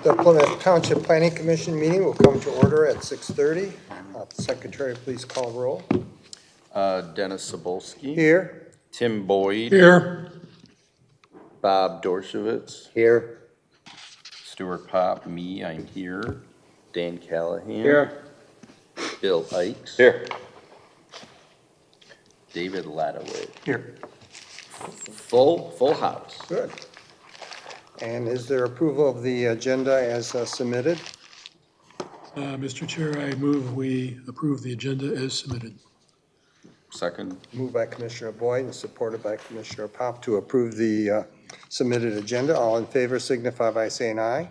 The Plymouth Township Planning Commission meeting will come to order at 6:30. Secretary, please call roll. Dennis Sobolski. Here. Tim Boyd. Here. Bob Dorshowitz. Here. Stuart Pop, me, I'm here. Dan Callahan. Here. Bill Ikes. Here. David Ladaway. Here. Full house. Good. And is there approval of the agenda as submitted? Mr. Chair, I move we approve the agenda as submitted. Second. Moved by Commissioner Boyd and supported by Commissioner Pop to approve the submitted agenda. All in favor signify by saying aye.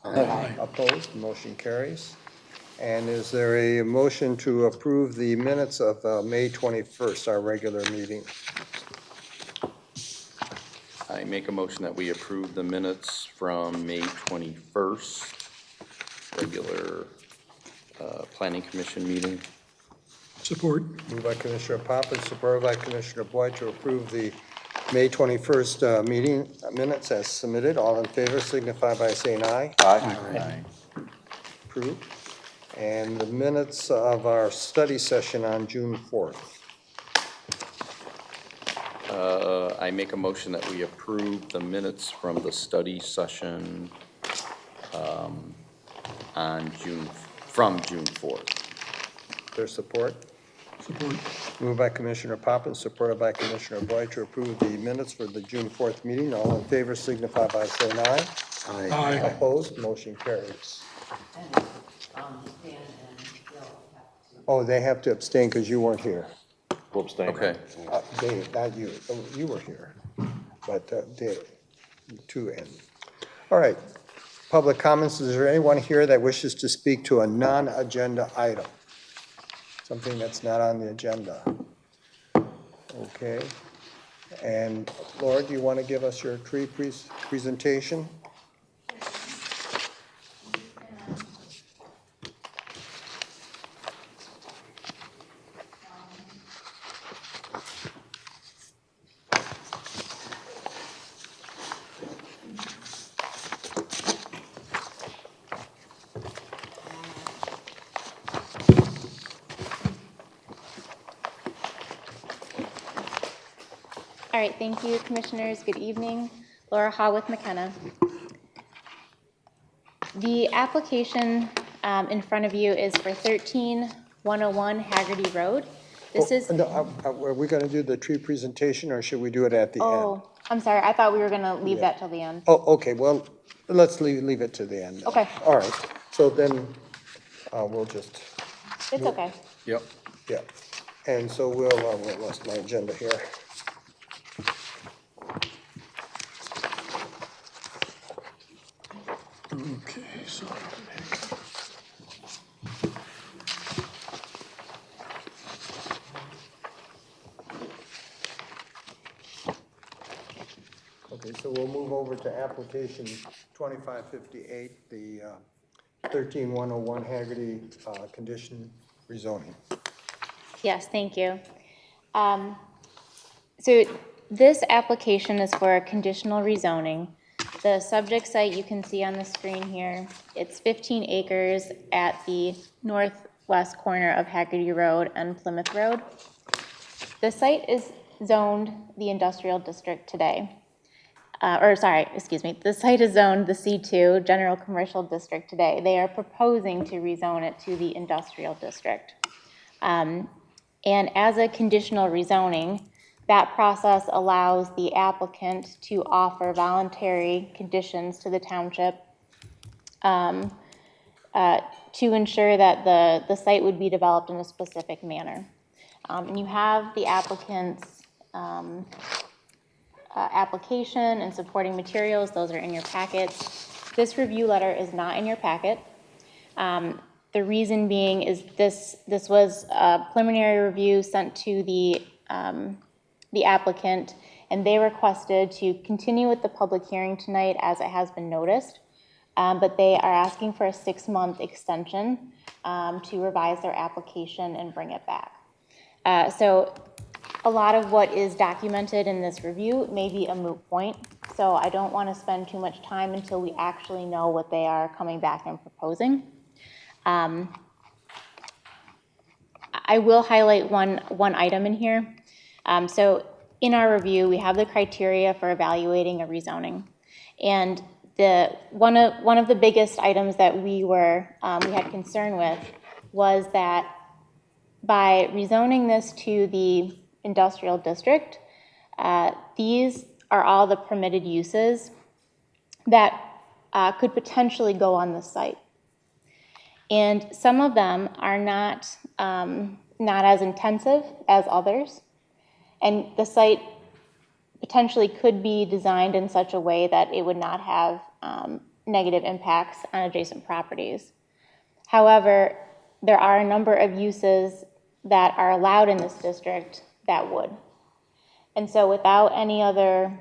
Aye. Opposed, motion carries. And is there a motion to approve the minutes of May 21st, our regular meeting? I make a motion that we approve the minutes from May 21st, regular Planning Commission meeting. Support. Moved by Commissioner Pop and supported by Commissioner Boyd to approve the May 21st meeting minutes as submitted. All in favor signify by saying aye. Aye. Approved. And the minutes of our study session on June 4th. I make a motion that we approve the minutes from the study session from June 4th. Their support. Support. Moved by Commissioner Pop and supported by Commissioner Boyd to approve the minutes for the June 4th meeting. All in favor signify by saying aye. Aye. Opposed, motion carries. And, Stan and Bill have to. Oh, they have to abstain because you weren't here. We'll abstain. Okay. Dave, not you. Oh, you were here, but Dave, two in. All right. Public comments. Is there anyone here that wishes to speak to a non-agenda item? Something that's not on the agenda? Okay. And Laura, do you want to give us your tree presentation? All right, thank you, Commissioners. Good evening. Laura Haworth McKenna. The application in front of you is for 13101 Haggerty Road. This is, Are we going to do the tree presentation or should we do it at the end? oh, I'm sorry, I thought we were gonna leave that till the end. Oh, okay, well, let's leave it to the end. Okay. All right, so then we'll just, It's okay. Yep. yeah. And so we'll lost my agenda here. Okay, so. Okay, so we'll move over to application 2558, the 13101 Haggerty condition rezoning. Yes, thank you. So this application is for a conditional rezoning. The subject site you can see on the screen here, it's 15 acres at the northwest corner of Haggerty Road and Plymouth Road. The site is zoned the industrial district today. The site is zoned the C2 General Commercial District today. They are proposing to rezone it to the industrial district. And as a conditional rezoning, that process allows the applicant to offer voluntary conditions to the township to ensure that the site would be developed in a specific manner. And you have the applicant's application and supporting materials. Those are in your packets. This review letter is not in your packet. The reason being is this was a preliminary review sent to the applicant, and they requested to continue with the public hearing tonight as it has been noticed, but they are asking for a 6-month extension to revise their application and bring it back. So a lot of what is documented in this review may be a moot point. so I don't want to spend too much time until we actually know what they are coming back and proposing. I will highlight one item in here. So in our review, we have the criteria for evaluating a rezoning. And one of the biggest items that we had concern with was that by rezoning this to the industrial district, these are all the permitted uses that could potentially go on the site. And some of them are not as intensive as others. And the site potentially could be designed in such a way that it would not have negative impacts on adjacent properties. However, there are a number of uses that are allowed in this district that would. And so without any other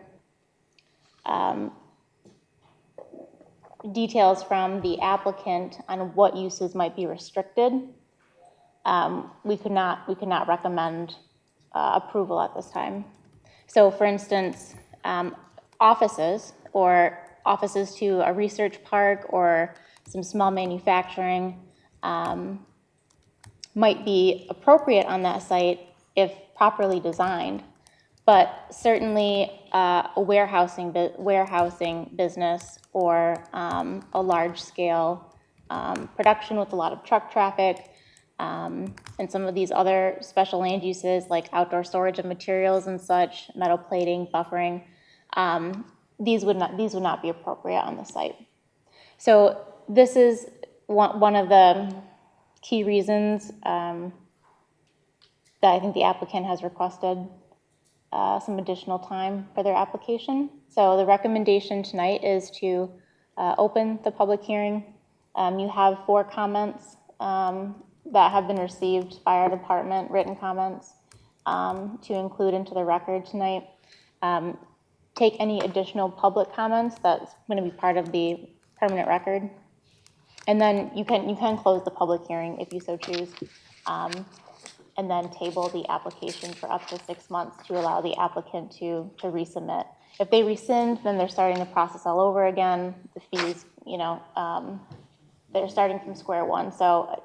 details from the applicant on what uses might be restricted, we could not recommend approval at this time. So for instance, offices to a research park or some small manufacturing might be appropriate on that site if properly designed, but certainly a warehousing business or a large-scale production with a lot of truck traffic, and some of these other special land uses like outdoor storage of materials and such, metal plating, buffering, these would not be appropriate on the site. So this is one of the key reasons that I think the applicant has requested some additional time for their application. So the recommendation tonight is to open the public hearing. You have 4 comments that have been received by our department, written comments, to include into the record tonight. Take any additional public comments that's going to be part of the permanent record. And then you can close the public hearing if you so choose. And then table the application for up to 6 months to allow the applicant to resubmit. If they rescind, then they're starting the process all over again. The fees, they're starting from square one. So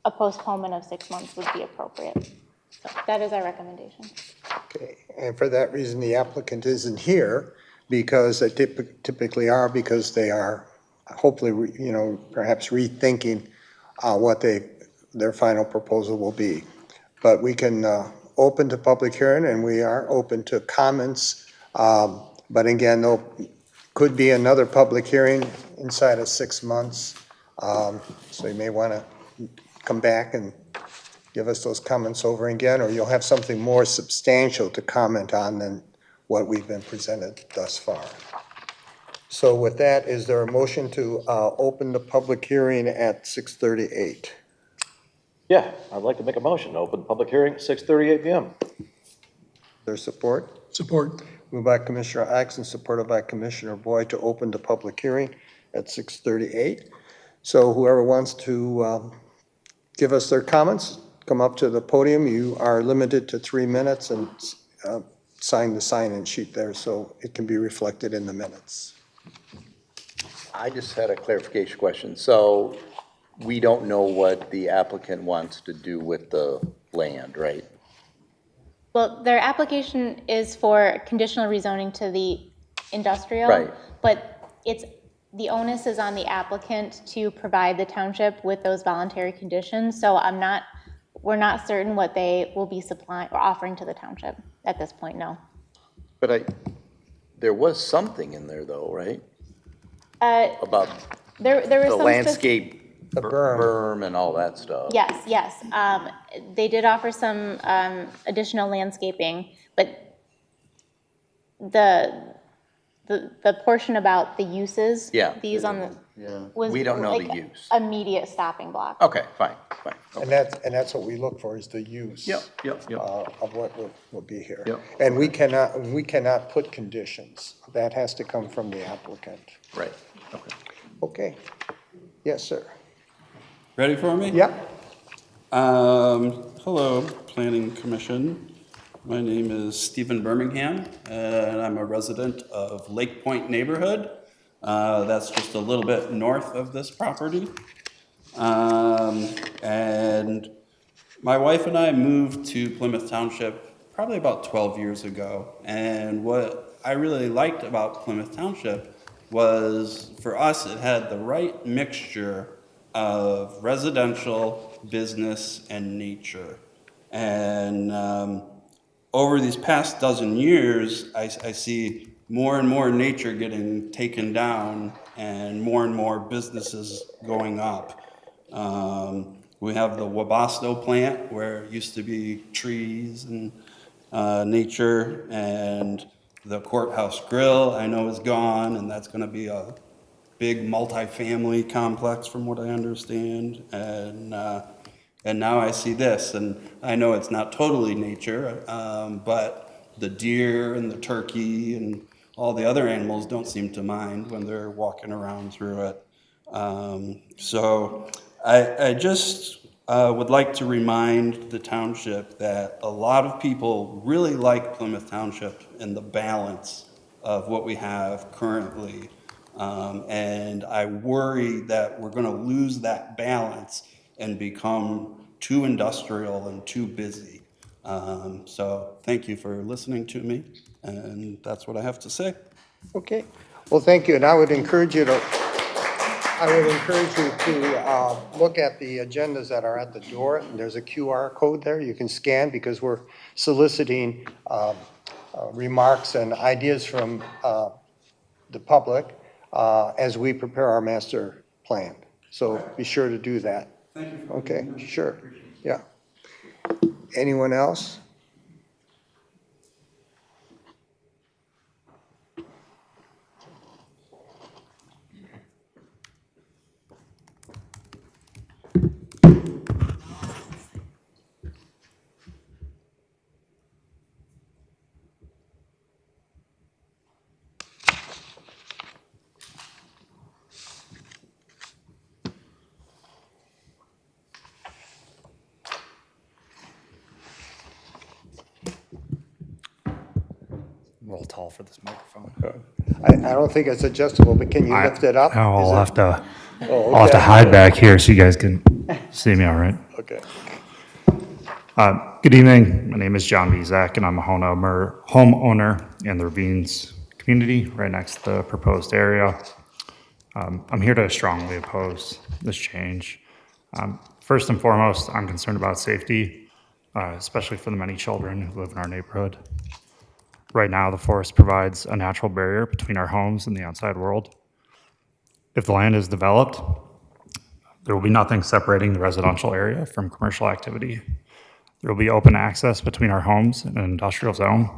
a postponement of 6 months would be appropriate. So that is our recommendation. Okay, and for that reason, the applicant isn't here because they typically are, because they are hopefully, perhaps rethinking what their final proposal will be. But we can open to public hearing, and we are open to comments. But again, there could be another public hearing inside of 6 months. So you may want to come back and give us those comments over again, or you'll have something more substantial to comment on than what we've been presented thus far. So with that, is there a motion to open the public hearing at 6:38? Yeah, I'd like to make a motion to open the public hearing at 6:38 PM. There's support? Support. Moved by Commissioner Ix and supported by Commissioner Boyd to open the public hearing at 6:38. So whoever wants to give us their comments, come up to the podium. You are limited to 3 minutes, and sign the sign-in sheet there so it can be reflected in the minutes. I just had a clarification question. So we don't know what the applicant wants to do with the land, right? Well, their application is for conditional rezoning to the industrial. Right. But the onus is on the applicant to provide the township with those voluntary conditions. So we're not certain what they will be supplying or offering to the township at this point, no. But there was something in there though, right? About There was the some landscape The berm. berm and all that stuff. Yes. They did offer some additional landscaping, but the portion about the uses. Yeah. These on the. Yeah. Was We don't know like the use. Immediate stopping block. Okay, fine. And that's what we look for, is the use. Yep. Of what will be here. Yep. And we cannot put conditions. That has to come from the applicant. Right, okay. Okay. Yes, sir. Ready for me? Yeah. Hello, Planning Commission. My name is Stephen Birmingham, and I'm a resident of Lake Point neighborhood. That's just a little bit north of this property. And my wife and I moved to Plymouth Township probably about 12 years ago. And what I really liked about Plymouth Township was, for us, it had the right mixture of residential, business, and nature. And over these past dozen years, I see more and more nature getting taken down and more businesses going up. We have the Wabasto plant where it used to be trees and nature, and the Courthouse Grill I know is gone, and that's gonna be a big multifamily complex from what I understand. And now I see this, and I know it's not totally nature, but the deer and the turkey and all the other animals don't seem to mind when they're walking around through it. So I just would like to remind the township that a lot of people really like Plymouth Township and the balance of what we have currently. And I worry that we're gonna lose that balance and become too industrial and too busy. So thank you for listening to me, and that's what I have to say. Okay, well, thank you, and I would encourage you to look at the agendas that are at the door. There's a QR code there you can scan, because we're soliciting remarks and ideas from the public as we prepare our master plan. So be sure to do that. Thank you. Okay, sure, yeah. Anyone else? A little tall for this microphone. I don't think it's adjustable, but can you lift it up? I'll Is it- have to, Oh, I'll have to okay. hide back here so you guys can see me all right. Okay. Good evening. My name is John Bezak, and I'm a homeowner in the Ravines community right next to the proposed area. I'm here to strongly oppose this change. First and foremost, I'm concerned about safety, especially for the many children who live in our neighborhood. Right now, the forest provides a natural barrier between our homes and the outside world. If the land is developed, there will be nothing separating the residential area from commercial activity. There will be open access between our homes and an industrial zone,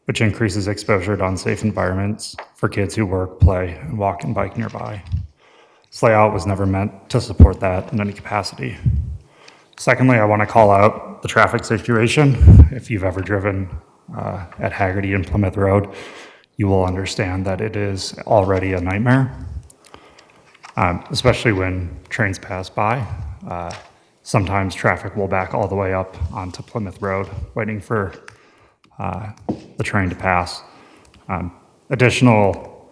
which increases exposure to unsafe environments for kids who work, play, and walk and bike nearby. This layout was never meant to support that in any capacity. Secondly, I want to call out the traffic situation. If you've ever driven at Haggerty and Plymouth Road, you will understand that it is already a nightmare, especially when trains pass by. Sometimes traffic will back all the way up onto Plymouth Road, waiting for the train to pass. Additional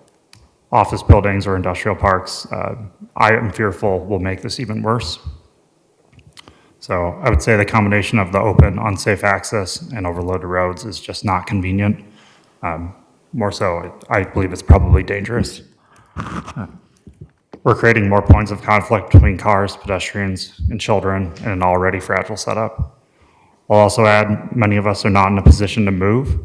office buildings or industrial parks, I am fearful will make this even worse. So I would say the combination of the open, unsafe access and overloaded roads is just not convenient. More so, I believe it's probably dangerous. We're creating more points of conflict between cars, pedestrians, and children in an already fragile setup. I'll also add, many of us are not in a position to move.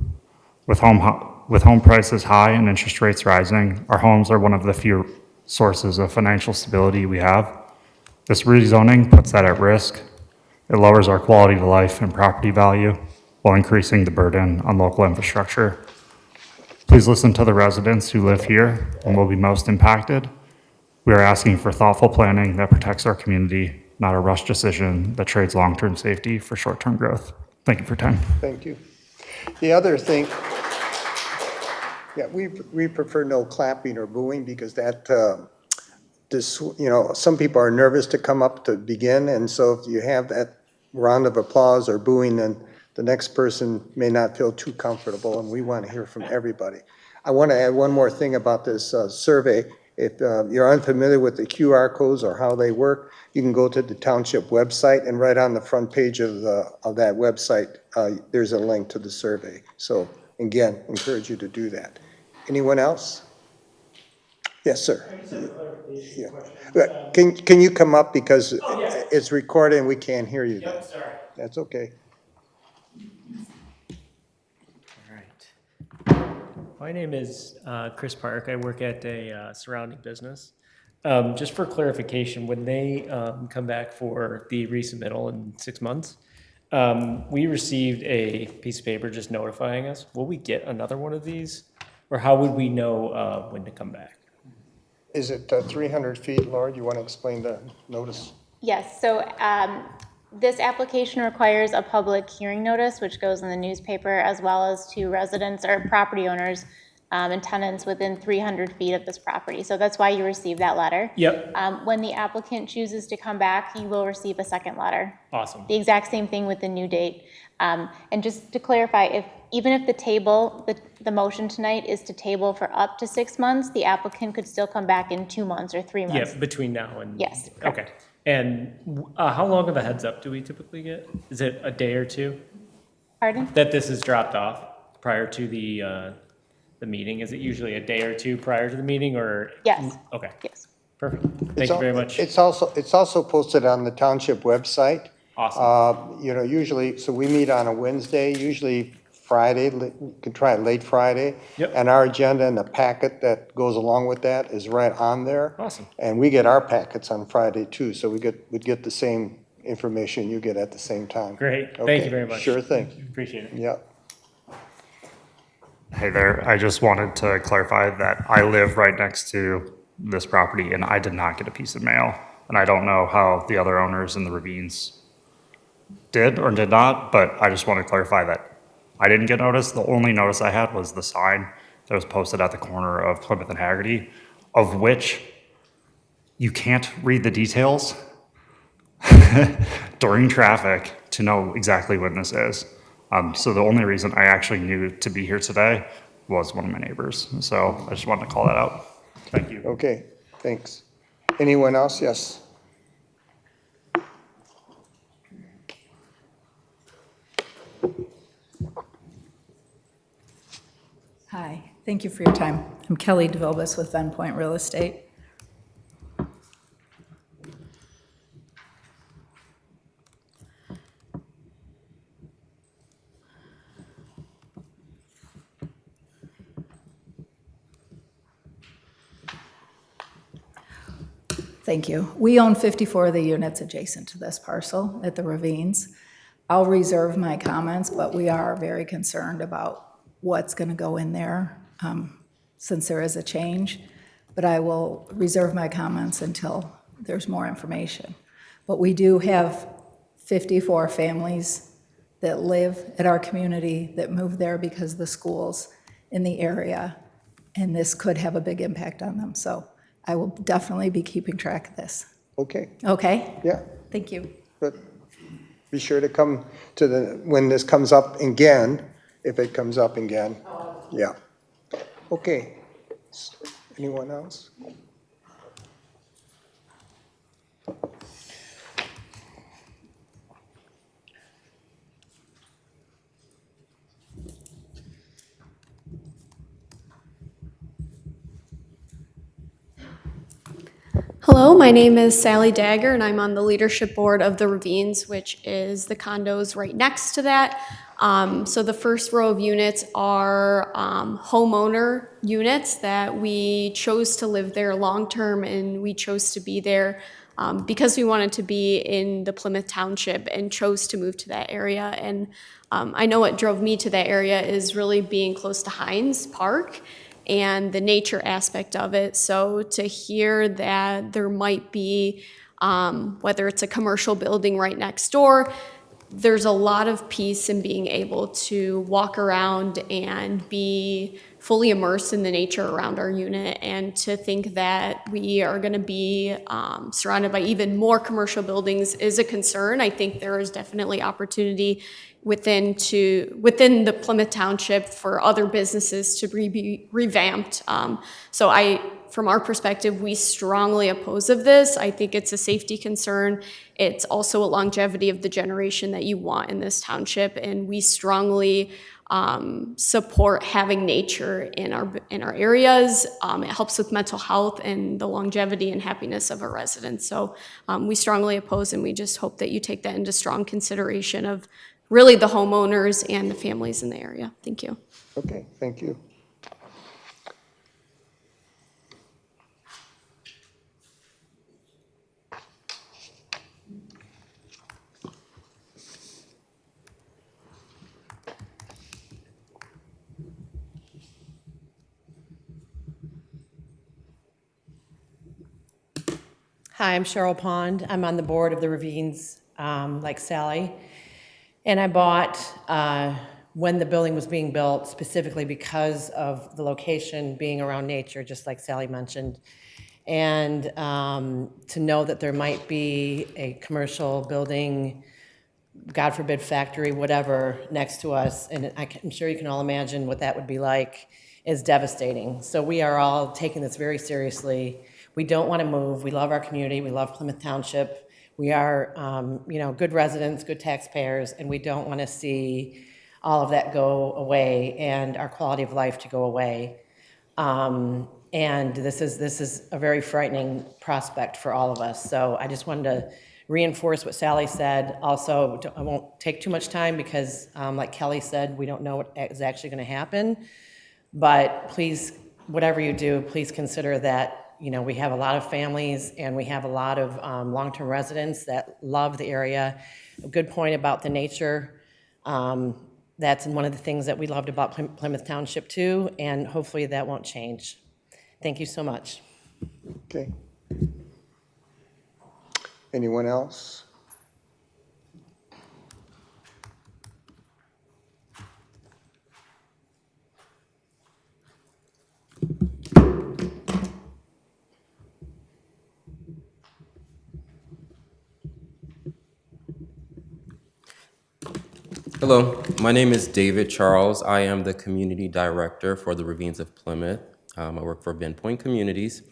With home prices high and interest rates rising, our homes are one of the few sources of financial stability we have. This rezoning puts that at risk. It lowers our quality of life and property value while increasing the burden on local infrastructure. Please listen to the residents who live here and will be most impacted. We are asking for thoughtful planning that protects our community, not a rush decision that trades long-term safety for short-term growth. Thank you for your time. Thank you. The other thing, yeah, we prefer no clapping or booing, because that, some people are nervous to come up to begin, and so if you have that round of applause or booing, then the next person may not feel too comfortable, and we want to hear from everybody. I want to add one more thing about this survey. If you're unfamiliar with the QR codes or how they work, you can go to the township website, and right on the front page of that website, there's a link to the survey. So again, encourage you to do that. Anyone else? Yes, sir. Yeah. Can you come up, because it's recorded and we can't hear you. Yep, sorry. That's okay. All right. My name is Chris Park. I work at a surrounding business. Just for clarification, when they come back for the resubmittal in 6 months, we received a piece of paper just notifying us. Will we get another one of these? Or how would we know when to come back? Is it 300 feet, Laura? You want to explain the notice? Yes, so this application requires a public hearing notice, which goes in the newspaper, as well as to residents or property owners and tenants within 300 feet of this property. So that's why you receive that letter. Yep. When the applicant chooses to come back, you will receive a second letter. Awesome. The exact same thing with the new date. And just to clarify, even if the motion tonight is to table for up to 6 months, the applicant could still come back in 2 months or 3 months. Yeah, between now and. Yes, correct. Okay. And how long of a heads up do we typically get? Is it a day or two Pardon? that this is dropped off prior to the meeting? Is it usually a day or two prior to the meeting, or? Yes. Okay, Yes. perfect. Thank you very much. It's also posted on the township website. Awesome. Usually, so we meet on a Wednesday, usually Friday, you can try it late Friday. Yep. And our agenda and the packet that goes along with that is right on there. Awesome. And we get our packets on Friday too, so we'd get the same information you get at the same time. Great. Thank Okay, you very much. Sure thing. Appreciate it. Yeah. Hey there, I just wanted to clarify that I live right next to this property and I did not get a piece of mail. And I don't know how the other owners in the ravines did or did not, but I just want to clarify that I didn't get notice. The only notice I had was the sign that was posted at the corner of Plymouth and Haggerty, of which you can't read the details during traffic to know exactly when this is. So the only reason I actually knew to be here today was one of my neighbors. So I just wanted to call that out. Thank you. Okay, thanks. Anyone else? Yes. Hi, thank you for your time. I'm Kelly DeVilbus with Ven Point Real Estate. Thank you. We own 54 of the units adjacent to this parcel at the ravines. I'll reserve my comments, but we are very concerned about what's going to go in there since there is a change. But I will reserve my comments until there's more information. But we do have 54 families that live at our community that move there because of the schools in the area, and this could have a big impact on them. So I will definitely be keeping track of this. Okay, Okay? yeah, Thank you. but be sure to come to when this comes up again, if it comes up again. Yeah. Okay. Anyone else? Hello, my name is Sally Dagger, and I'm on the leadership board of the Ravines, which is the condos right next to that. So the first row of units are homeowner units that we chose to live there long-term, and we chose to be there because we wanted to be in the Plymouth Township and chose to move to that area. And I know what drove me to that area is really being close to Hines Park and the nature aspect of it. So to hear that there might be, whether it's a commercial building right next door, there's a lot of peace in being able to walk around and be fully immersed in the nature around our unit, and to think that we are going to be surrounded by even more commercial buildings is a concern. I think there is definitely opportunity within the Plymouth Township for other businesses to be revamped. From our perspective, we strongly oppose of this. I think it's a safety concern. It's also a longevity of the generation that you want in this township, and we strongly support having nature in our areas. It helps with mental health and the longevity and happiness of our residents. So we strongly oppose, and we just hope that you take that into strong consideration of really the homeowners and the families in the area. Thank you. Okay, thank you. Hi, I'm Cheryl Pond. I'm on the board of the Ravines, like Sally. And I bought when the building was being built, specifically because of the location being around nature, just like Sally mentioned. And to know that there might be a commercial building, God forbid factory, whatever, next to us, and I'm sure you can all imagine what that would be like, is devastating. So we are all taking this very seriously. We don't want to move. We love our community. We love Plymouth Township. We are, good residents, good taxpayers, and we don't want to see all of that go away and our quality of life to go away. And this is a very frightening prospect for all of us. So I just wanted to reinforce what Sally said. Also, I won't take too much time because, like Kelly said, we don't know what is actually going to happen. But please, whatever you do, please consider that we have a lot of families and we have a lot of long-term residents that love the area. A good point about the nature. That's one of the things that we loved about Plymouth Township too, and hopefully that won't change. Thank you so much. Okay. Anyone else? Hello, my name is David Charles. I am the Community Director for the Ravines of Plymouth. I work for Ben Point Communities.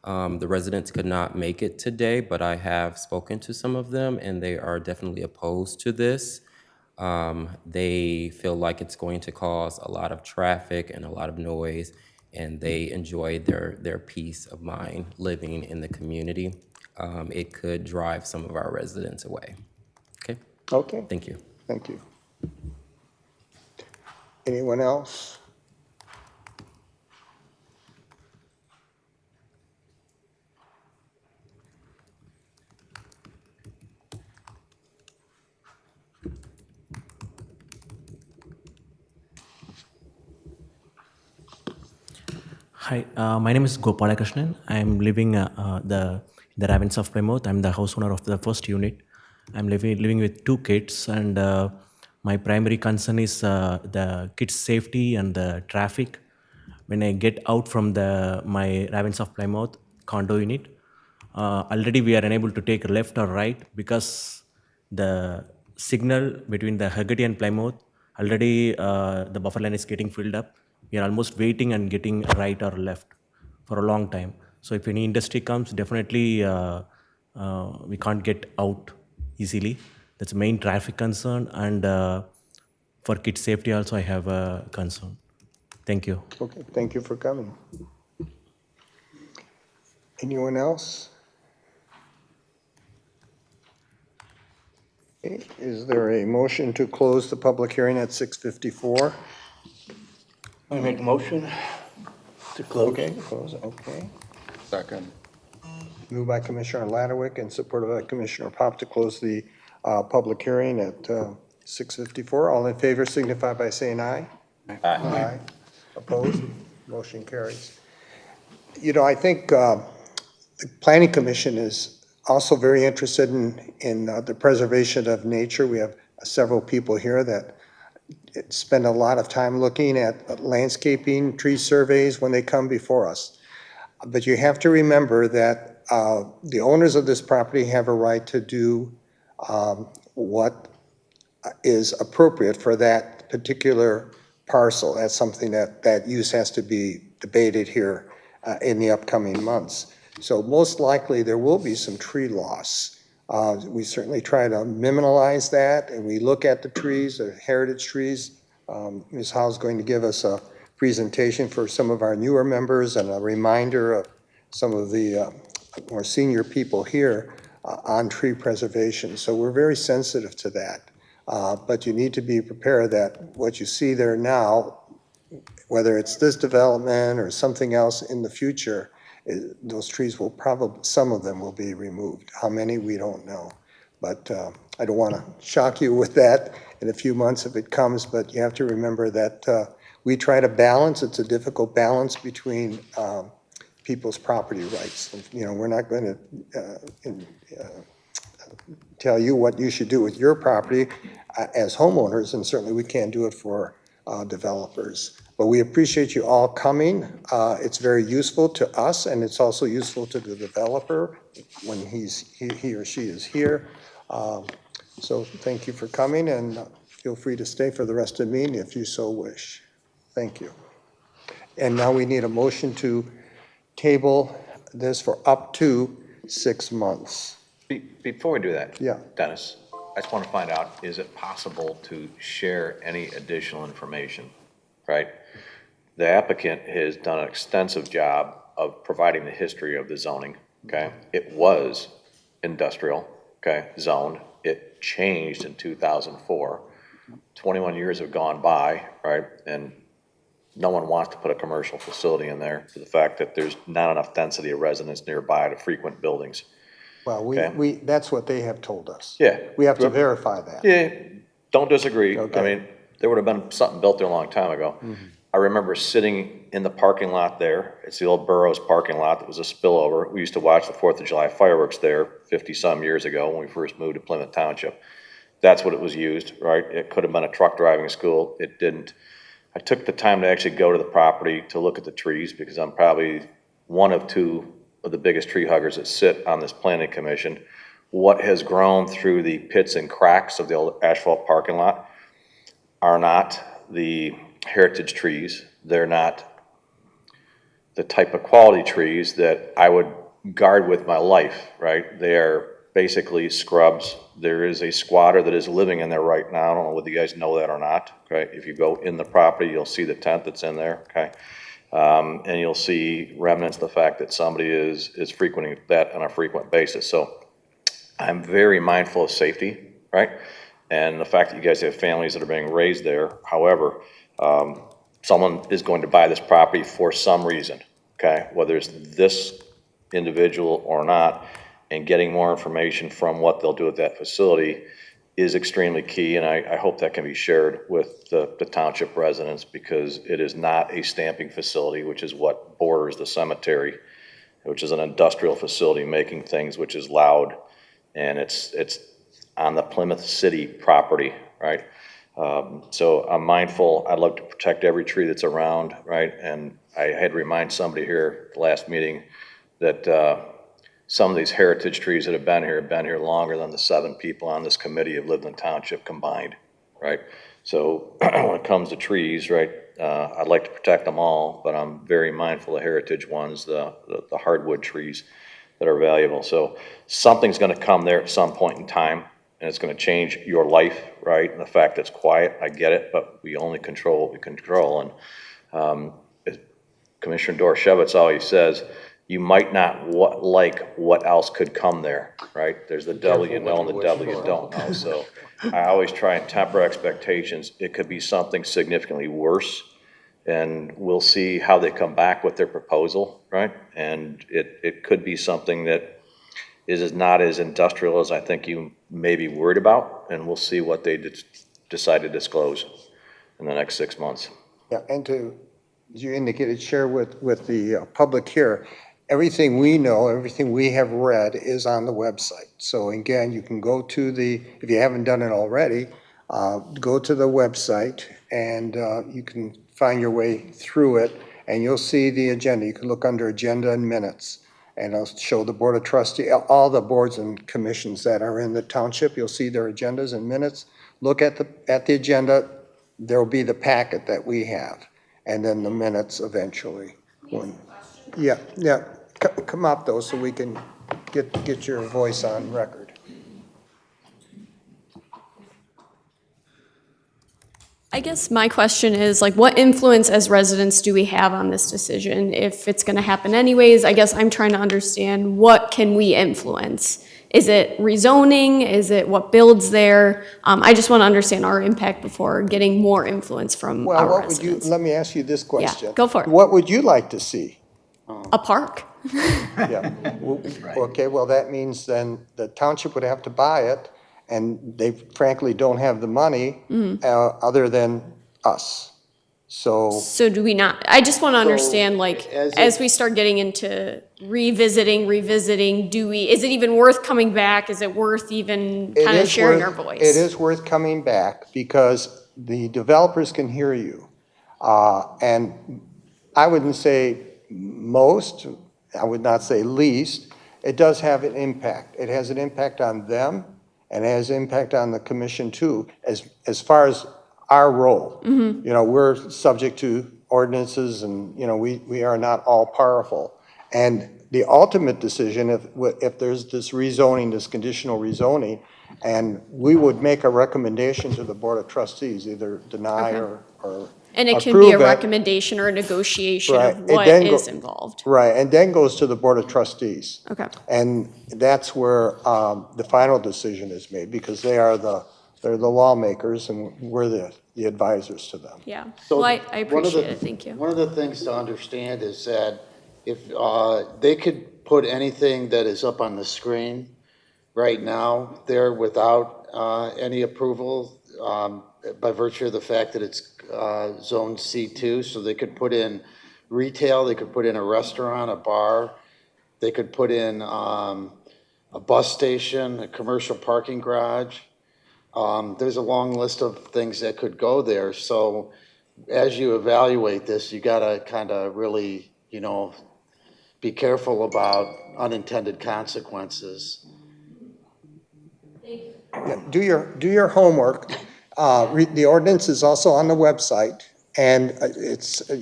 The residents could not make it today, but I have spoken to some of them and they are definitely opposed to this. They feel like it's going to cause a lot of traffic and a lot of noise, and they enjoy their peace of mind living in the community. It could drive some of our residents away. Okay? Okay. Thank you. Thank you. Anyone else? Hi, my name is Gopalakrishnan. I am living the Ravens of Plymouth. I'm the house owner of the first unit. I'm living with 2 kids, and my primary concern is the kids' safety and the traffic. When I get out from my Ravens of Plymouth condo unit, already we are unable to take left or right because the signal between the Haggerty and Plymouth, already the buffer line is getting filled up. We are almost waiting and getting right or left for a long time. So if any industry comes, definitely we can't get out easily. That's the main traffic concern, and for kids' safety also I have a concern. Thank you. Okay, thank you for coming. Anyone else? Okay, is there a motion to close the public hearing at 6:54? I make a motion to close. Okay, close, okay. Second. Moved by Commissioner Ladowicz and supported by Commissioner Pop to close the public hearing at 6:54. All in favor signify by saying aye. Aye. Opposed? Motion carries. I think the Planning Commission is also very interested in the preservation of nature. We have several people here that spend a lot of time looking at landscaping, tree surveys when they come before us. But you have to remember that the owners of this property have a right to do what is appropriate for that particular parcel. That's something that use has to be debated here in the upcoming months. So most likely, there will be some tree loss. We certainly try to minimize that, and we look at the trees, the heritage trees. Ms. Howe's going to give us a presentation for some of our newer members and a reminder of some of the more senior people here on tree preservation. So we're very sensitive to that. But you need to be prepared that what you see there now, whether it's this development or something else in the future, those trees will probably, some of them will be removed. How many, we don't know. But I don't want to shock you with that in a few months if it comes, but you have to remember that we try to balance, it's a difficult balance between people's property rights. You know, we're not going to tell you what you should do with your property as homeowners, and certainly we can't do it for developers. But we appreciate you all coming. It's very useful to us, and it's also useful to the developer when he or she is here. So thank you for coming, and feel free to stay for the rest of the meeting if you so wish. Thank you. And now we need a motion to table this for up to 6 months. Before we do that, Yeah. Dennis, I just want to find out, is it possible to share any additional information, right? The applicant has done an extensive job of providing the history of the zoning, okay? It was industrial, okay, zoned. It changed in 2004. 21 years have gone by, right? And no one wants to put a commercial facility in there for the fact that there's not enough density of residents nearby to frequent buildings. Well, Okay. that's what they have told us. Yeah. We have to verify that. Yeah, don't disagree. Okay. I mean, there would have been something built there a long time ago. I remember sitting in the parking lot there. It's the old Burroughs parking lot that was a spillover. We used to watch the 4th of July fireworks there 50-some years ago when we first moved to Plymouth Township. That's what it was used, right? It could have been a truck driving school. It didn't. I took the time to actually go to the property to look at the trees because I'm probably one of two of the biggest tree huggers that sit on this planning commission. What has grown through the pits and cracks of the old asphalt parking lot are not the heritage trees. They're not the type of quality trees that I would guard with my life, right? They are basically scrubs. There is a squatter that is living in there right now. I don't know whether you guys know that or not, okay? If you go in the property, you'll see the tent that's in there, okay? And you'll see remnants of the fact that somebody is frequenting that on a frequent basis. So I'm very mindful of safety, right? And the fact that you guys have families that are being raised there. However, someone is going to buy this property for some reason, okay? Whether it's this individual or not, and getting more information from what they'll do at that facility is extremely key, and I hope that can be shared with the township residents because it is not a stamping facility, which is what borders the cemetery, which is an industrial facility making things which is loud, and it's on the Plymouth City property, right? So I'm mindful. I'd love to protect every tree that's around, right? And I had to remind somebody here at the last meeting that some of these heritage trees that have been here longer than the 7 people on this committee of Liveland Township combined, right? So when it comes to trees, right, I'd like to protect them all, but I'm very mindful of heritage ones, the hardwood trees that are valuable. So something's gonna come there at some point in time, and it's gonna change your life, right? And the fact that it's quiet, I get it, but we only control what we control. And Commissioner Dorshevitz always says, you might not like what else could come there, right? There's the devil you know and the devil you don't know. So I always try and temper expectations. It could be something significantly worse, and we'll see how they come back with their proposal, right? And it could be something that is not as industrial as I think you may be worried about, and we'll see what they decide to disclose in the next 6 months. Yeah, and as you indicated, share with the public here, everything we know, everything we have read is on the website. So again, you can go to if you haven't done it already, go to the website and you can find your way through it and you'll see the agenda. You can look under agenda and minutes and I'll show the Board of Trustees, all the boards and commissions that are in the township. You'll see their agendas and minutes. look at the agenda. There'll be the packet that we have, and then the minutes eventually. Yeah, come up though, so we can get your voice on record. I guess my question is, like, what influence as residents do we have on this decision? If it's gonna happen anyways, I guess I'm trying to understand, what can we influence? Is it rezoning? Is it what builds there? I just want to understand our impact before getting more influence from Well, our what would you, residents. let me ask you this question. go for it. What would you like to see? A park? Yeah. Okay, well, that means then the township would have to buy it, and they frankly don't have the money other than us. So do we not, I just want to understand, like, as we start getting into revisiting, is it even worth coming back? Is it worth even It kind of is sharing worth- our voice? It is worth coming back because the developers can hear you. And I wouldn't say most, I would not say least, it does have an impact. It has an impact on them, and it has impact on the commission too, as far as our role. You know, we're subject to ordinances and, you know, we are not all powerful. And the ultimate decision, if there's this rezoning, this conditional rezoning, and we would make a recommendation to the Board of Trustees, either deny or And it can approve be a it. recommendation or a negotiation Right. of It what then is involved. Right, and then goes to the Board of Trustees. Okay. And that's where the final decision is made, because they're the lawmakers and we're the advisors to them. Yeah. So Well, I one of appreciate the- it. Thank you. One of the things to understand is that if they could put anything that is up on the screen right now there without any approval, by virtue of the fact that it's zone C2, so they could put in retail, they could put in a restaurant, a bar, they could put in a bus station, a commercial parking garage. There's a long list of things that could go there. So as you evaluate this, you gotta kind of really, you know, be careful about unintended consequences. Yeah, do your homework. The ordinance is also on the website, and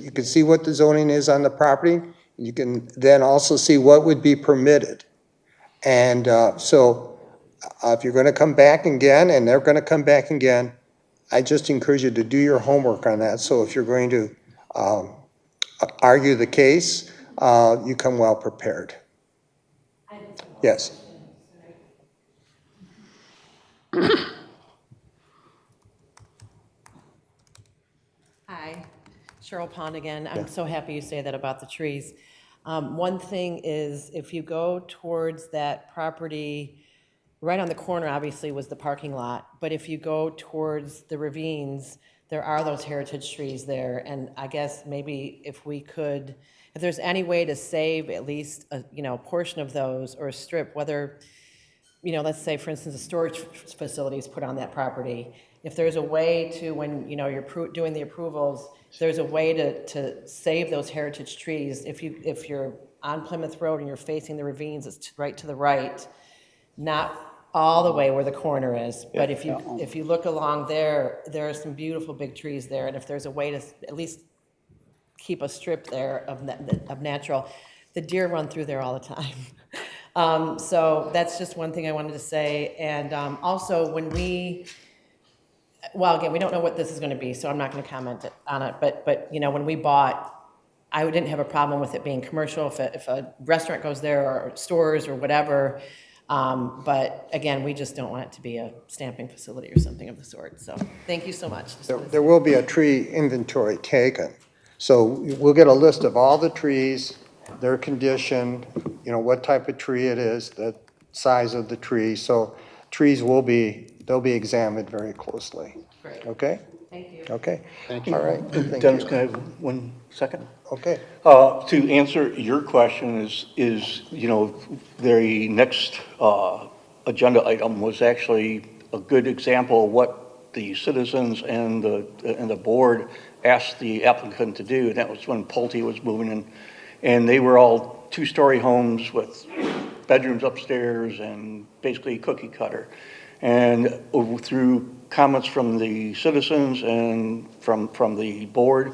you can see what the zoning is on the property. You can then also see what would be permitted. And so if you're going to come back again, and they're going to come back again, I just encourage you to do your homework on that. So if you're going to argue the case, you come well prepared. Yes. Hi, Cheryl Pond again. I'm so happy you say that about the trees. One thing is, if you go towards that property, right on the corner, obviously, was the parking lot, but if you go towards the ravines, there are those heritage trees there, and I guess maybe if we could, if there's any way to save at least a, portion of those, or a strip, whether, let's say, for instance, a storage facility is put on that property. If there's a way to, when, you're doing the approvals, there's a way to save those heritage trees. If you're on Plymouth Road and you're facing the ravines, it's right to the right, not all the way where the corner is, but if you look along there, there are some beautiful big trees there, and if there's a way to at least keep a strip there of natural, the deer run through there all the time. So that's just one thing I wanted to say. And also, when well, again, we don't know what this is going to be, so I'm not going to comment on it. But when we bought, I didn't have a problem with it being commercial if a restaurant goes there, or stores or whatever. But again, we just don't want it to be a stamping facility or something of the sort. So thank you so much. There will be a tree inventory taken. So we'll get a list of all the trees, their condition, what type of tree it is, the size of the tree. So trees they'll be examined very closely. Great. Okay? Thank you. Okay? Thank you. All right. Thank Dennis, you. can I have 1 second? Okay. To answer your question is the next agenda item was actually a good example of what the citizens and the board asked the applicant to do. That was when Pulte was moving in, and they were all 2-story homes with bedrooms upstairs and basically cookie cutter. And through comments from the citizens and from the board,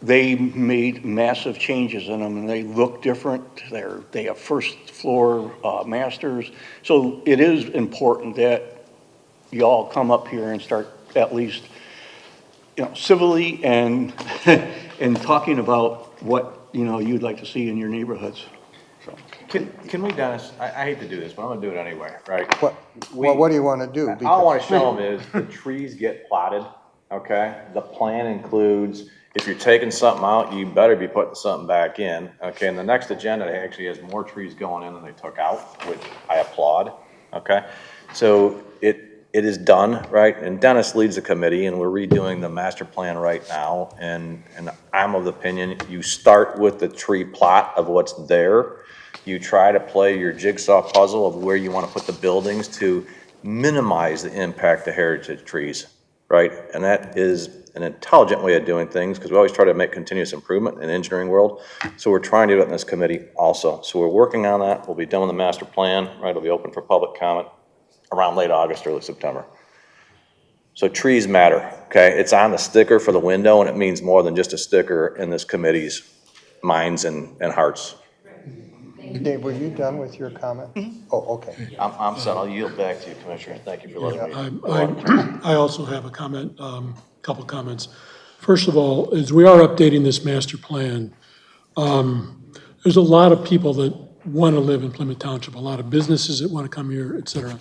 they made massive changes in them, and they look different. They have first floor masters. So it is important that you all come up here and start at least, civilly and and talking about what you'd like to see in your neighborhoods. So. Can we, Dennis, I hate to do this, but I'm gonna do it anyway, right? What do you want to do? All I wanna show them is the trees get plotted, okay? The plan includes, if you're taking something out, you better be putting something back in, okay? And the next agenda actually has more trees going in than they took out, which I applaud, okay? So it is done, right? And Dennis leads the committee, and we're redoing the master plan right now. And I'm of the opinion, you start with the tree plot of what's there. You try to play your jigsaw puzzle of where you want to put the buildings to minimize the impact of heritage trees, right? And that is an intelligent way of doing things, because we always try to make continuous improvement in the engineering world. So we're trying to do it in this committee also. So we're working on that. We'll be done with the master plan, right? It'll be open for public comment around late August, early September. So trees matter, okay? It's on the sticker for the window, and it means more than just a sticker in this committee's minds and hearts. Dave, were you done with your comment? Oh, okay. I'm set. I'll yield back to you, Commissioner. Thank you for letting me. I also have a comment, couple comments. First of all, as we are updating this master plan, there's a lot of people that want to live in Plymouth Township, a lot of businesses that want to come here, et cetera.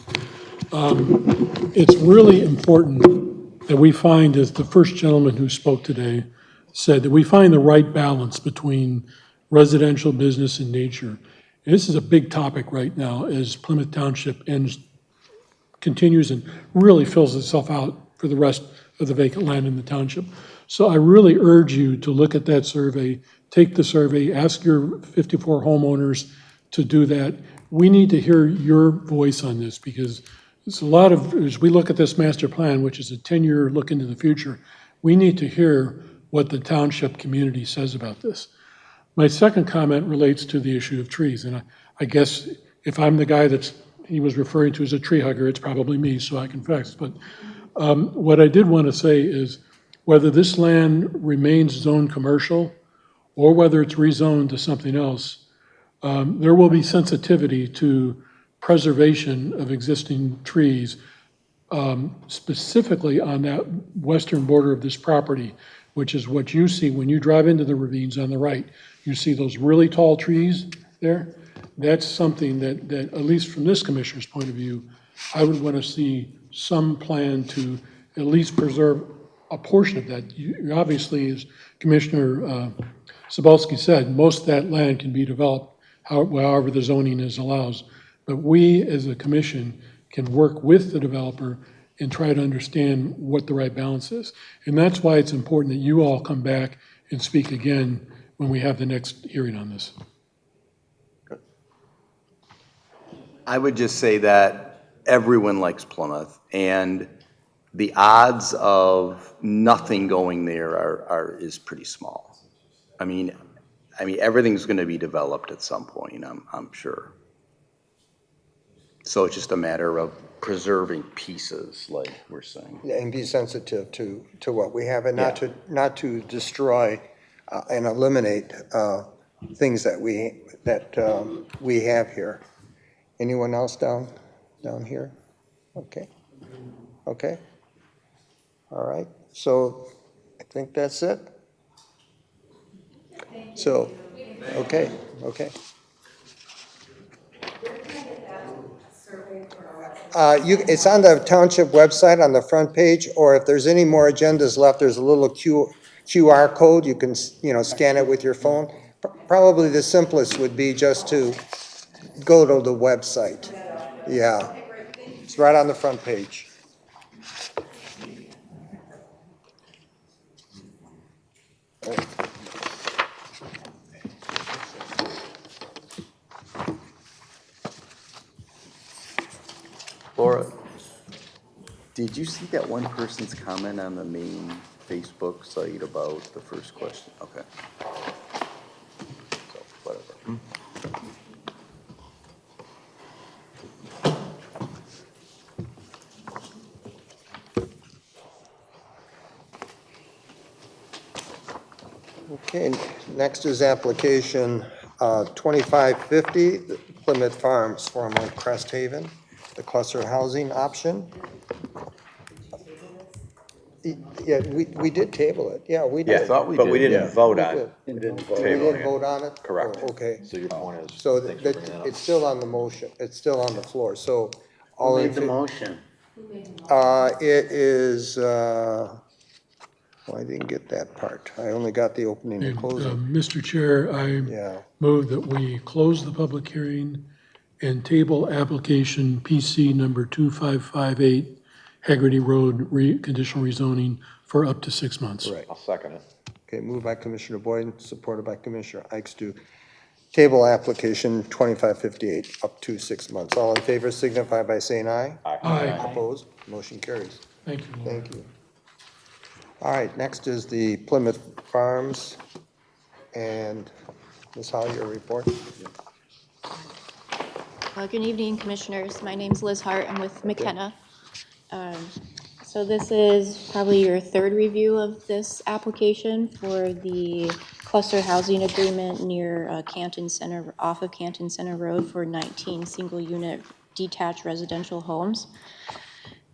It's really important that we find, as the first gentleman who spoke today said, that we find the right balance between residential, business, and nature. And this is a big topic right now as Plymouth Township continues and really fills itself out for the rest of the vacant land in the township. So I really urge you to look at that survey, take the survey, ask your 54 homeowners to do that. We need to hear your voice on this, because it's a lot of, as we look at this master plan, which is a 10-year look into the future, we need to hear what the township community says about this. My second comment relates to the issue of trees, and I guess if I'm the guy that he was referring to as a tree hugger, it's probably me, so I confess. But what I did want to say is, whether this land remains zoned commercial or whether it's rezoned to something else, there will be sensitivity to preservation of existing trees, specifically on that western border of this property, which is what you see when you drive into the ravines on the right. You see those really tall trees there? That's something that at least from this commissioner's point of view, I would want to see some plan to at least preserve a portion of that. You obviously, as Commissioner Sobolski said, most of that land can be developed however the zoning is allows. But we, as a commission, can work with the developer and try to understand what the right balance is. And that's why it's important that you all come back and speak again when we have the next hearing on this. I would just say that everyone likes Plymouth, and the odds of nothing going there is pretty small. I mean, everything's going to be developed at some point, I'm sure. So it's just a matter of preserving pieces, like we're saying. And be sensitive to what we have, and not to destroy and eliminate things that we have here. Anyone else down here? Okay. Okay. All right. So I think that's it. So, okay. It's on the township website on the front page, or if there's any more agendas left, there's a little QR code. You can, scan it with your phone. Probably the simplest would be just to go to the website. Yeah, it's right on the front page. Laura, did you see that one person's comment on the main Facebook site about the first question? Okay. So, whatever. Okay, next is application 2550, Plymouth Farms, formerly Crest Haven, the cluster housing option. Yeah, we did table it, yeah, we Yeah, did. but we didn't vote on did. We didn't We vote. didn't vote on it? Correct. Oh, okay. So your point is, So thanks for that, bringing that up. it's still on the motion, it's still on the floor, so. Who all in made the fa- motion? It is, well, I didn't get that part. I only got the opening and closing. Mr. Chair, I Yeah, move that we close the public hearing and table application PC number 2558, Haggerty Road conditional rezoning for up to 6 months. right. I'll second it. Okay, moved by Commissioner Boyd, supported by Commissioner Ikes to table application 2558 up to 6 months. All in favor signify by saying aye. Aye. Opposed? Motion carries. Thank you, Lord. Thank you. All right, next is the Plymouth Farms. And Ms. Holly, your report? Good evening, Commissioners. My name's Liz Hart. I'm with McKenna. So this is probably your third review of this application for the cluster housing agreement near Canton Center, off of Canton Center Road for 19 single-unit detached residential homes.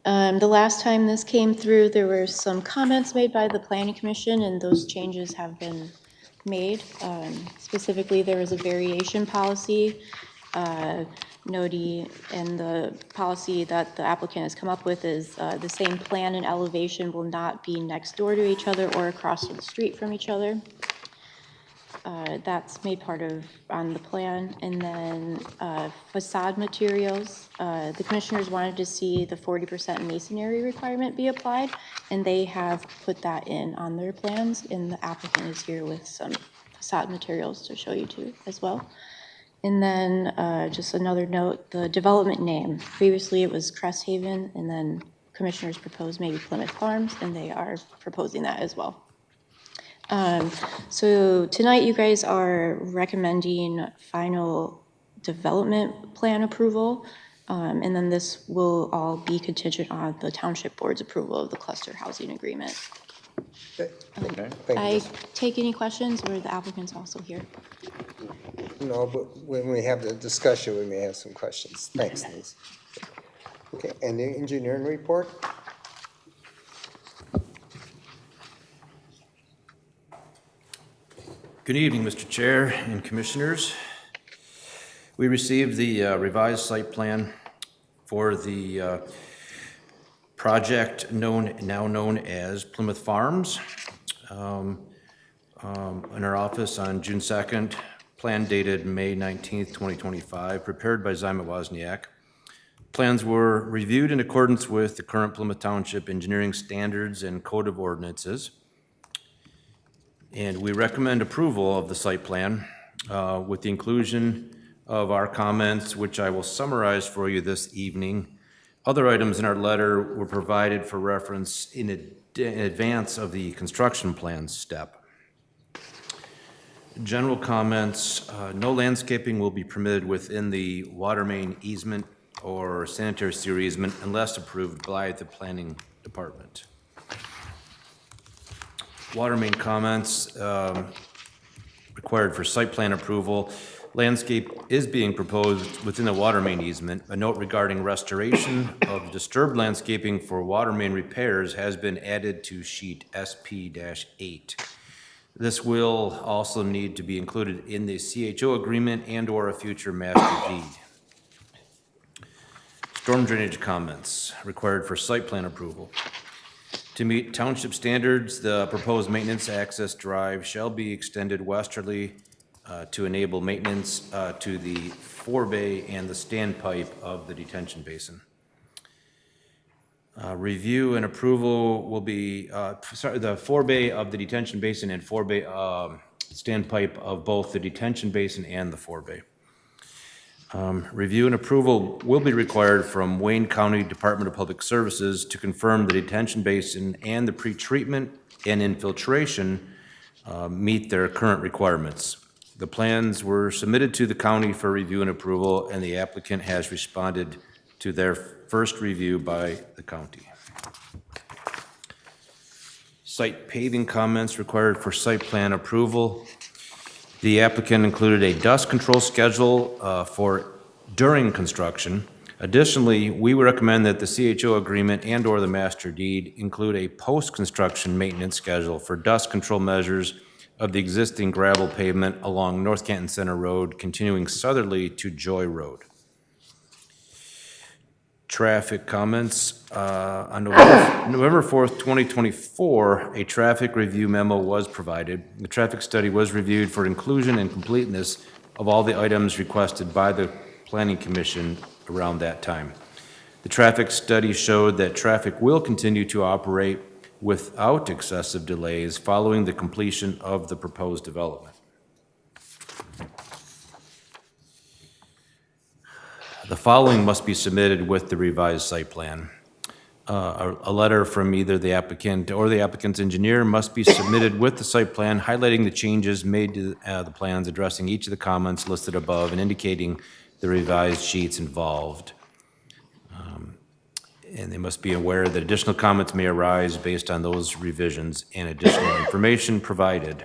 The last time this came through, there were some comments made by the Planning Commission, and those changes have been made. Specifically, there was a variation policy noting, and the policy that the applicant has come up with is the same plan and elevation will not be next door to each other or across the street from each other. That's made part of on the plan. And then facade materials, the commissioners wanted to see the 40% masonry requirement be applied, and they have put that in on their plans, and the applicant is here with some facade materials to show you too as well. And then just another note, the development name, previously it was Crest Haven, and then commissioners proposed maybe Plymouth Farms, and they are proposing that as well. So tonight you guys are recommending final development plan approval, and then this will all be contingent on the township board's approval of the cluster housing agreement. Thank you. I take any questions, or the applicant's also here? No, but when we have the discussion, we may have some questions. Thanks, Liz. Okay, and the engineering report? Good evening, Mr. Chair and Commissioners. We received the revised site plan for the project now known as Plymouth Farms in our office on June 2nd, plan dated May 19th, 2025, prepared by Zyma Wozniak. Plans were reviewed in accordance with the current Plymouth Township engineering standards and code of ordinances. And we recommend approval of the site plan with the inclusion of our comments, which I will summarize for you this evening. Other items in our letter were provided for reference in advance of the construction plan step. General comments, no landscaping will be permitted within the water main easement or sanitary sewer easement unless approved by the planning department. Water main comments required for site plan approval. Landscape is being proposed within the water main easement. A note regarding restoration of disturbed landscaping for water main repairs has been added to sheet SP-8. This will also need to be included in the CHO agreement and/or a future master deed. Storm drainage comments required for site plan approval. To meet township standards, the proposed maintenance access drive shall be extended westerly to enable maintenance to the forebay and the standpipe of the detention basin. Review and approval will be, the forebay of the detention basin and forebay standpipe of both the detention basin and the forebay. Review and approval will be required from Wayne County Department of Public Services to confirm the detention basin and the pretreatment and infiltration meet their current requirements. The plans were submitted to the county for review and approval, and the applicant has responded to their first review by the county. site paving comments required for site plan approval. The applicant included a dust control schedule for during construction. Additionally, we would recommend that the CHO agreement and/or the master deed include a post-construction maintenance schedule for dust control measures of the existing gravel pavement along North Canton Center Road, continuing southerly to Joy Road. Traffic comments. On November 4th, 2024, a traffic review memo was provided. The traffic study was reviewed for inclusion and completeness of all the items requested by the Planning Commission around that time. The traffic study showed that traffic will continue to operate without excessive delays following the completion of the proposed development. The following must be submitted with the revised site plan. A letter from either the applicant or the applicant's engineer must be submitted with the site plan, highlighting the changes made to the plans, addressing each of the comments listed above, and indicating the revised sheets involved. And they must be aware that additional comments may arise based on those revisions and additional information provided.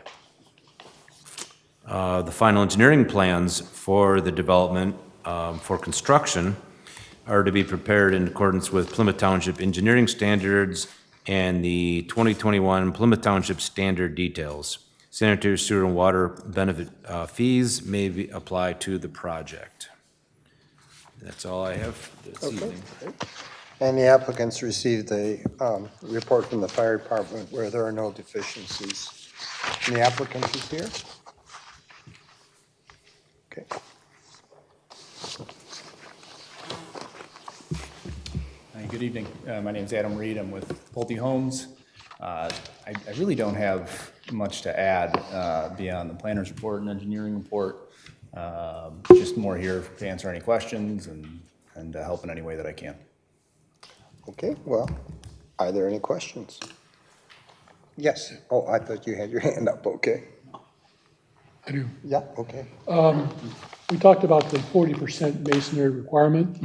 The final engineering plans for the development for construction are to be prepared in accordance with Plymouth Township engineering standards and the 2021 Plymouth Township standard details. Sanitary sewer and water benefit fees may be applied to the project. That's all I have this evening. And the applicants received a report from the fire department where there are no deficiencies. And the applicant is here? Okay. Hi, good evening. My name is Adam Reed. I'm with Pulte Homes. I really don't have much to add beyond the planner's report and engineering report. Just more here to answer any questions and help in any way that I can. Okay, well, are there any questions? Yes. Oh, I thought you had your hand up. Okay. I do. Yeah, okay. We talked about the 40% masonry requirement.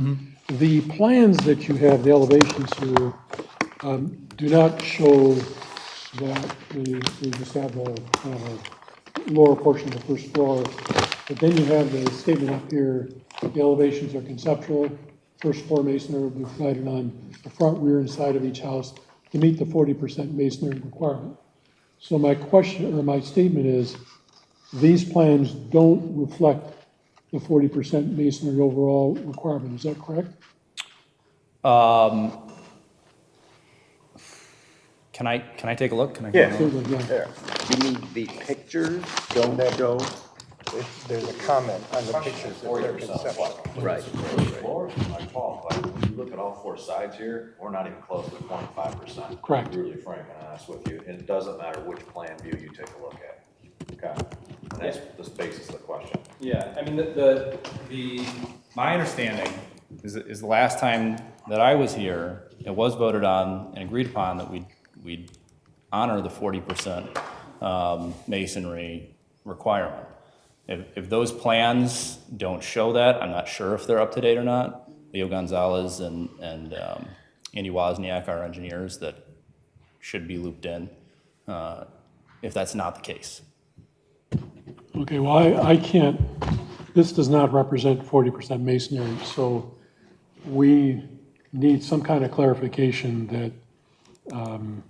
The plans that you have, the elevations here, do not show that we just have a kind of a lower portion of the first floor. But then you have the statement up here, the elevations are conceptual. First floor masonry will be provided on the front, rear, and side of each house to meet the 40% masonry requirement. So my question, or my statement is, these plans don't reflect the 40% masonry overall requirement. Is that correct? Can I take a look? Can I Yeah. There. You need the pictures, don't show. There's a comment on the pictures that they're conceptual. Right. Floors are tall, but when you look at all four sides here, we're not even close to 0.5%. Correct. To be really frank and honest with you, and it doesn't matter which plan view you take a look at. Okay? And that's the basis of the question. Yeah, I mean, my understanding is the last time that I was here, it was voted on and agreed upon that we'd honor the 40% masonry requirement. If those plans don't show that, I'm not sure if they're up to date or not. Leo Gonzalez and Andy Wozniak are engineers that should be looped in if that's not the case. Okay, well, I can't, this does not represent 40% masonry, so we need some kind of clarification that, I'm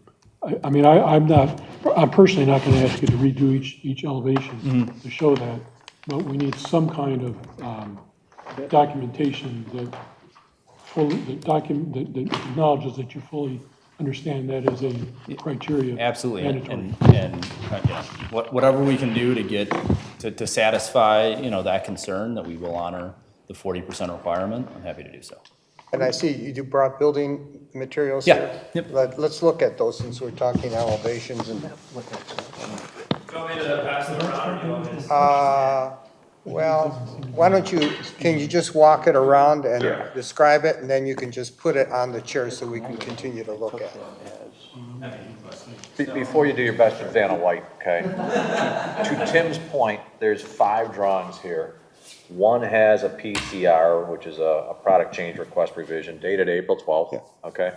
personally not gonna ask you to redo each elevation to show that, but we need some kind of documentation that acknowledges that you fully understand that as a criteria. Absolutely, mandatory. and whatever we can do to get, to satisfy, that concern, that we will honor the 40% requirement, I'm happy to do so. And I see you brought building materials Yeah. here? Yep. Let's look at those since we're talking elevations and. Well, why don't can you just walk it around and describe it, and then you can just put it on the chair so we can continue to look at it. Before you do your best with Vanna White, okay? To Tim's point, there's 5 drawings here. One has a PCR, which is a product change request revision, dated April 12th, okay?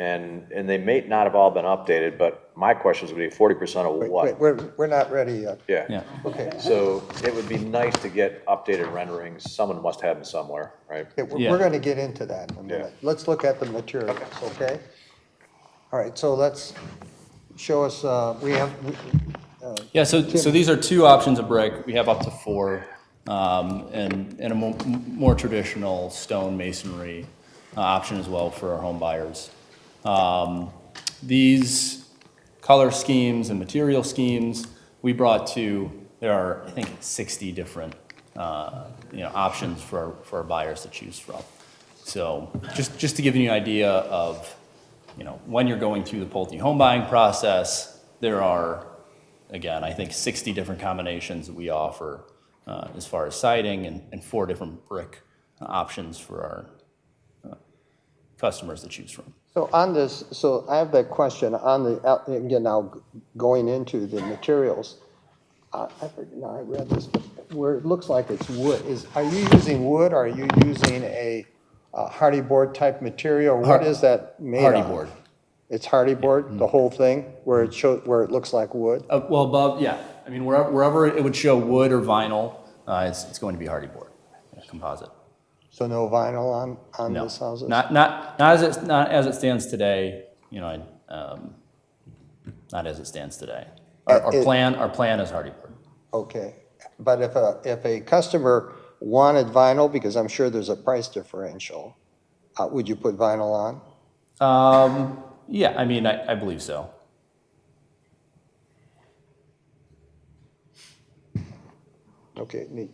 And they may not have all been updated, but my question is going to be 40% of what? We're not ready yet. Yeah. Okay. So it would be nice to get updated renderings. Someone must have them somewhere, right? Okay, we're going to get into that in a minute. Let's look at the materials, okay? All right, so let's show us, we have. Yeah, so these are two options of brick. We have up to four, and a more traditional stone masonry option as well for our home buyers. These color schemes and material schemes, we brought there are, I think, 60 different, options for our buyers to choose from. So just to give you an idea of, when you're going through the Pulte home buying process, there are, again, I think 60 different combinations that we offer as far as siding and 4 different brick options for our customers to choose from. So on this, so I have that question on the, again, now going into the materials. I read this, but where it looks like it's wood, are you using wood or are you using a hardy board type material? What is that made of? Hardy board. It's hardy board, the whole thing, where it looks like wood? Well, above, yeah. I mean, wherever it would show wood or vinyl, it's going to be hardy board, composite. So no vinyl on this houses? Not as it stands today. Not as it stands today. Our plan is hardy board. Okay, but if a customer wanted vinyl, because I'm sure there's a price differential, would you put vinyl on? Yeah, I mean, I believe so. Okay, neat.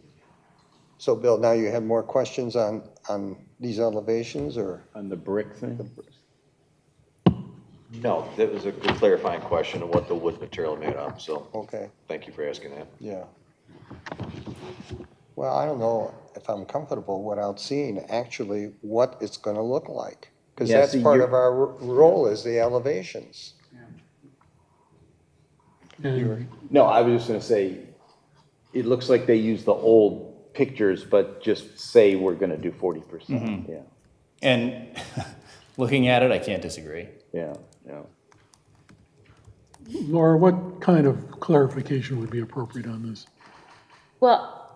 So Bill, now you have more questions on these elevations or? On the brick thing? No, that was a good clarifying question of what the wood material made of, so. Okay. Thank you for asking that. Yeah. Well, I don't know if I'm comfortable without seeing actually what it's going to look like. Because Yeah, that's see, part you're- of our role is the elevations. No, I was just gonna say, it looks like they use the old pictures, but just say we're gonna do 40%, yeah. And looking at it, I can't disagree. Yeah. Laura, what kind of clarification would be appropriate on this? Well,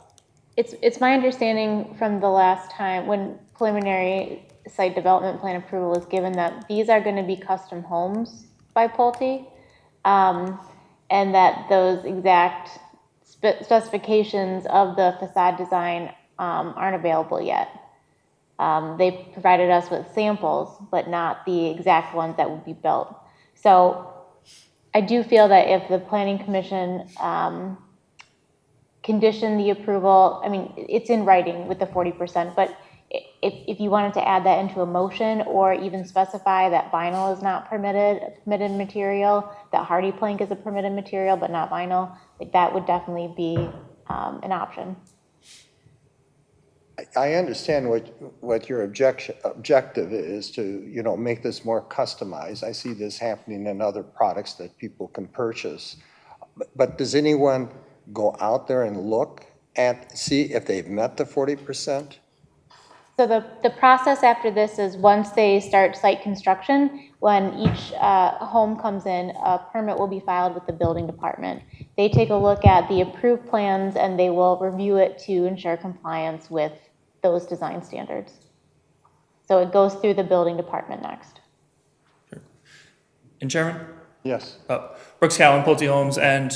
it's my understanding from the last time when preliminary site development plan approval was given that these are going to be custom homes by Pulte, and that those exact specifications of the facade design aren't available yet. They provided us with samples, but not the exact ones that would be built. So I do feel that if the Planning Commission conditioned the approval, I mean, it's in writing with the 40%, but if you wanted to add that into a motion or even specify that vinyl is not permitted material, that hardy plank is a permitted material but not vinyl, like that would definitely be an option. I understand what your objective is to, make this more customized. I see this happening in other products that people can purchase. But does anyone go out there and look see if they've met the 40%? So the process after this is once they start site construction, when each home comes in, a permit will be filed with the building department. They take a look at the approved plans and they will review it to ensure compliance with those design standards. So it goes through the building department next. And Chairman? Yes. Brooks Cowan, Pulte Homes, and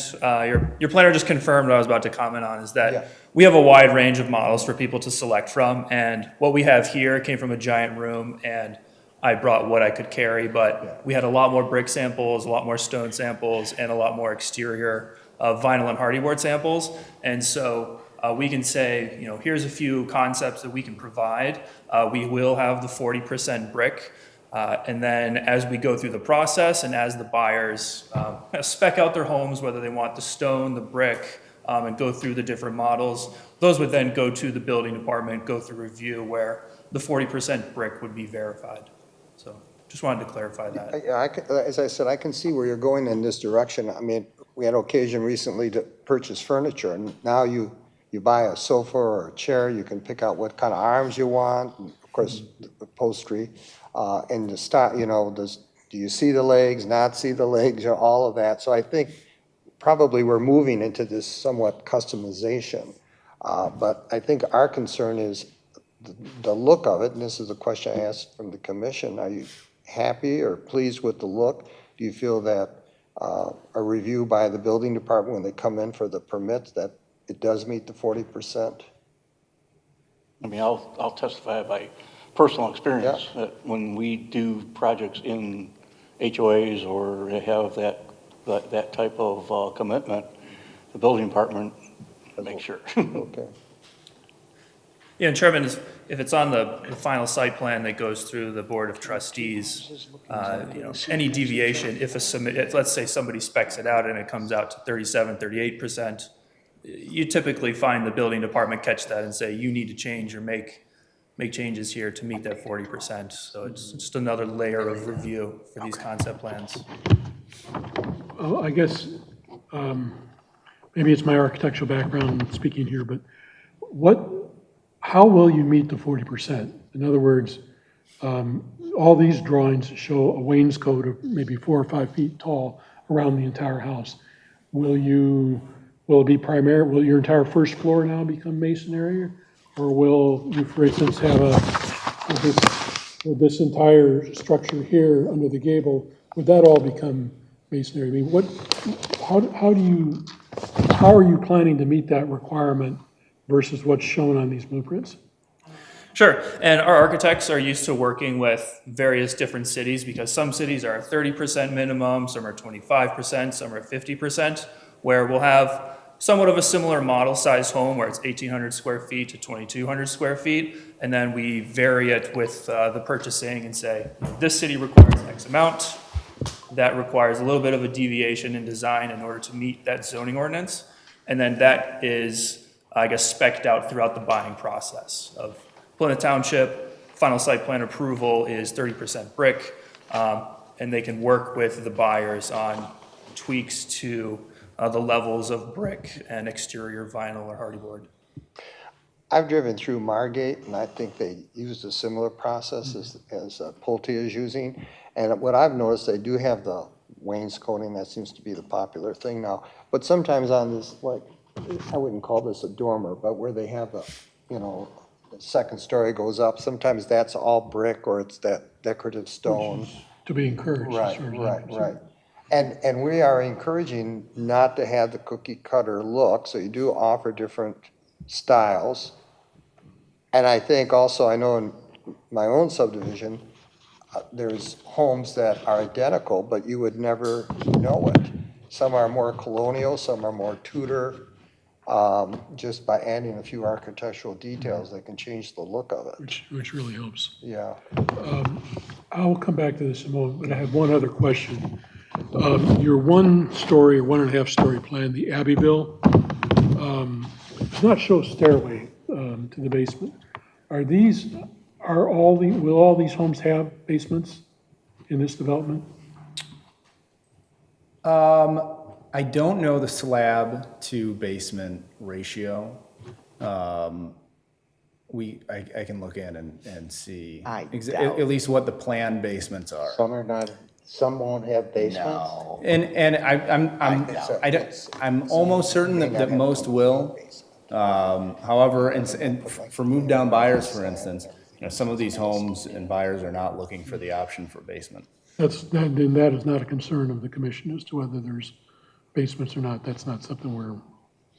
your planner just confirmed what I was about to comment on, is that we have a wide range of models for people to select from, and what we have here came from a giant room, and I brought what I could carry, but we had a lot more brick samples, a lot more stone samples, and a lot more exterior vinyl and hardy board samples, and so we can say, here's a few concepts that we can provide. We will have the 40% brick. And then as we go through the process and as the buyers spec out their homes, whether they want the stone, the brick, and go through the different models, those would then go to the building department, go through review where the 40% brick would be verified. So just wanted to clarify that. As I said, I can see where you're going in this direction. I mean, we had occasion recently to purchase furniture, and now you buy a sofa or a chair, you can pick out what kind of arms you want, and of course, the upholstery. And the start, do you see the legs, not see the legs, or all of that? So I think probably we're moving into this somewhat customization. But I think our concern is the look of it, and this is a question I asked from the commission. Are you happy or pleased with the look? Do you feel that a review by the building department when they come in for the permits, that it does meet the 40%? I mean, I'll testify by personal experience that when we do projects in HOAs or have that type of commitment, the building department makes sure. Okay. Yeah, and Chairman, if it's on the final site plan that goes through the Board of Trustees, any deviation, if let's say somebody specs it out and it comes out to 37, 38%, you typically find the building department catch that and say, you need to change or make changes here to meet that 40%. So it's just another layer of review for these concept plans. I guess maybe it's my architectural background speaking here, but how will you meet the 40%? In other words, all these drawings show a wainscot of maybe 4 or 5 feet tall around the entire house. Will it be will your entire first floor now become masonry? Or will you, for instance, have this entire structure here under the gable, would that all become masonry? I mean, how are you planning to meet that requirement versus what's shown on these blueprints? Sure, and our architects are used to working with various different cities because some cities are 30% minimum, some are 25%, some are 50%, where we'll have somewhat of a similar model size home where it's 1,800 square feet to 2,200 square feet, and then we vary it with the purchasing and say, this city requires X amount, that requires a little bit of a deviation in design in order to meet that zoning ordinance, and then that is, I guess, spec'd out throughout the buying process of Plymouth Township. Final site plan approval is 30% brick, and they can work with the buyers on tweaks to the levels of brick and exterior vinyl or hardy board. I've driven through Margate, and I think they used a similar process as Pulte is using. And what I've noticed, they do have the wainscoting. That seems to be the popular thing now. But sometimes on this, like, I wouldn't call this a dormer, but where they have the, the second story goes up, sometimes that's all brick or it's that decorative stone. To be encouraged. Right. And we are encouraging not to have the cookie cutter look, so you do offer different styles. And I think also, I know in my own subdivision, there's homes that are identical, but you would never know it. Some are more colonial, some are more Tudor. Just by adding a few architectural details, they can change the look of it. Which really helps. Yeah. I'll come back to this in a moment, but I have one other question. Your 1-story or 1.5-story plan, the Abbeville, does not show stairway to the basement. Will all these homes have basements in this development? I don't know the slab to basement ratio. I can look in and see at least what the planned basements are. Some are not, some won't have basements? No. And I'm almost certain that most will. However, and for move down buyers, for instance, some of these homes and buyers are not looking for the option for basement. That is not a concern of the commission as to whether there's basements or not. That's not something we're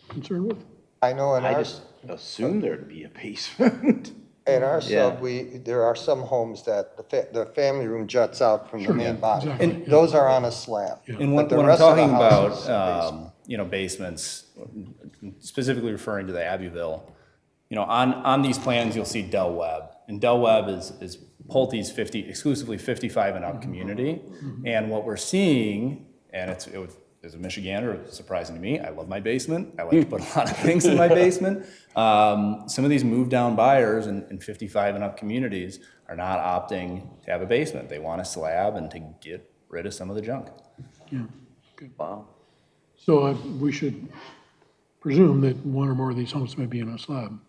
concerned with. I know in I our, just assumed there'd be a basement. in our Yeah. sub, there are some homes that the family room juts out from the main body. exactly. And those are on a slab. And But the when I'm rest of the talking house is about, basements, specifically referring to the Abbeville, on these plans, you'll see Del Webb. And Del Webb is Pulte's exclusively 55 and up community. And what we're seeing, and as a Michigander, it's surprising to me, I love my basement. I like to put a lot of things in my basement. Some of these move down buyers in 55 and up communities are not opting to have a basement. They want a slab and to get rid of some of the junk. Yeah. Good. Wow. So we should presume that one or more of these homes may be in a slab,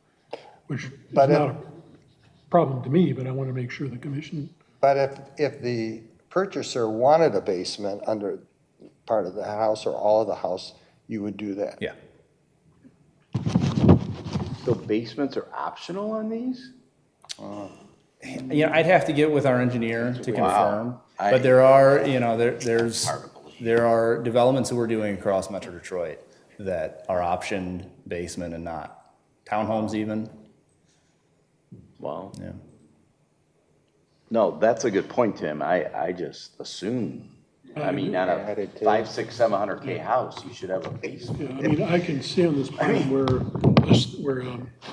which is not a problem to me, but I want to make sure the commission But if the purchaser wanted a basement under part of the house or all of the house, you would do that? Yeah. So basements are optional on these? You know, I'd have to get with our engineer to Wow. confirm, I- but there are, you know, there are developments that we're doing across Metro Detroit that are optioned basement and not. Townhomes even, Wow. yeah. No, that's a good point, Tim. I just assume, I mean, on a 500, 600, 700K house, you should have a basement. Yeah, I mean, I can see on this plan where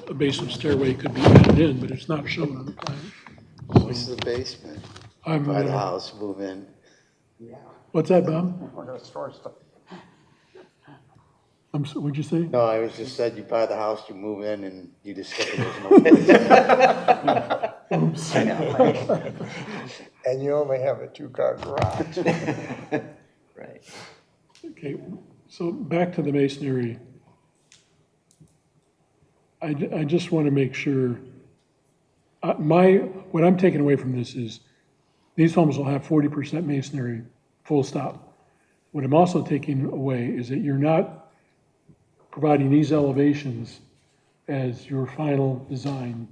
a basement stairway could be added in, but it's not shown on the plan. This is the basement. I'm, Buy the house, move in. What's that, Bob? We're gonna store stuff. What'd you say? No, I was just said you buy the house, you move in, and you discover there's no. Oops. I know. And you only have a 2-car garage. Right. Okay, so back to the masonry. I just want to make sure, what I'm taking away from this is, these homes will have 40% masonry, full stop. What I'm also taking away is that you're not providing these elevations as your final design.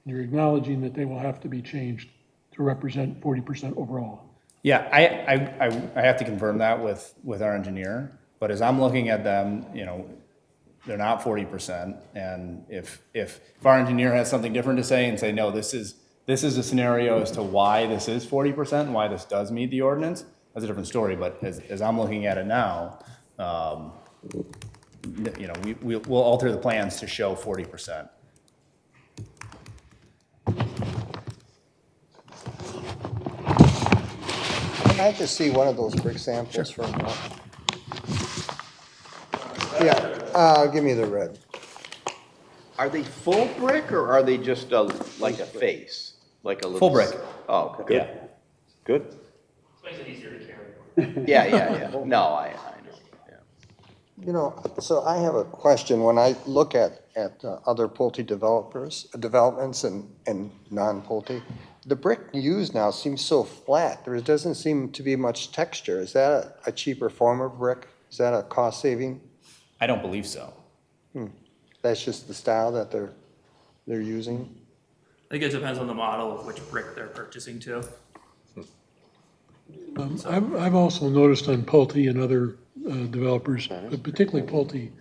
You're acknowledging that they will have to be changed to represent 40% overall. Yeah, I have to confirm that with our engineer, but as I'm looking at them, you know, they're not 40%, and if our engineer has something different to say and say, no, this is a scenario as to why this is 40% and why this does meet the ordinance, that's a different story, but as I'm looking at it now, you know, we'll alter the plans to show 40%. Can I just see one of those brick samples for a moment? Yeah, give me the red. Are they full brick or are they just like a face? Like a little. Full brick. Oh, good. Yeah. Good. Makes it easier to carry. Yeah. No, I know. Yeah. You know, so I have a question. When I look at other Pulte developments and non-Pulte, the brick used now seems so flat. There doesn't seem to be much texture. Is that a cheaper form of brick? Is that a cost saving? I don't believe so. That's just the style that they're using? I think it depends on the model of which brick they're purchasing too. I've also noticed on Pulte and other developers, but particularly Pulte,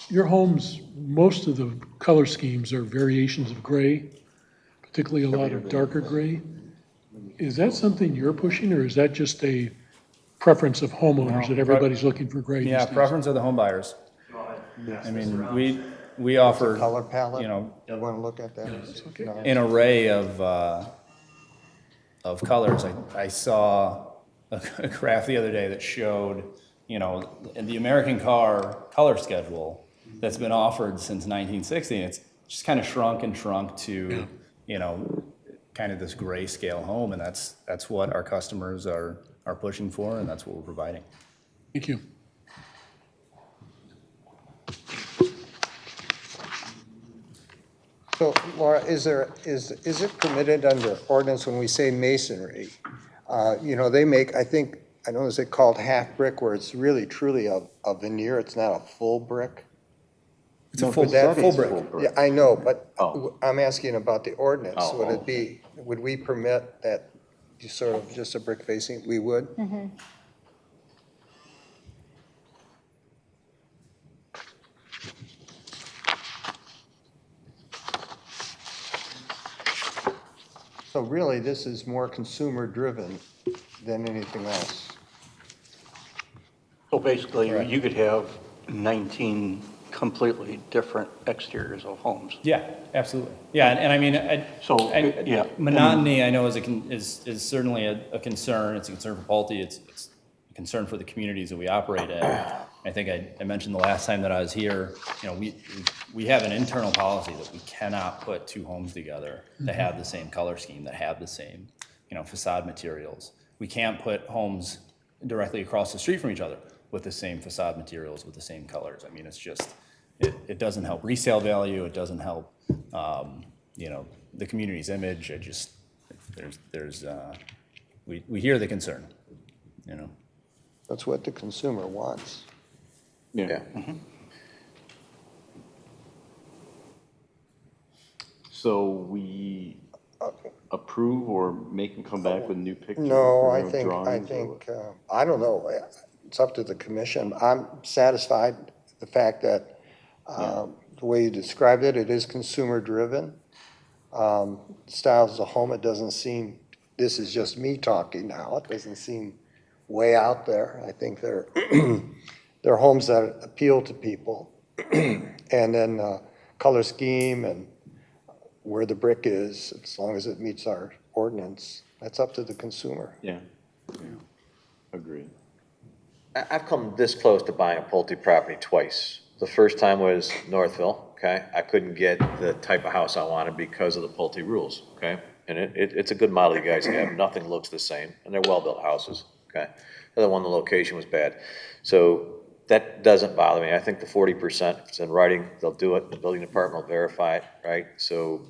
your homes, most of the color schemes are variations of gray, particularly a lot of darker gray. Is that something you're pushing, or is that just a preference of homeowners that everybody's looking for gray these Yeah, days? preference of the home buyers. I mean, we offer, Color palette? you know, You want to look at that? No. an array of colors. I saw a graph the other day that showed, you know, in the American car color schedule that's been offered since 1960, and it's just kind of shrunk to, you know, kind of this grayscale home, and that's what our customers are pushing for, and that's what we're providing. Thank you. So Laura, is it permitted under ordinance when we say masonry? You know, they make, I know it's called half brick where it's really truly a veneer, it's not a full brick? It's a full brick. Yeah, I know, but Oh. I'm asking about the ordinance. Oh, Would it be, would we permit that you sort of just a brick facing? We would? So really, this is more consumer driven than anything else. So basically, you could have 19 completely different exteriors of homes. Yeah, absolutely. Yeah, and I mean, yeah. monotony, I know is certainly a concern. It's a concern for Pulte. It's a concern for the communities that we operate in. I think I mentioned the last time that I was here, you know, we have an internal policy that we cannot put two homes together that have the same color scheme, that have the same, you know, facade materials. We can't put homes directly across the street from each other with the same facade materials, with the same colors. I mean, it's just, it doesn't help resale value. It doesn't help, you know, the community's image. we hear the concern, you know. That's what the consumer wants. Yeah. So we approve or make them come back with new pictures? No, or I think, drawings or what? I don't know, it's up to the commission. I'm satisfied the fact that, the way you described it, it is consumer-driven. Styles of the home, it doesn't seem, this is just me talking now, it doesn't seem way out there. I think they're, they're homes that appeal to people. And then color scheme and where the brick is, as long as it meets our ordinance, that's up to the consumer. Yeah. Agreed. I've come this close to buying a Pulte property twice. The first time was Northville, okay? I couldn't get the type of house I wanted because of the Pulte rules, okay? And it's a good model you guys have. Nothing looks the same, and they're well-built houses, okay? The other one, the location was bad. So that doesn't bother me. I think the 40%, if it's in writing, they'll do it. The building department will verify it, right? So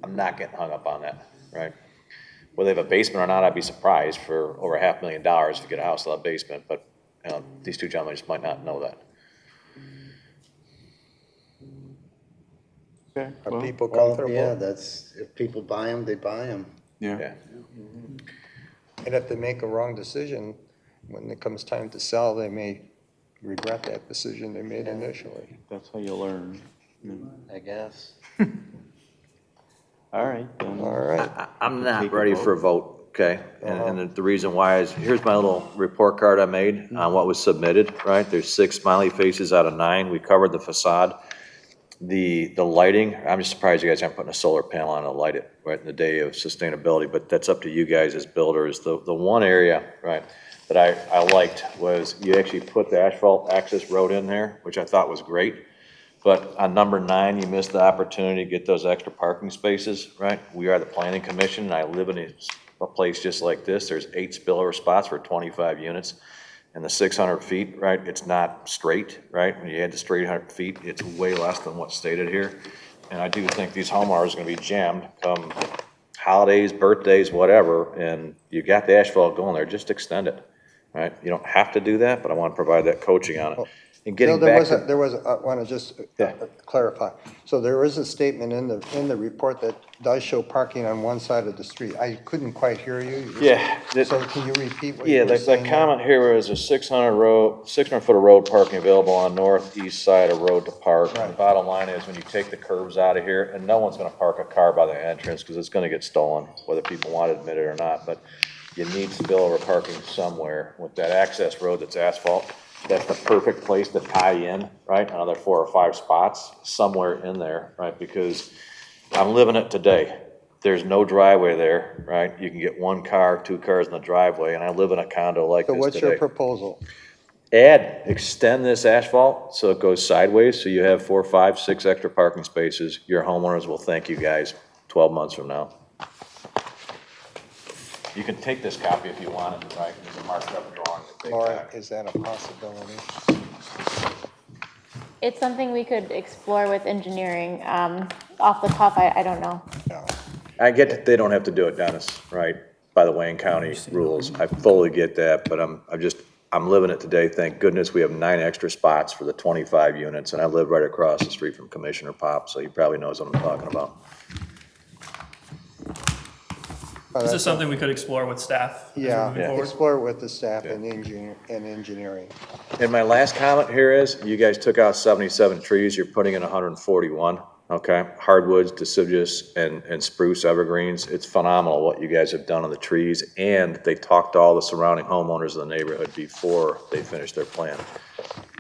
I'm not getting hung up on that, right? Whether they have a basement or not, I'd be surprised for over $500,000 to get a house without a basement, but these two gentlemen just might not know that. Okay. Are people Well, comfortable? yeah, that's, if people buy them, they buy them. Yeah. And if they make a wrong decision, when it comes time to sell, they may regret that decision they made initially. That's how you learn. I guess. All right. Then. All right. I'm Take not a ready vote. for a vote, okay? And the reason why is, here's my little report card I made on what was submitted, right? There's 6 smiley faces out of 9. We covered the facade. The lighting, I'm just surprised you guys aren't putting a solar panel on to light it, right, in the day of sustainability, but that's up to you guys as builders. The one area, right, that I liked was you actually put the asphalt access road in there, which I thought was great. But on number 9, you missed the opportunity to get those extra parking spaces, right? We are the planning commission, and I live in a place just like this. There's 8 spillover spots for 25 units. And the 600 feet, right, it's not straight, right? When you add the straight 100 feet, it's way less than what's stated here. And I do think these homeowners are gonna be jammed come holidays, birthdays, whatever, and you got the asphalt going there, just extend it, right? You don't have to do that, but I wanna provide that coaching on it. And getting back to. I want to just clarify. So there is a statement in the report that does show parking on one side of the street. I couldn't quite hear you. Yeah. So can you repeat what you were Yeah, saying? the comment here was a 600 foot of road parking available on northeast side of road to park. The bottom line is when you take the curbs out of here, and no one's gonna park a car by the entrance because it's gonna get stolen, whether people want to admit it or not, but you need spillover parking somewhere. With that access road that's asphalt, that's the perfect place to tie in, right? Another 4 or 5 spots somewhere in there, right? Because I'm living it today. There's no driveway there, right? You can get 1 car, 2 cars in the driveway, and I live in a condo like this So today. what's your proposal? Extend this asphalt so it goes sideways, so you have 4, 5, 6 extra parking spaces. Your homeowners will thank you guys 12 months from now. You can take this copy if you want it, right? There's a marked up drawing. Laura, is that a possibility? It's something we could explore with engineering. Off the cuff, I don't know. I get that they don't have to do it, Dennis, right, by the Wayne County rules. I fully get that, but I'm living it today. Thank goodness we have 9 extra spots for the 25 units, and I live right across the street from Commissioner Pop, so he probably knows what I'm talking about. Is this something we could explore with staff? as we're Yeah, moving forward? explore it with the staff and engineering. And my last comment here is, you guys took out 77 trees, you're putting in 141, okay? Hardwoods, deciduous, and spruce evergreens. It's phenomenal what you guys have done on the trees, and they talked to all the surrounding homeowners in the neighborhood before they finished their plan.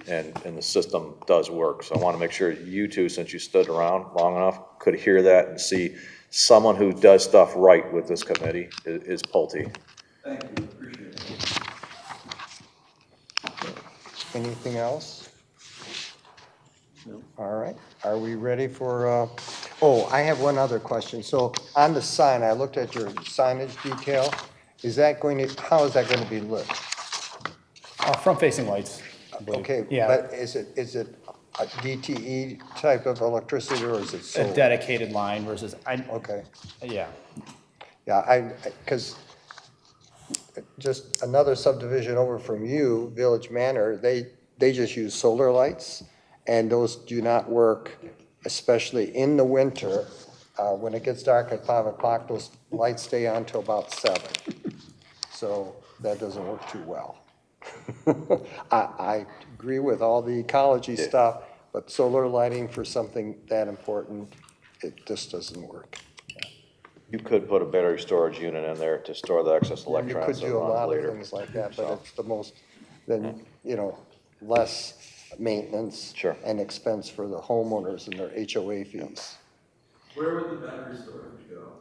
And the system does work, so I want to make sure you two, since you stood around long enough, could hear that and see someone who does stuff right with this committee is Pulte. Thank you, appreciate it. Anything else? All right, are we ready for, oh, I have one other question. So on the sign, I looked at your signage detail. Is that going to, how is that going to be lit? Front-facing lights, I believe. Okay, Yeah. but is it a DTE type of electricity or is it solar? A dedicated line versus, Okay. yeah. Yeah, because just another subdivision over from you, Village Manor, they just use solar lights, and those do not work, especially in the winter. When it gets dark at 5 o'clock, those lights stay on till about 7. So that doesn't work too well. I agree with all the ecology stuff, but solar lighting for something that important, it just doesn't work. You could put a battery storage unit in there to store the excess You electrons could that do a runs lot of later. things like that, but it's the most, then, less maintenance and expense for the homeowners and their HOA fees. Where would the battery storage go?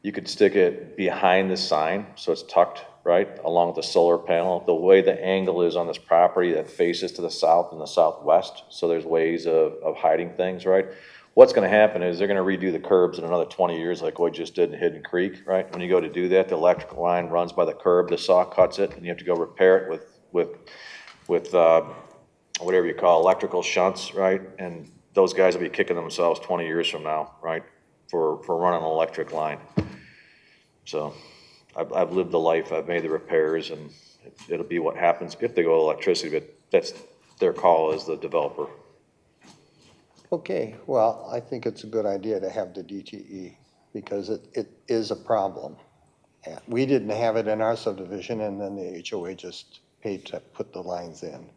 You could stick it behind the sign, so it's tucked, right, along with the solar panel. The way the angle is on this property that faces to the south and the southwest, so there's ways of hiding things, right? What's gonna happen is they're gonna redo the curbs in another 20 years like we just did in Hidden Creek, right? When you go to do that, the electrical line runs by the curb, the saw cuts it, and you have to go repair it with whatever you call electrical shunts, right? And those guys will be kicking themselves 20 years from now, right? For running an electric line. So I've lived the life, I've made the repairs, and it'll be what happens if they go electricity, but that's their call as the developer. Okay, well, I think it's a good idea to have the DTE because it is a problem. And we didn't have it in our subdivision, and then the HOA just paid to put the lines in.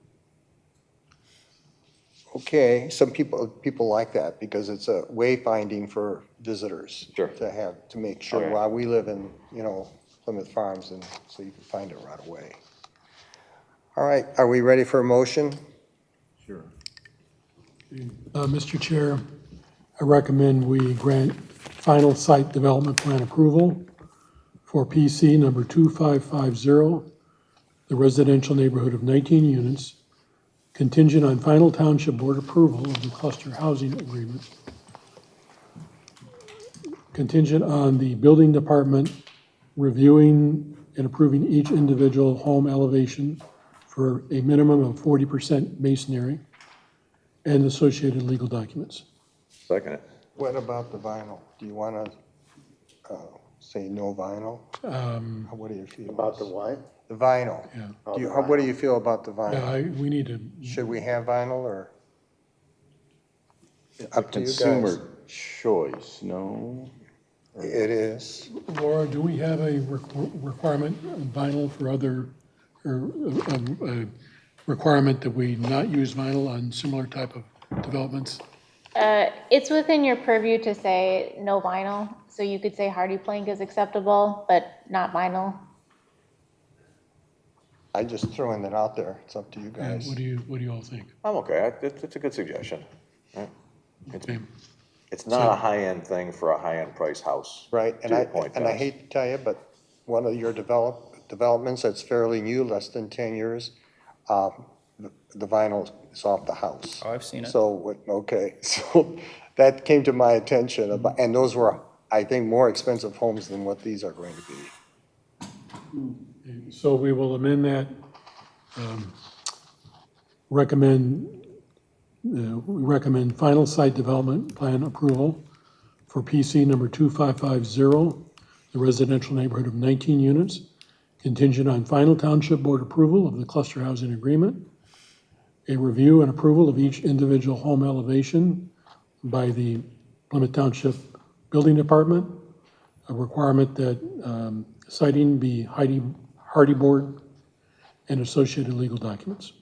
Okay, some people like that because it's a wayfinding for visitors. Sure. To make sure, while we live in, Plymouth Farms, and so you can find it right away. All right, are we ready for a motion? Sure. Mr. Chair, I recommend we grant final site development plan approval for PC number 2550, the residential neighborhood of 19 units, contingent on final township board approval of the cluster housing agreement, contingent on the building department reviewing and approving each individual home elevation for a minimum of 40% masonry, and associated legal documents. Second it. What about the vinyl? Do you want to say no vinyl? What do you feel? About the what? The vinyl. Yeah. What do you feel about the vinyl? Yeah, we need to, Should we have vinyl or? It's a consumer choice, no? It is. Laura, do we have a requirement on vinyl for other, or a requirement that we not use vinyl on similar type of developments? It's within your purview to say no vinyl, so you could say hardy plank is acceptable, but not vinyl. I'm just throwing that out there. It's up to you Yeah, guys. what do you all think? I'm okay, it's a good suggestion. Right? Okay. It's not a high-end thing for a high-end price house. Right, and To your point, I Dennis. hate to tell you, but one of your developments that's fairly new, less than 10 years, the vinyl is off the house. Oh, I've seen it. So, okay, so that came to my attention, and those were, I think, more expensive homes than what these are going to be. So we will amend that, recommend final site development plan approval for PC number 2550, the residential neighborhood of 19 units, contingent on final township board approval of the cluster housing agreement, a review and approval of each individual home elevation by the Plymouth Township Building Department, a requirement that siding be hardy board and associated legal documents.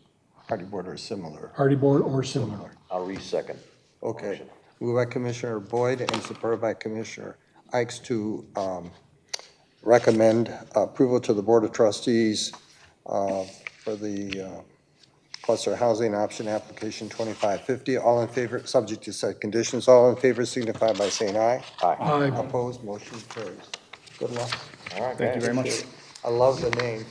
Hardy board or similar. Hardy board or similar. I'll re-second. Okay. Moved by Commissioner Boyd and supported by Commissioner Ikes to recommend approval to the Board of Trustees for the cluster housing option application 2550. All in favor, subject to said conditions. All in favor signify by saying aye. Aye. Opposed, motion carries. Good luck. All right, Thank you very much. I love the name.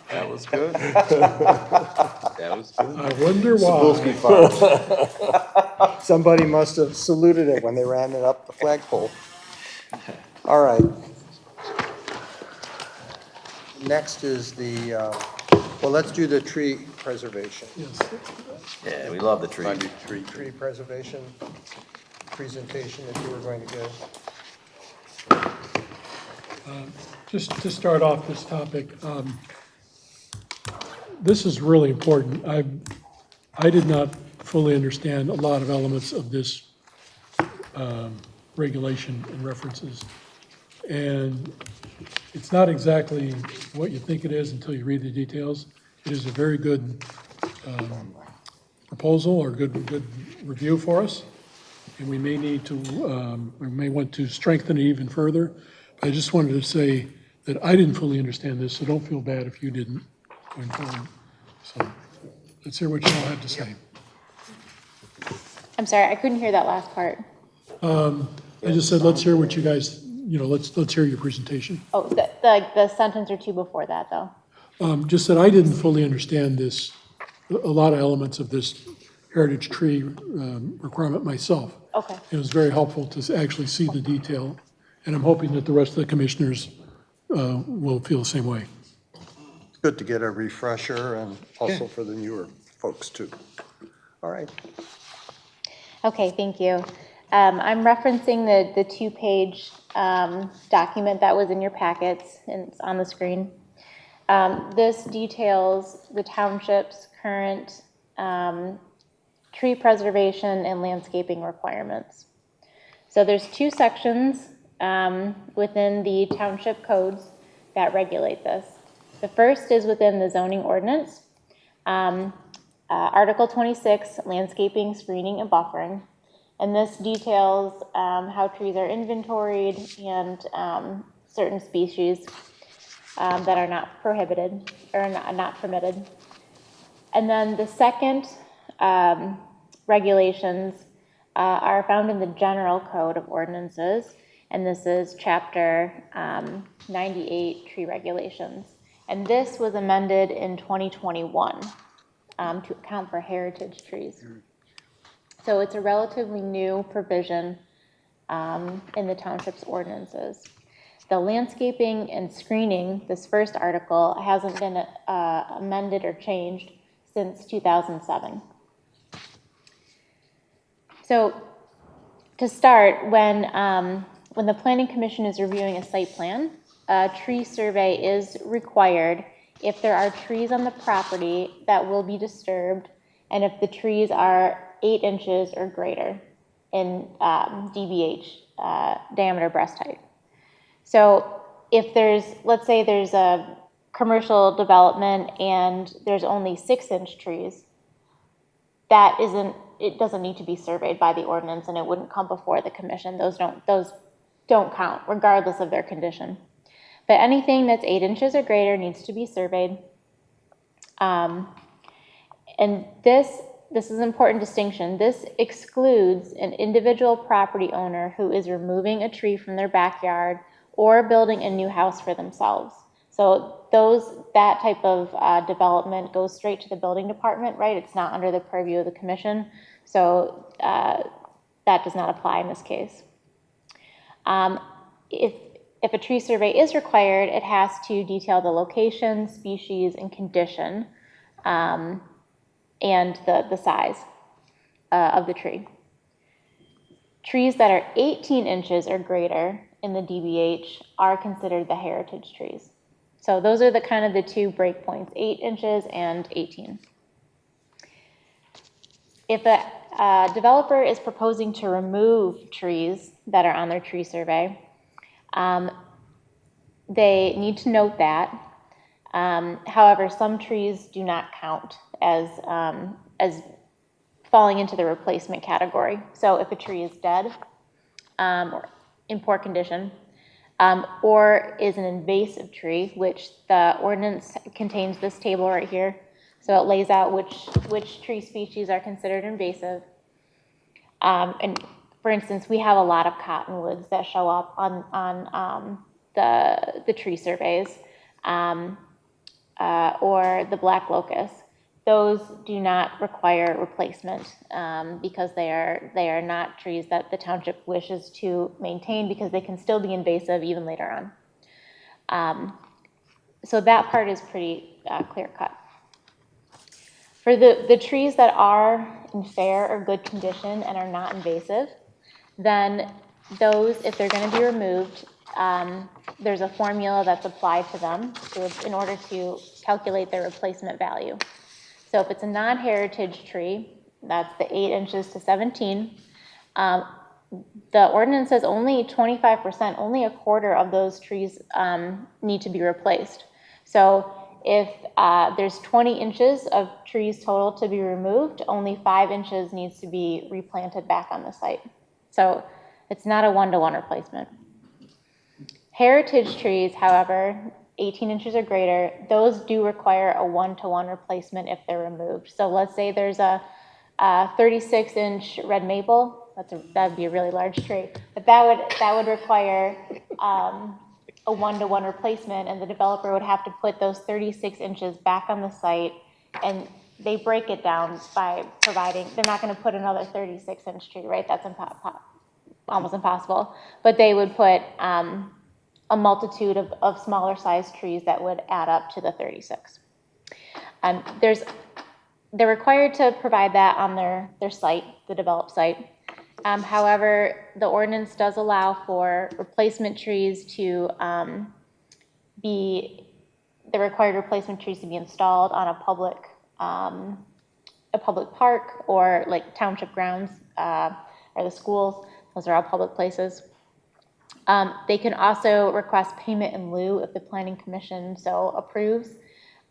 That was good. That was good. I wonder Sapulski why. Farms. Somebody must have saluted it when they ran it up the flagpole. All right. Next is the, well, let's do the tree preservation. Yes. Yeah, we love the tree. Tree preservation. presentation that you were going to give? Just to start off this topic, this is really important. I did not fully understand a lot of elements of this regulation and references. And it's not exactly what you think it is until you read the details. It is a very good proposal or good review for us. And we may need to, we may want to strengthen it even further. I just wanted to say that I didn't fully understand this, so don't feel bad if you didn't going forward. So let's hear what you all have to say. I'm sorry, I couldn't hear that last part. I just said, let's hear what you guys, let's hear your presentation. Oh, the sentence or two before that, though. Just that I didn't fully understand this, a lot of elements of this heritage tree requirement myself. Okay. It was very helpful to actually see the detail, and I'm hoping that the rest of the commissioners will feel the same way. It's good to get a refresher and also for the newer folks too. All right. Okay, thank you. I'm referencing the two-page document that was in your packets, and it's on the screen. This details the township's current tree preservation and landscaping requirements. So there's two sections within the township codes that regulate this. The first is within the zoning ordinance. Article 26, landscaping, screening, and buffering. And this details how trees are inventoried and certain species that are not prohibited or not permitted. And then the second regulations are found in the general code of ordinances. And this is chapter 98, tree regulations. And this was amended in 2021 to account for heritage trees. So it's a relatively new provision in the township's ordinances. The landscaping and screening, this first article, hasn't been amended or changed since 2007. So to start, when the Planning Commission is reviewing a site plan, a tree survey is required if there are trees on the property that will be disturbed and if the trees are 8 inches or greater in DBH, diameter breast height. So if there's, let's say there's a commercial development and there's only 6-inch trees, it doesn't need to be surveyed by the ordinance and it wouldn't come before the commission. Those don't count regardless of their condition. But anything that's 8 inches or greater needs to be surveyed. And this is an important distinction. This excludes an individual property owner who is removing a tree from their backyard or building a new house for themselves. So that type of development goes straight to the building department, right? It's not under the purview of the commission. So that does not apply in this case. If a tree survey is required, it has to detail the location, species, and condition, and the size of the tree. Trees that are 18 inches or greater in the DBH are considered the heritage trees. So those are the two breakpoints, 8 inches and 18. If a developer is proposing to remove trees that are on their tree survey, they need to note that. However, some trees do not count as falling into the replacement category. So if a tree is dead or in poor condition, or is an invasive tree, which the ordinance contains this table right here. So it lays out which tree species are considered invasive. And for instance, we have a lot of cottonwoods that show up on the tree surveys, or the black locust. Those do not require replacement because they are not trees that the township wishes to maintain because they can still be invasive even later on. So that part is pretty clear cut. For the trees that are in fair or good condition and are not invasive, then those, if they're going to be removed, there's a formula that's applied to them in order to calculate their replacement value. So if it's a non-heritage tree, that's the 8 inches to 17. The ordinance says only 25%, only a quarter of those trees need to be replaced. So if there's 20 inches of trees total to be removed, only 5 inches needs to be replanted back on the site. So it's not a one-to-one replacement. Heritage trees, however, 18 inches or greater, those do require a one-to-one replacement if they're removed. So let's say there's a 36-inch red maple. That'd be a really large tree, but that would require a one-to-one replacement, and the developer would have to put those 36 inches back on the site, and they break it down by providing. They're not going to put another 36-inch tree, right? That's almost impossible. But they would put a multitude of smaller sized trees that would add up to the 36. They're required to provide that on their site, the developed site. However, the ordinance does allow for replacement trees to the required replacement trees to be installed on a public park or like township grounds or the schools. Those are all public places. They can also request payment in lieu if the Planning Commission so approves,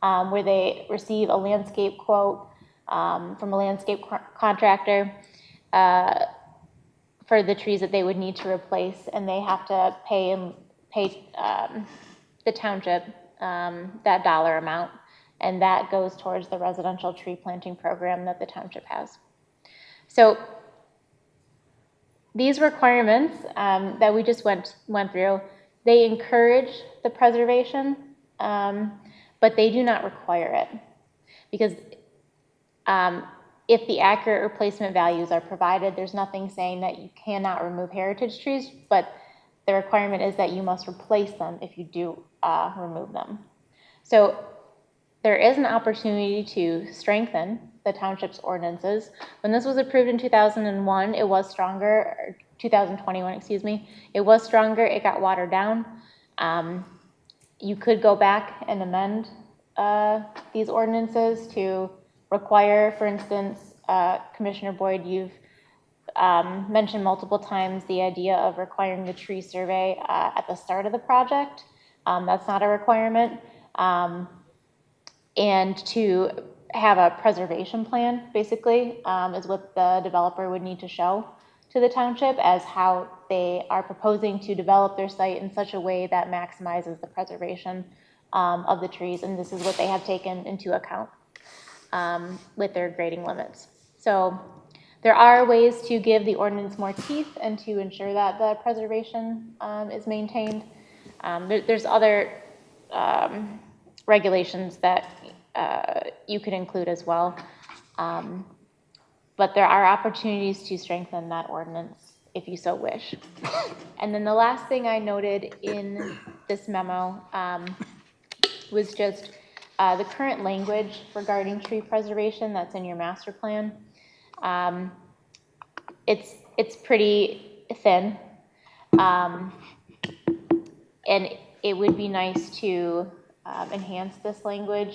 where they receive a landscape quote from a landscape contractor for the trees that they would need to replace, and they have to pay the township that dollar amount, and that goes towards the residential tree planting program that the township has. So these requirements that we just went through, they encourage the preservation, but they do not require it, because if the accurate replacement values are provided, there's nothing saying that you cannot remove heritage trees, but the requirement is that you must replace them if you do remove them. So there is an opportunity to strengthen the township's ordinances. When this was approved in 2001, it was stronger, or 2021, excuse me, it was stronger, it got watered down. You could go back and amend these ordinances to require, for instance, Commissioner Boyd, you've mentioned multiple times the idea of requiring the tree survey at the start of the project. That's not a requirement. And to have a preservation plan, basically, is what the developer would need to show to the township as how they are proposing to develop their site in such a way that maximizes the preservation of the trees. And this is what they have taken into account with their grading limits. So there are ways to give the ordinance more teeth and to ensure that the preservation is maintained. There's other regulations that you could include as well. But there are opportunities to strengthen that ordinance if you so wish. And then the last thing I noted in this memo was just the current language regarding tree preservation that's in your master plan. It's pretty thin, and it would be nice to enhance this language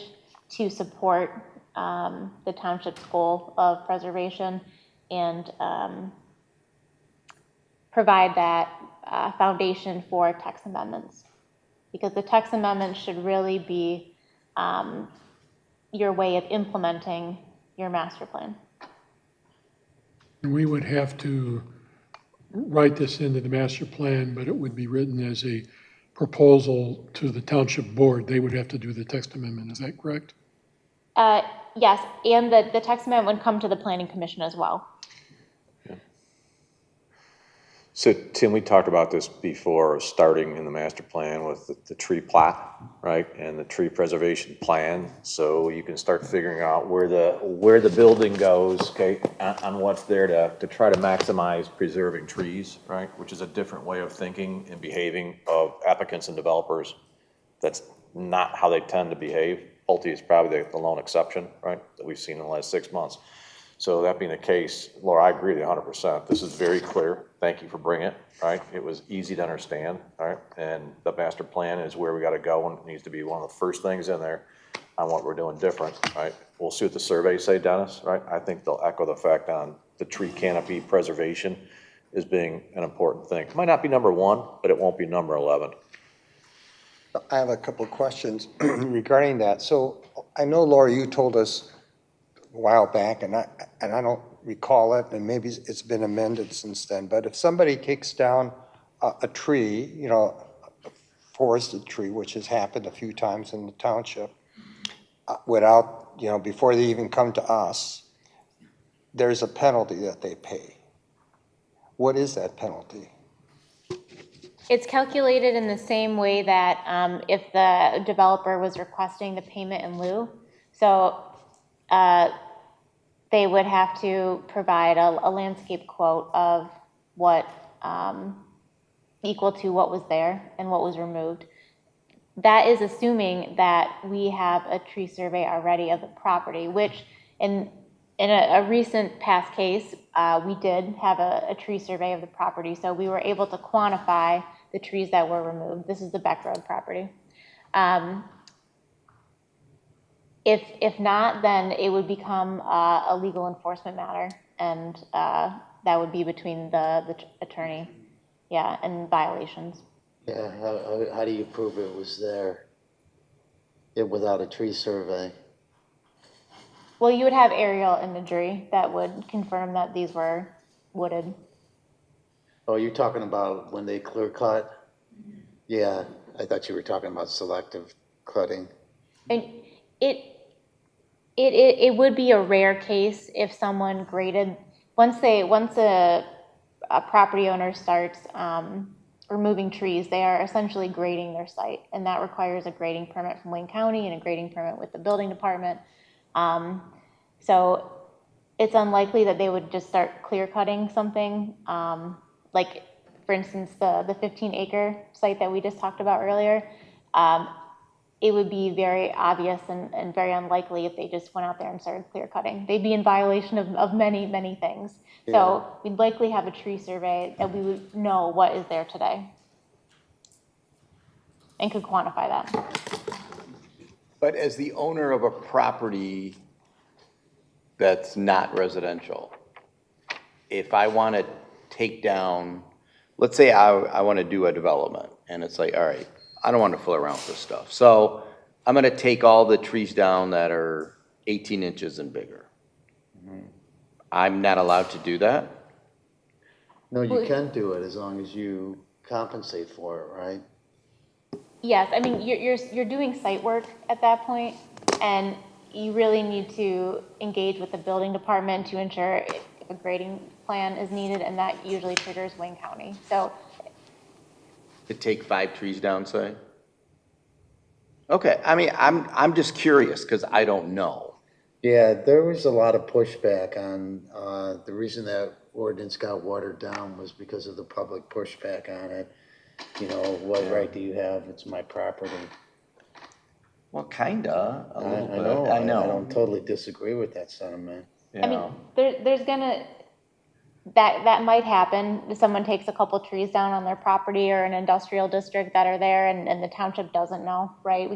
to support the township's goal of preservation and provide that foundation for text amendments, because the text amendments should really be your way of implementing your master plan. We would have to write this into the master plan, but it would be written as a proposal to the township board. They would have to do the text amendment, is that correct? Yes, and the text amendment would come to the Planning Commission as well. So Tim, we talked about this before, starting in the master plan with the tree plot, right, and the tree preservation plan. So you can start figuring out where the building goes, okay, on what's there to try to maximize preserving trees, right, which is a different way of thinking and behaving of applicants and developers. That's not how they tend to behave. Pulte is probably the lone exception, right, that we've seen in the last 6 months. So that being the case, Laura, I agree with you 100%. This is very clear. Thank you for bringing it, right? It was easy to understand, right? And the master plan is where we got to go, and it needs to be one of the first things in there on what we're doing different, right? We'll see what the surveys say, Dennis, right? I think they'll echo the fact on the tree canopy preservation as being an important thing. It might not be number 1, but it won't be number 11. I have a couple of questions regarding that. So I know, Laura, you told us a while back, and I don't recall it, and maybe it's been amended since then, but if somebody takes down a tree, you know, a forested tree, which has happened a few times in the township, without, you know, before they even come to us, there's a penalty that they pay. What is that penalty? It's calculated in the same way that if the developer was requesting the payment in lieu. So they would have to provide a landscape quote of what equal to what was there and what was removed. That is assuming that we have a tree survey already of the property, which in a recent past case, we did have a tree survey of the property. So we were able to quantify the trees that were removed. This is the Beck Road property. If not, then it would become a legal enforcement matter, and that would be between the attorney, yeah, and violations. Yeah, how do you prove it was there without a tree survey? Well, you would have aerial imagery that would confirm that these were wooded. Oh, you're talking about when they clear cut? Yeah, I thought you were talking about selective cutting. And it would be a rare case if someone graded, once a property owner starts removing trees, they are essentially grading their site, and that requires a grading permit from Wayne County and a grading permit with the building department. So it's unlikely that they would just start clear cutting something. Like, for instance, the 15-acre site that we just talked about earlier, it would be very obvious and very unlikely if they just went out there and started clear cutting. They'd be in violation of many, many things. Yeah. So we'd likely have a tree survey that we would know what is there today and could quantify that. But as the owner of a property that's not residential, if I want to take down, let's say I want to do a development, and it's like, all right, I don't want to fool around with this stuff. So I'm going to take all the trees down that are 18 inches and bigger. I'm not allowed to do that? No, you can do it as long as you compensate for it, right? Yes, I mean, you're doing site work at that point, and you really need to engage with the building department to ensure if a grading plan is needed, and that usually triggers Wayne County. So To take 5 trees down, say? Okay, I mean, I'm just curious, because I don't know. Yeah, there was a lot of pushback on, the reason that ordinance got watered down was because of the public pushback on it. You know, what right do you have? It's my property. Well, kinda, a little bit. I I know. don't totally disagree with that sentiment. I mean, there's gonna, that might happen. If someone takes a couple trees down on their property or an industrial district that are there, and the township doesn't know, right?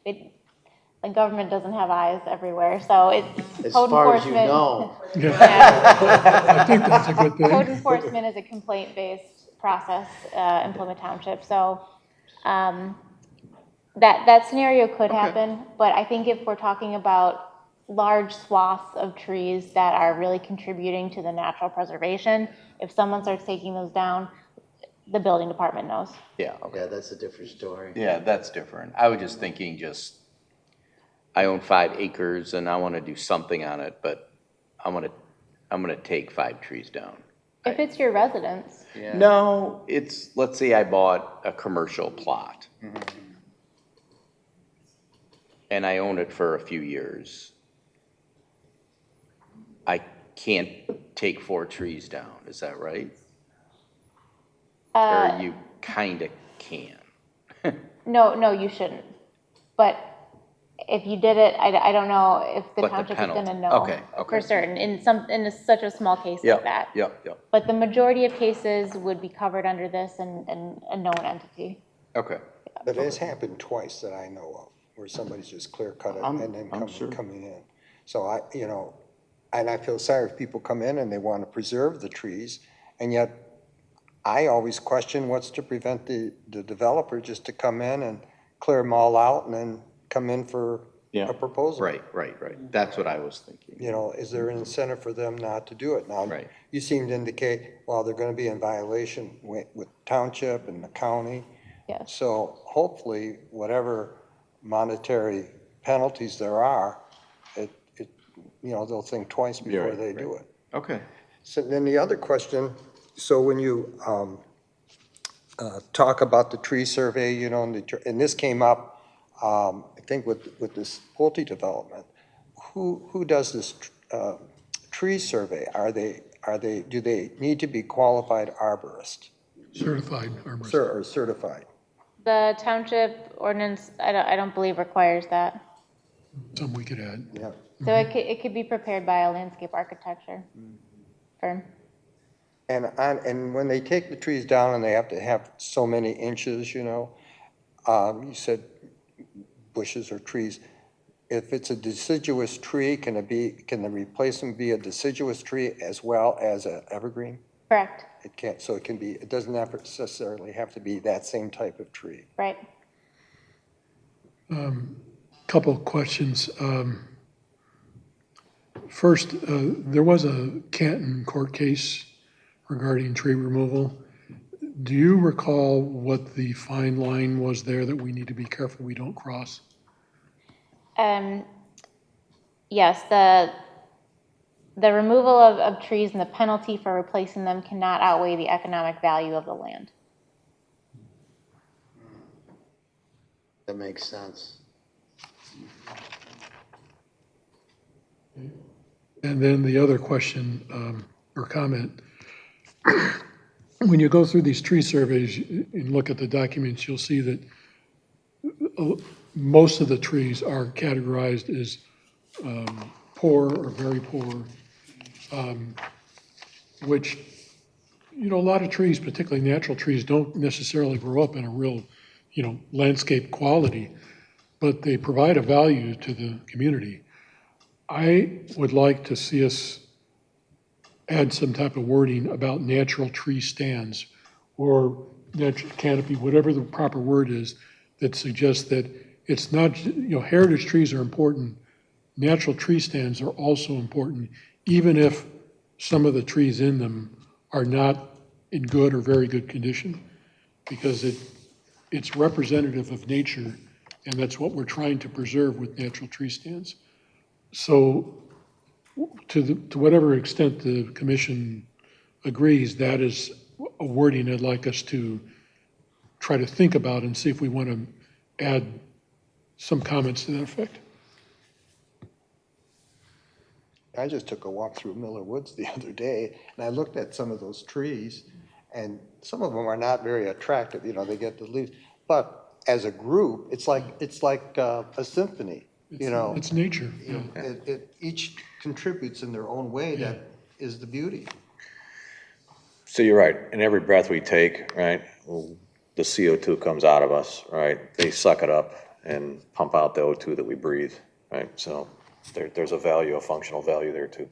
The government doesn't have eyes everywhere, so As code far as you enforcement. know. I think that's a good thing. Code enforcement is a complaint-based process in Plymouth Township, so that scenario could happen, but I think if we're talking about large swaths of trees that are really contributing to the natural preservation, if someone starts taking those down, the building department knows. Yeah, okay. Yeah, that's a different story. Yeah, that's different. I was just thinking I own 5 acres and I want to do something on it, but I'm gonna take 5 trees down. If it's your residence. Yeah. No, let's say I bought a commercial plot. And I own it for a few years. I can't take 4 trees down, is that right? Or you kinda can? No, you shouldn't. But If you did it, I don't know if the What the township is penalty- gonna know okay, okay. for certain, in such a small case Yep, like that. yep. But the majority of cases would be covered under this and a known entity. Okay. But it has happened twice that I know of, where somebody's just clear cut it and then coming in. So and I feel sorry if people come in and they want to preserve the trees, and yet I always question what's to prevent the developer just to come in and clear them all out and then come in for a proposal. Right. That's what I was thinking. Is there an incentive for them not to do it? Now, you seem to indicate, well, they're going to be in violation with township and the county. Yes. So hopefully, whatever monetary penalties there are, they'll think twice before they do it. Okay. So then the other question, so when you talk about the tree survey, and this came up, I think with this Pulte development, who does this tree survey? Do they need to be qualified arborists? Certified arborist. Or certified? The township ordinance, I don't believe requires that. Something we could add. Yeah. So it could be prepared by a landscape architecture firm. And when they take the trees down and they have to have so many inches, you said bushes or trees. If it's a deciduous tree, can the replacement be a deciduous tree as well as an evergreen? Correct. It can't, so it doesn't necessarily have to be that same type of tree. Right. Couple of questions. First, there was a Canton court case regarding tree removal. Do you recall what the fine line was there that we need to be careful we don't cross? Yes, the removal of trees and the penalty for replacing them cannot outweigh the economic value of the land. That makes sense. And then the other question or comment, when you go through these tree surveys and look at the documents, you'll see that most of the trees are categorized as poor or very poor, which, a lot of trees, particularly natural trees, don't necessarily grow up in a real, landscape quality, but they provide a value to the community. I would like to see us add some type of wording about natural tree stands or natural canopy, whatever the proper word is, that suggests that it's not, heritage trees are important. Natural tree stands are also important, even if some of the trees in them are not in good or very good condition, because it's representative of nature, and that's what we're trying to preserve with natural tree stands. So to whatever extent the commission agrees, that is a wording I'd like us to try to think about and see if we want to add some comments to that effect. I just took a walk through Miller Woods the other day, and I looked at some of those trees, and some of them are not very attractive, they get the leaves. But as a group, it's like a symphony, It's nature. Each contributes in their own way. That is the beauty. So you're right. In every breath we take, right, the CO2 comes out of us, right? They suck it up and pump out the O2 that we breathe, right? So there's a value, a functional value there too.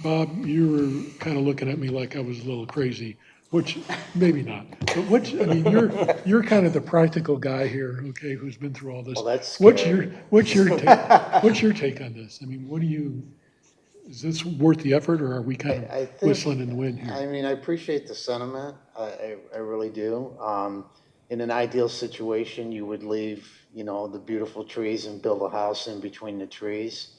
Bob, you were kind of looking at me like I was a little crazy, which maybe not. But you're kind of the practical guy here, okay, who's been through all this. Well, that's What's scary. your take on this? I mean, is this worth the effort, or are we kind I of think- whistling in the wind here? I mean, I appreciate the sentiment. I really do. In an ideal situation, you would leave, the beautiful trees and build a house in between the trees.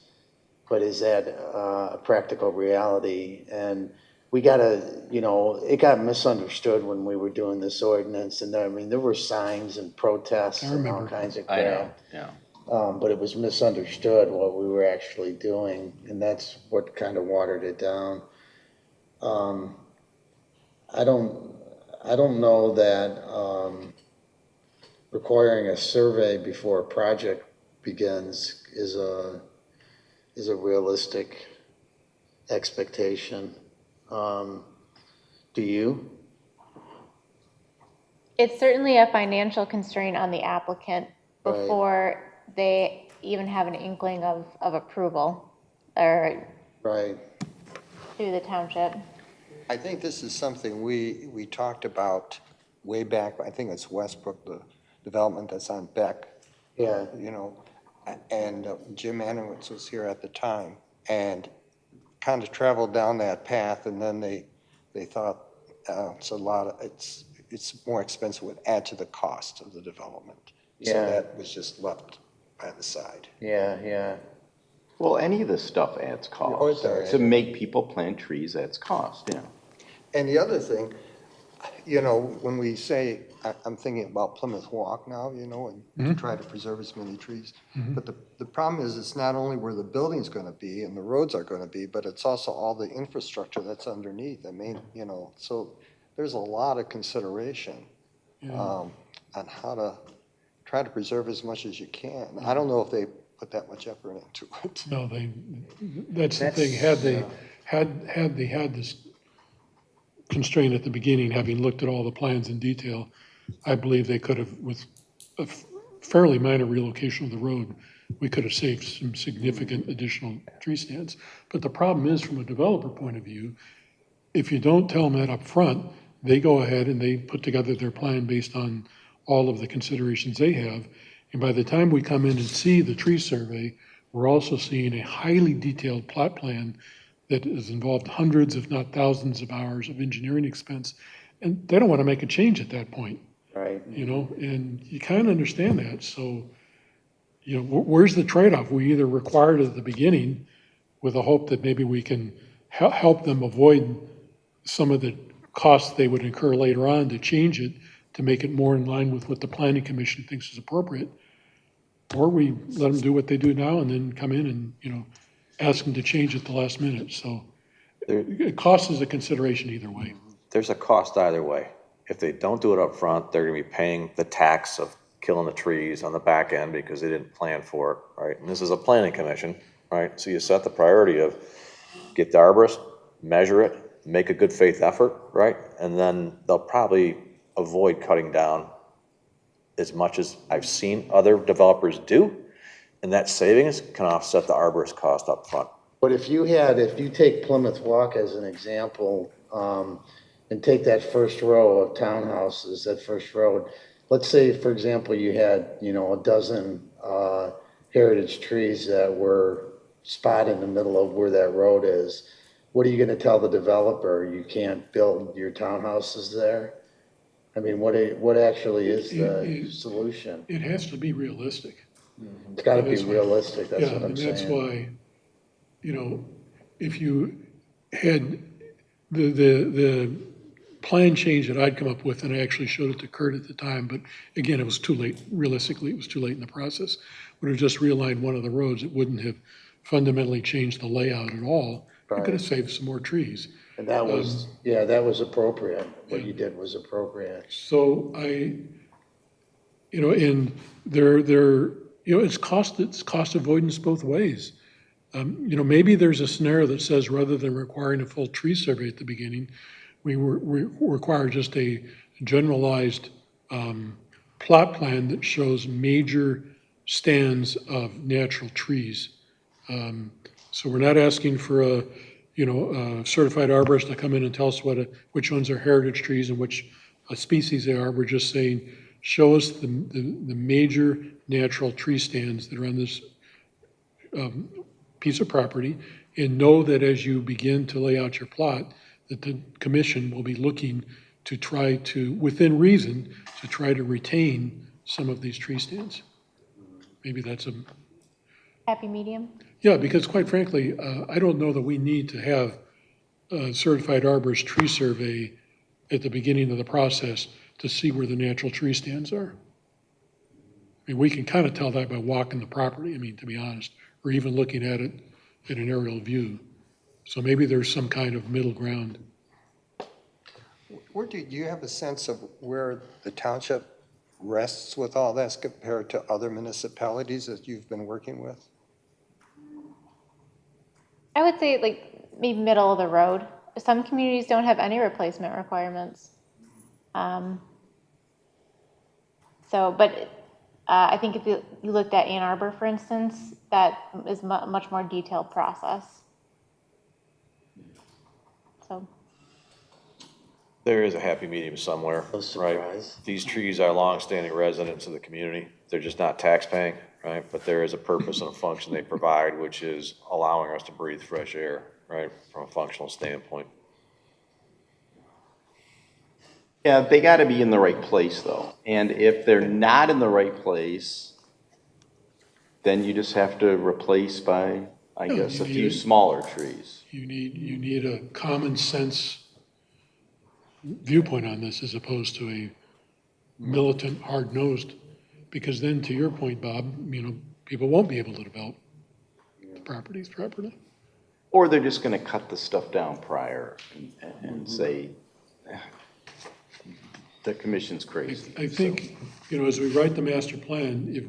But is that a practical reality? And we gotta, it got misunderstood when we were doing this ordinance. And there were signs and protests and all kinds of crap. Yeah. But it was misunderstood what we were actually doing, and that's what kind of watered it down. I don't know that requiring a survey before a project begins is a realistic expectation. Do you? It's certainly a financial constraint on the applicant Right. before they even have an inkling of approval or Right. through the township. I think this is something we talked about way back, I think it's Westbrook, the development that's on Beck. Yeah. You know, and Jim Anowitz was here at the time and kind of traveled down that path, and then they thought it's a lot of, it's more expensive, would add to the cost of the development. So Yeah. that was just left by the side. Yeah. Well, any of this stuff adds Oh, it cost. does. To make people plant trees adds cost, yeah. And the other thing, you know, when we say, I'm thinking about Plymouth Walk now, you know, and to try to preserve as many trees. But the problem is, it's not only where the building's gonna be and the roads are gonna be, but it's also all the infrastructure that's underneath. I mean, you know, so there's a lot of consideration on how to try to preserve as much as you can. I don't know if they put that much effort into it. No, that's the thing, had they had this constraint at the beginning, having looked at all the plans in detail, I believe they could have, with a fairly minor relocation of the road, we could have saved some significant additional tree stands. But the problem is, from a developer point of view, if you don't tell them that up front, they go ahead and they put together their plan based on all of the considerations they have. And by the time we come in and see the tree survey, we're also seeing a highly detailed plot plan that has involved hundreds, if not thousands of hours of engineering expense. And they don't want to make a change at that point. Right. You know, and you kind of understand that. So, you know, where's the trade-off? We either require it at the beginning with the hope that maybe we can help them avoid some of the costs they would incur later on to change it, to make it more in line with what the planning commission thinks is appropriate. Or we let them do what they do now and then come in and, you know, ask them to change at the last minute. So cost is a consideration either way. There's a cost either way. If they don't do it up front, they're gonna be paying the tax of killing the trees on the back end because they didn't plan for it, right? And this is a planning commission, right? So you set the priority of get the arborist, measure it, make a good faith effort, right? And then they'll probably avoid cutting down as much as I've seen other developers do. And that savings can offset the arborist cost up front. But if you take Plymouth Walk as an example, and take that first row of townhouses, that first road, let's say, for example, you had, you know, a dozen heritage trees that were spot in the middle of where that road is. What are you gonna tell the developer? You can't build your townhouses there? I mean, what actually is the solution? It has to be realistic. It's gotta be realistic, that's what I'm saying. Yeah, and that's why, you know, if you had the plan change that I'd come up with, and I actually showed it to Kurt at the time, but again, it was too late. Realistically, it was too late in the process. Would have just realigned one of the roads. It wouldn't have fundamentally changed the layout at all. You could have saved some more trees. And that was, that was appropriate. What you did was appropriate. So you know, and you know, it's cost avoidance both ways. You know, maybe there's a scenario that says rather than requiring a full tree survey at the beginning, we require just a generalized plot plan that shows major stands of natural trees. So we're not asking for a certified arborist to come in and tell us which ones are heritage trees and which species they are. We're just saying, show us the major natural tree stands that are on this piece of property, and know that as you begin to lay out your plot, that the commission will be looking to try to, within reason, to try to retain some of these tree stands. Maybe that's a... Happy medium? Yeah, because quite frankly, I don't know that we need to have a certified arborist tree survey at the beginning of the process to see where the natural tree stands are. I mean, we can kind of tell that by walking the property, I mean, to be honest, or even looking at it at an aerial view. So maybe there's some kind of middle ground. Where do you have a sense of where the township rests with all this compared to other municipalities that you've been working with? I would say like maybe middle of the road. Some communities don't have any replacement requirements. But I think if you looked at Ann Arbor, for instance, that is much more detailed process. So. There is a happy medium somewhere, right? These trees are longstanding residents of the community. They're just not tax-paying, right? But there is a purpose and a function they provide, which is allowing us to breathe fresh air, right, from a functional standpoint. Yeah, they gotta be in the right place, though. And if they're not in the right place, then you just have to replace by, I guess, a few smaller trees. You need a common sense viewpoint on this as opposed to a militant, hard-nosed, because then, to your point, Bob, people won't be able to develop the properties properly. Or they're just gonna cut the stuff down prior and say, the commission's crazy. I think, as we write the master plan, if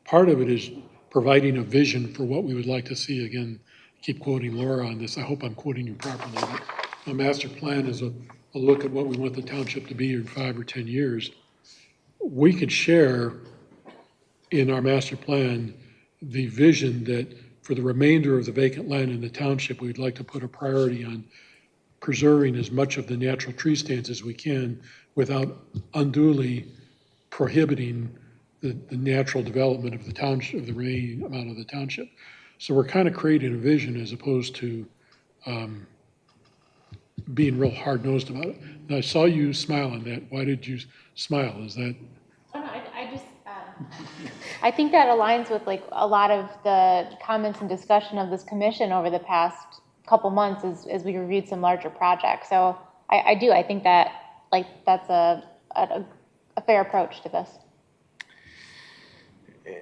part of it is providing a vision for what we would like to see, again, keep quoting Laura on this, I hope I'm quoting you properly, but a master plan is a look at what we want the township to be in 5 or 10 years. We could share in our master plan the vision that for the remainder of the vacant land in the township, we'd like to put a priority on preserving as much of the natural tree stands as we can without unduly prohibiting the natural development of the township, of the remaining amount of the township. So we're kind of creating a vision as opposed to being real hard-nosed about it. And I saw you smile on that. Why did you smile? Is that? Oh, no, I just, I think that aligns with like a lot of the comments and discussion of this commission over the past couple months as we reviewed some larger projects. So I think that that's a fair approach to this.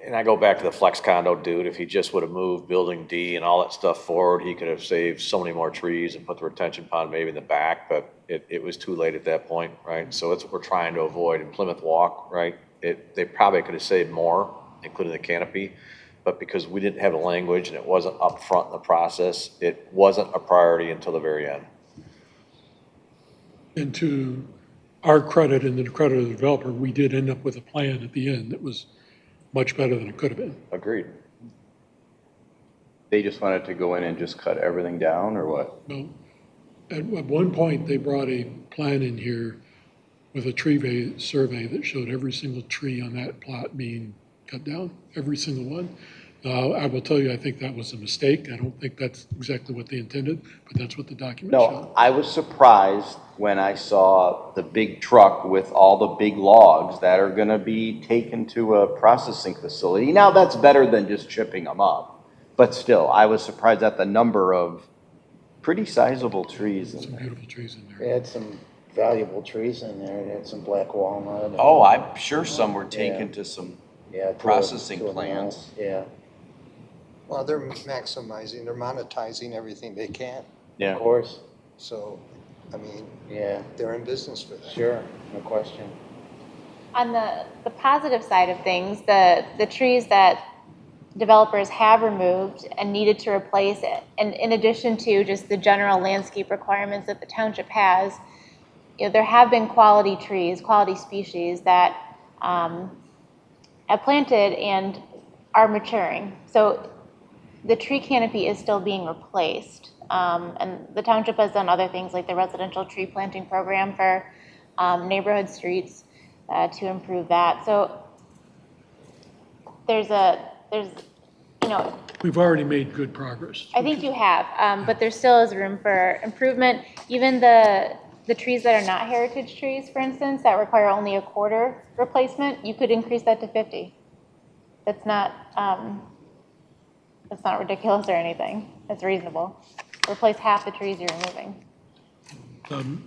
And I go back to the flex condo dude. If he just would have moved building D and all that stuff forward, he could have saved so many more trees and put the retention pond maybe in the back, but it was too late at that point, right? So it's what we're trying to avoid in Plymouth Walk, right? They probably could have saved more, including the canopy, but because we didn't have the language and it wasn't up front in the process, it wasn't a priority until the very end. And to our credit and the credit of the developer, we did end up with a plan at the end that was much better than it could have been. Agreed. They just wanted to go in and just cut everything down, or what? Well, at one point, they brought a plan in here with a tree survey that showed every single tree on that plot being cut down, every single one. I will tell you, I think that was a mistake. I don't think that's exactly what they intended, but that's what the document showed. No, I was surprised when I saw the big truck with all the big logs that are gonna be taken to a processing facility. Now, that's better than just chipping them up, but still, I was surprised at the number of pretty sizable trees in there. Some beautiful trees in there. They had some valuable trees in there. They had some black walnut. And, Oh, I'm sure some were taken to some yeah, processing to a plants. mill. Yeah. Well, they're maximizing, they're monetizing everything they can. Yeah. Of course. So, I mean, Yeah. they're in business for that. Sure. No question. On the positive side of things, the trees that developers have removed and needed to replace it, and in addition to just the general landscape requirements that the township has, there have been quality trees, quality species that have planted and are maturing. So the tree canopy is still being replaced. And the township has done other things like the residential tree planting program for neighborhood streets to improve that. So there's We've already made good progress. I think you have, but there still is room for improvement. Even the trees that are not heritage trees, for instance, that require only a quarter replacement, you could increase that to 50. That's not ridiculous or anything. That's reasonable. Replace half the trees you're removing.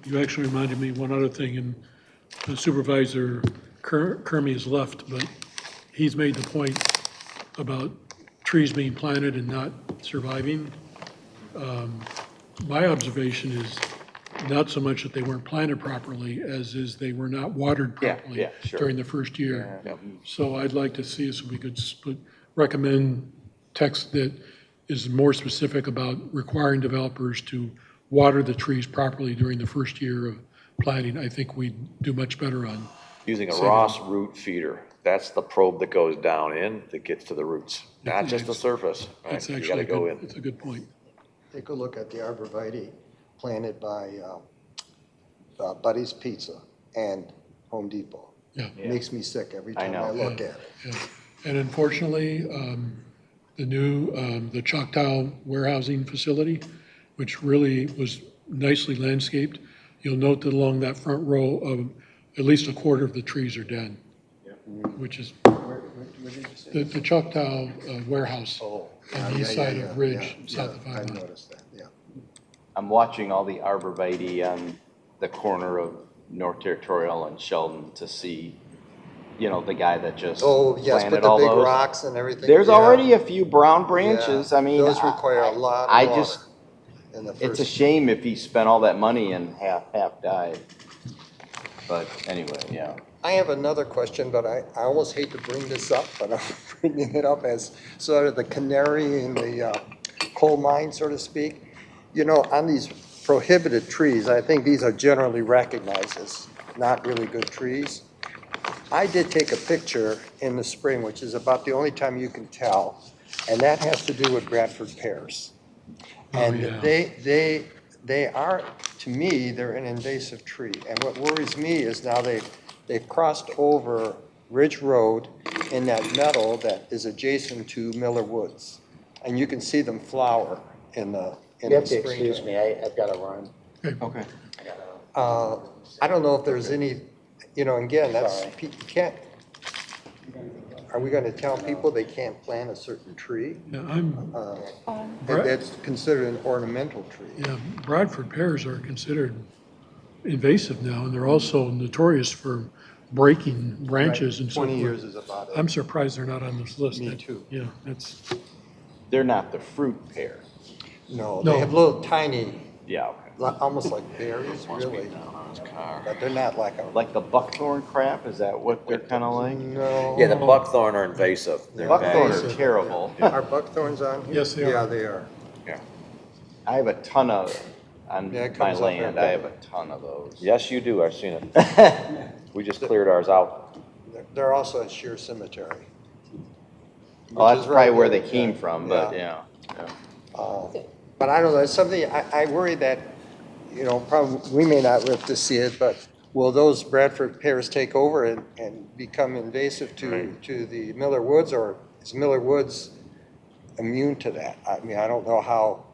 You actually reminded me one other thing, and Supervisor Kermey has left, but he's made the point about trees being planted and not surviving. My observation is not so much that they weren't planted properly as is they were not watered properly yeah, sure. during the first year. So I'd like to see us, if we could recommend text that is more specific about requiring developers to water the trees properly during the first year of planting. I think we'd do much better on. Using a saving. Ross root feeder, that's the probe that goes down in, that gets to the roots, not just the surface, right? It's You actually gotta a go good, in. it's a good point. Take a look at the arborvitae planted by Buddy's Pizza and Home Depot. Yeah. It makes me sick every time know. I look at it. Yeah. And unfortunately, the Choctaw warehousing facility, which really was nicely landscaped, you'll note that along that front row of at least a quarter of the trees are dead, which is Where did you say? the Choctaw warehouse Oh, on the east side of Ridge, south of I 5 noticed that, yeah. I'm watching all the arborvitae on the corner of North Territorial and Sheldon to see, you know, the guy that just Oh, yes, planted with the all big those. rocks and everything. There's yeah. already a few brown branches. Yeah, I mean, those require a lot I of water just, in the it's a first. shame if he spent all that money and half died. But anyway, yeah. I have another question, but I almost hate to bring this up, but I'm bringing it up as sort of the canary in the coal mine, so to speak. You know, on these prohibited trees, I think these are generally recognized as not really good trees. I did take a picture in the spring, which is about the only time you can tell, and that has to do with Bradford pears. And yeah. they are, to me, they're an invasive tree. And what worries me is now they've crossed over Ridge Road in that meadow that is adjacent to Miller Woods. And you can see them flower in the You have to spring. excuse me, I've got to run. Okay. I don't know if there's any, you know, again, that's, Sorry. you can't, are we gonna tell people they can't plant a certain tree? Yeah, That's considered an ornamental tree. yeah, Bradford pears are considered invasive now, and they're also notorious for breaking branches and so forth. 20 years is about it. I'm surprised they're not on this list. Me too. Yeah, that's, They're not the fruit pear. No, No. they have little tiny, Yeah, okay. almost like berries, really. But they're not like a, Like the buckthorn crap, is that what they're kind of like? no. Yeah, the buckthorn are invasive. They're Buckthorn bad. are terrible. Are buckthorns on here? Yes, they are. Yeah, they are. I have a ton of, on Yeah, it my comes up land, there. I have a ton of those. Yes, you do, I've seen it. We just cleared ours out. They're also at Sheer Cemetery. Well, which that's is probably right where they there. came from, but yeah. But I don't know, it's something, I worry that, you know, probably, we may not live to see it, but will those Bradford pears take over and become invasive to the Miller Woods, or is Miller Woods immune to that? I mean, I don't know how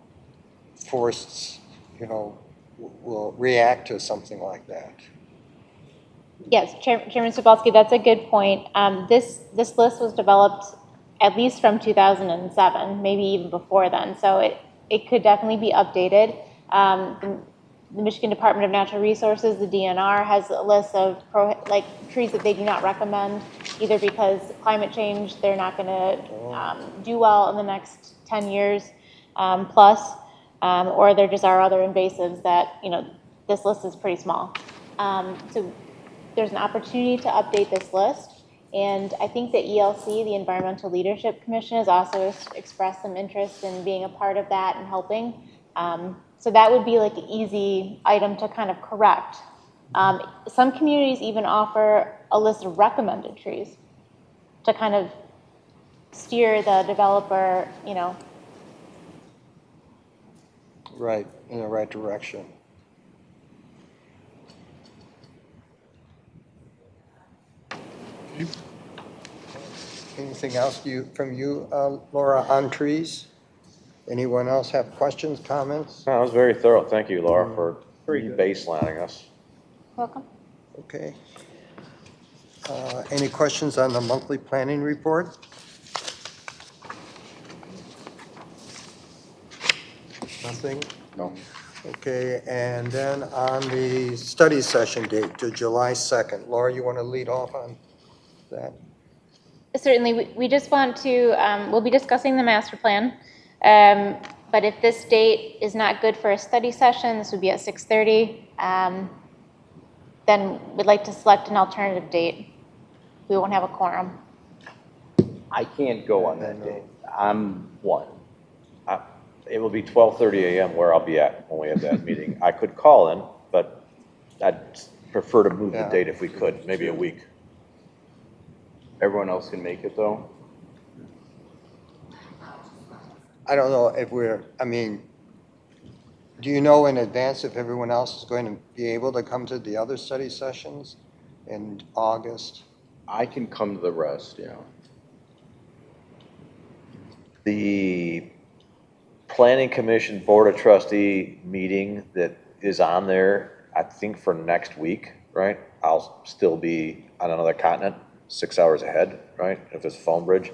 forests, you know, will react to something like that. Yes, Chairman Sobolski, that's a good point. This list was developed at least from 2007, maybe even before then, so it could definitely be updated. The Michigan Department of Natural Resources, the DNR, has a list of trees that they do not recommend, either because climate change, they're not going to do well in the next 10 years plus, or there just are other invasives that, you know, this list is pretty small. So there's an opportunity to update this list. And I think that ELC, the Environmental Leadership Commission, has also expressed some interest in being a part of that and helping. So that would be like an easy item to kind of correct. Some communities even offer a list of recommended trees to kind of steer the developer, you know. Right, in the right direction. Anything else from you, Laura, on trees? Anyone else have questions, comments? No, that was very thorough. Thank you, Laura, for rebaselining us. Welcome. Okay. Any questions on the monthly planning report? Nothing? No. Okay, and then on the study session date to July 2nd. Laura, you want to lead off on that? Certainly, we just want to, we'll be discussing the master plan. But if this date is not good for a study session, this would be at 6:30, then we'd like to select an alternative date. We won't have a quorum. I can't go on that day. I'm one. It will be 12:30 a.m. where I'll be at when we have that meeting. I could call in, but I'd prefer to move the Yeah. date if we could, maybe a week. Everyone else can make it, though? I don't know if I mean, do you know in advance if everyone else is going to be able to come to the other study sessions in August? I can come to the rest, yeah. The Planning Commission Board of Trustee meeting that is on there, I think for next week, right? I'll still be on another continent, 6 hours ahead, right? If it's phone bridge.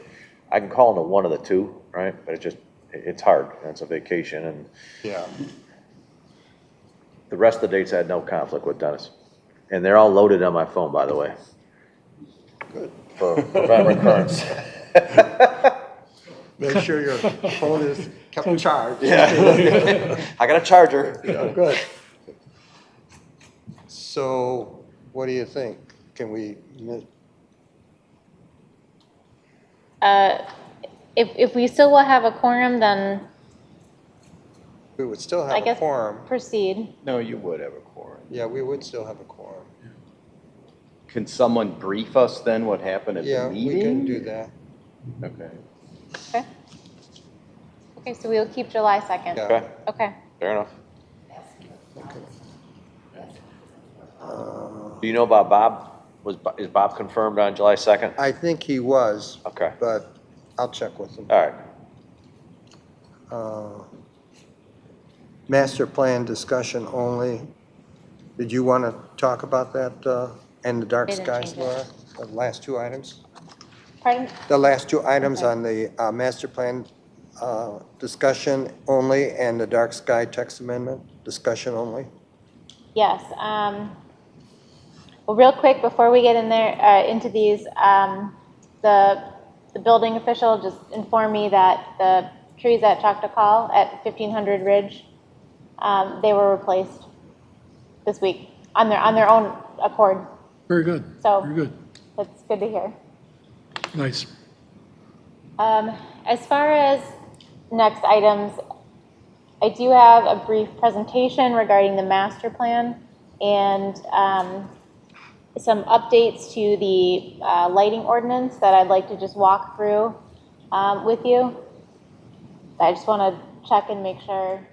I can call into one of the two, right? But it's hard. It's a vacation, and Yeah. the rest of the dates I had no conflict with, Dennis. And they're all loaded on my phone, by the way. Good. For prevent recurrence. Make sure your phone is kept charged. Yeah. I got a charger. Yeah, good. So what do you think? Can we, If we still will have a quorum, then we would still I have a guess quorum. proceed. No, you would have a quorum. Yeah, we would still have a quorum. Can someone brief us then what happened at Yeah, the meeting? we can do that. Okay. Okay. Okay, so we'll keep July 2nd. Yeah. Okay, Okay. fair enough. Okay. Do you know about Bob? Is Bob confirmed on July 2nd? I think he was, Okay, but I'll check with him. all right. Master plan discussion only. Did you want to talk about that, and the dark They didn't skies, change it. Laura? The last two items? Pardon? The last two items Okay. on the master plan discussion only and the dark sky text amendment, discussion only? Yes. Well, real quick, before we get in there, into these, the building official just informed me that the trees at Choctaw at 1500 Ridge, they were replaced this week on their own accord. Very good, So very good. that's good to hear. Nice. As far as next items, I do have a brief presentation regarding the master plan and some updates to the lighting ordinance that I'd like to just walk through with you. I just want to check and make sure.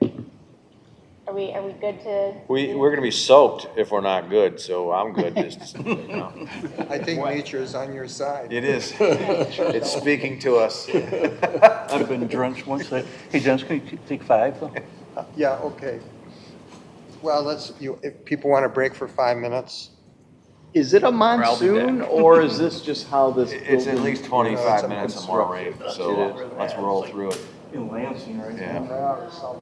Are we good to? We're gonna be soaked if we're not good, so I'm good, just, you know. I think nature is on your side. It is. It's speaking to us. I've been drenched once. Hey, Dennis, can you take 5? though? Yeah, okay. Well, if people want to break for 5 minutes. Is it a monsoon, or is this just how this? It's at least 25 some minutes or more rain, so let's roll through it. In Lansing right Yeah. now.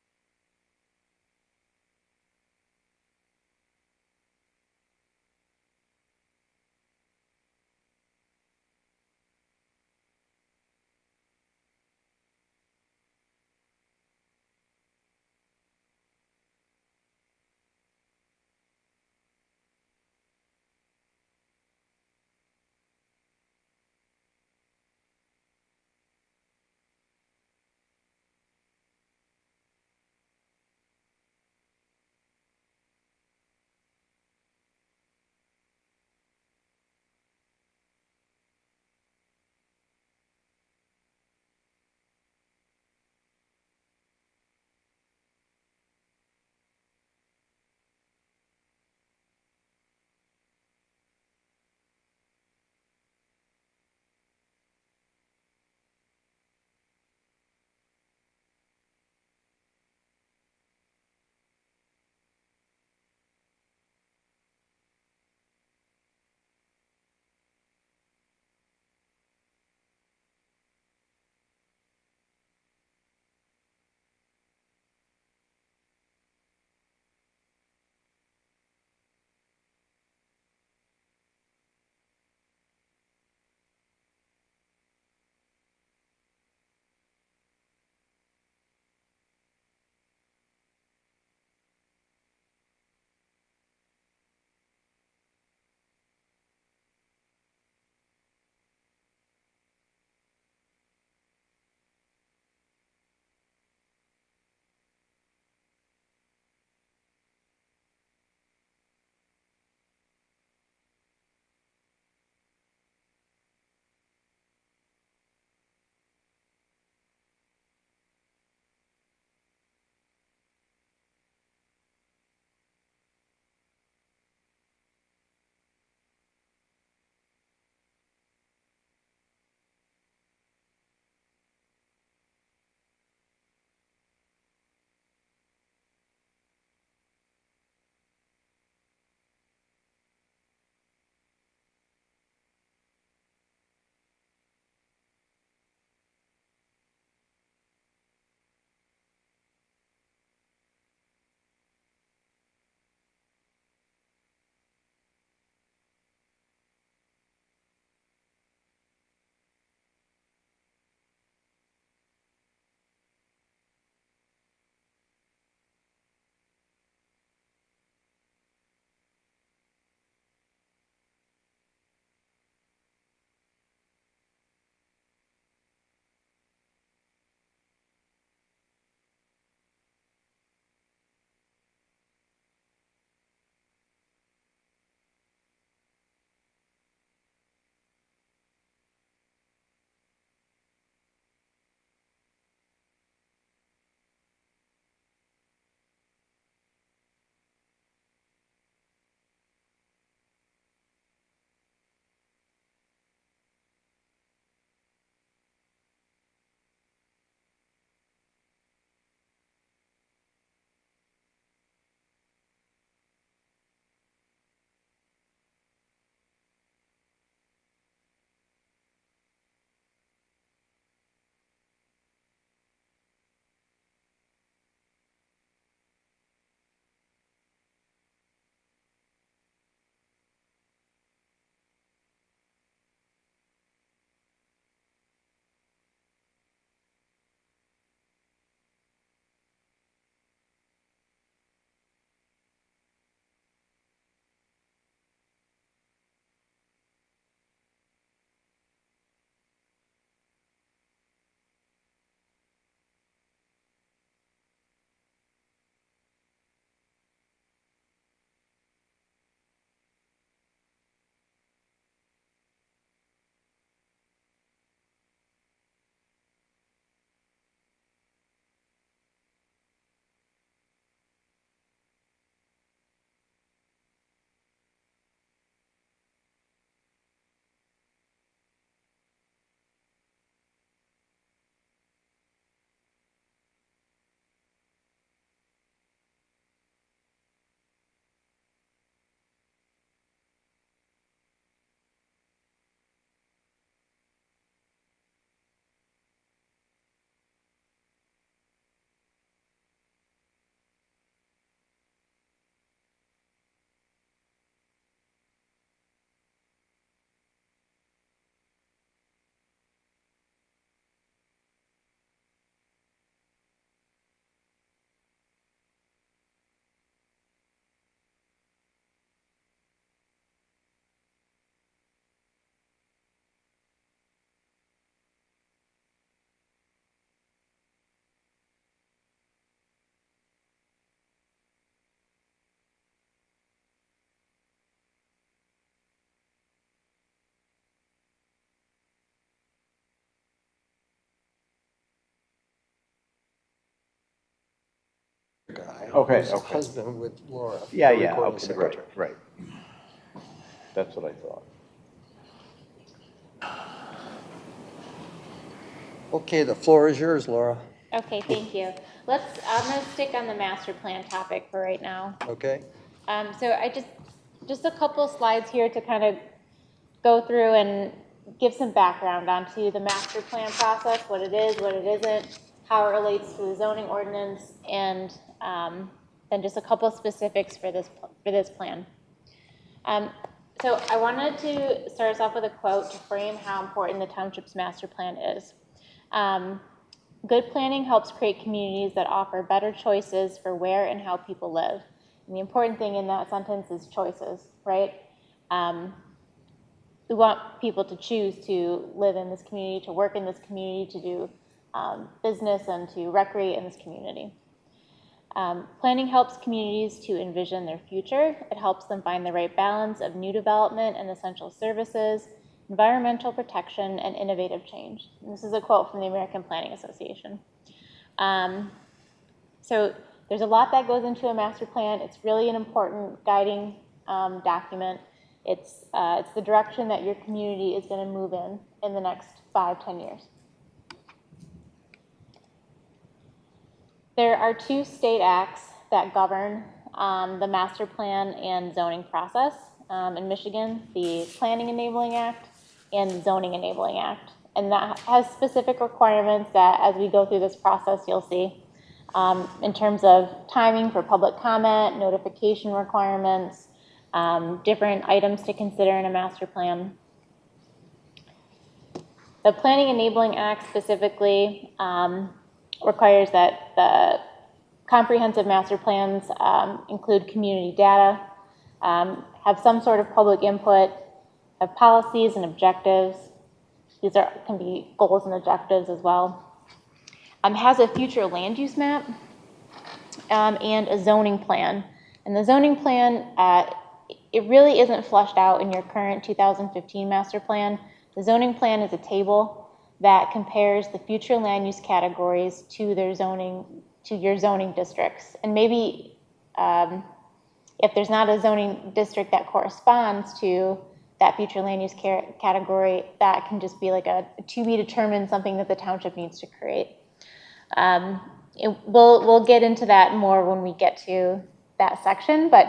Okay, who's okay. husband with Laura. Yeah, the yeah, recording okay, secretary. right. That's what I thought. Okay, the floor is yours, Laura. Okay, thank you. I'm gonna stick on the master plan topic for right now. Okay? So I just a couple slides here to kind of go through and give some background onto the master plan process, what it is, what it isn't, how it relates to the zoning ordinance, and then just a couple specifics for this plan. So I wanted to start us off with a quote to frame how important the township's master plan is. Good planning helps create communities that offer better choices for where and how people live. And the important thing in that sentence is choices, right? We want people to choose to live in this community, to work in this community, to do business, and to recreate in this community. Planning helps communities to envision their future. It helps them find the right balance of new development and essential services, environmental protection, and innovative change. And this is a quote from the American Planning Association. So there's a lot that goes into a master plan. It's really an important guiding document. It's the direction that your community is going to move in the next 5-10 years. There are 2 state acts that govern the master plan and zoning process in Michigan, the Planning Enabling Act and the Zoning Enabling Act. And that has specific requirements that as we go through this process, you'll see in terms of timing for public comment, notification requirements, different items to consider in a master plan. The Planning Enabling Act specifically requires that the comprehensive master plans include community data, have some sort of public input, have policies and objectives. These can be goals and objectives as well. Has a future land use map and a zoning plan. And the zoning plan, it really isn't fleshed out in your current 2015 master plan. The zoning plan is a table that compares the future land use categories to your zoning districts. And maybe if there's not a zoning district that corresponds to that future land use category, that can just be like a to be determined, something that the township needs to create. We'll get into that more when we get to that section, but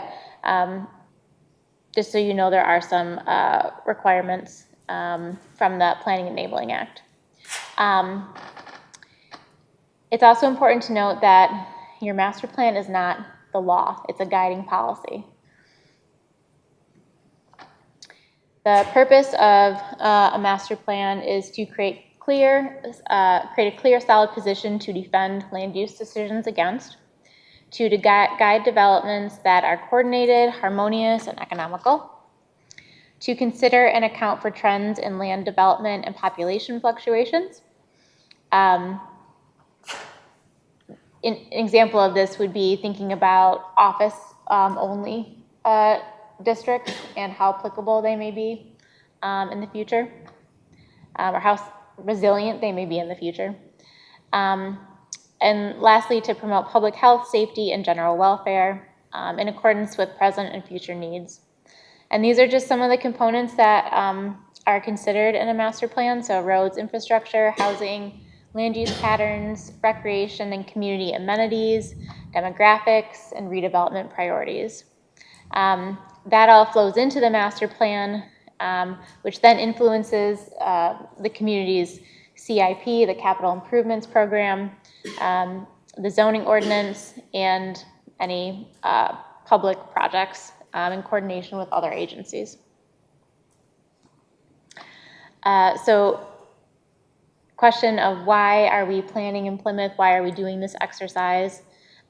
just so you know, there are some requirements from the Planning Enabling Act. It's also important to note that your master plan is not the law, it's a guiding policy. The purpose of a master plan is to create a clear, solid position to defend land use decisions against, to guide developments that are coordinated, harmonious, and economical, to consider and account for trends in land development and population fluctuations. An example of this would be thinking about office only districts and how applicable they may be in the future, or how resilient they may be in the future. And lastly, to promote public health, safety, and general welfare in accordance with present and future needs. And these are just some of the components that are considered in a master plan. So roads, infrastructure, housing, land use patterns, recreation and community amenities, demographics, and redevelopment priorities. That all flows into the master plan, which then influences the community's CIP, the Capital Improvements Program, the zoning ordinance, and any public projects in coordination with other agencies. So, question of why are we planning in Plymouth? Why are we doing this exercise?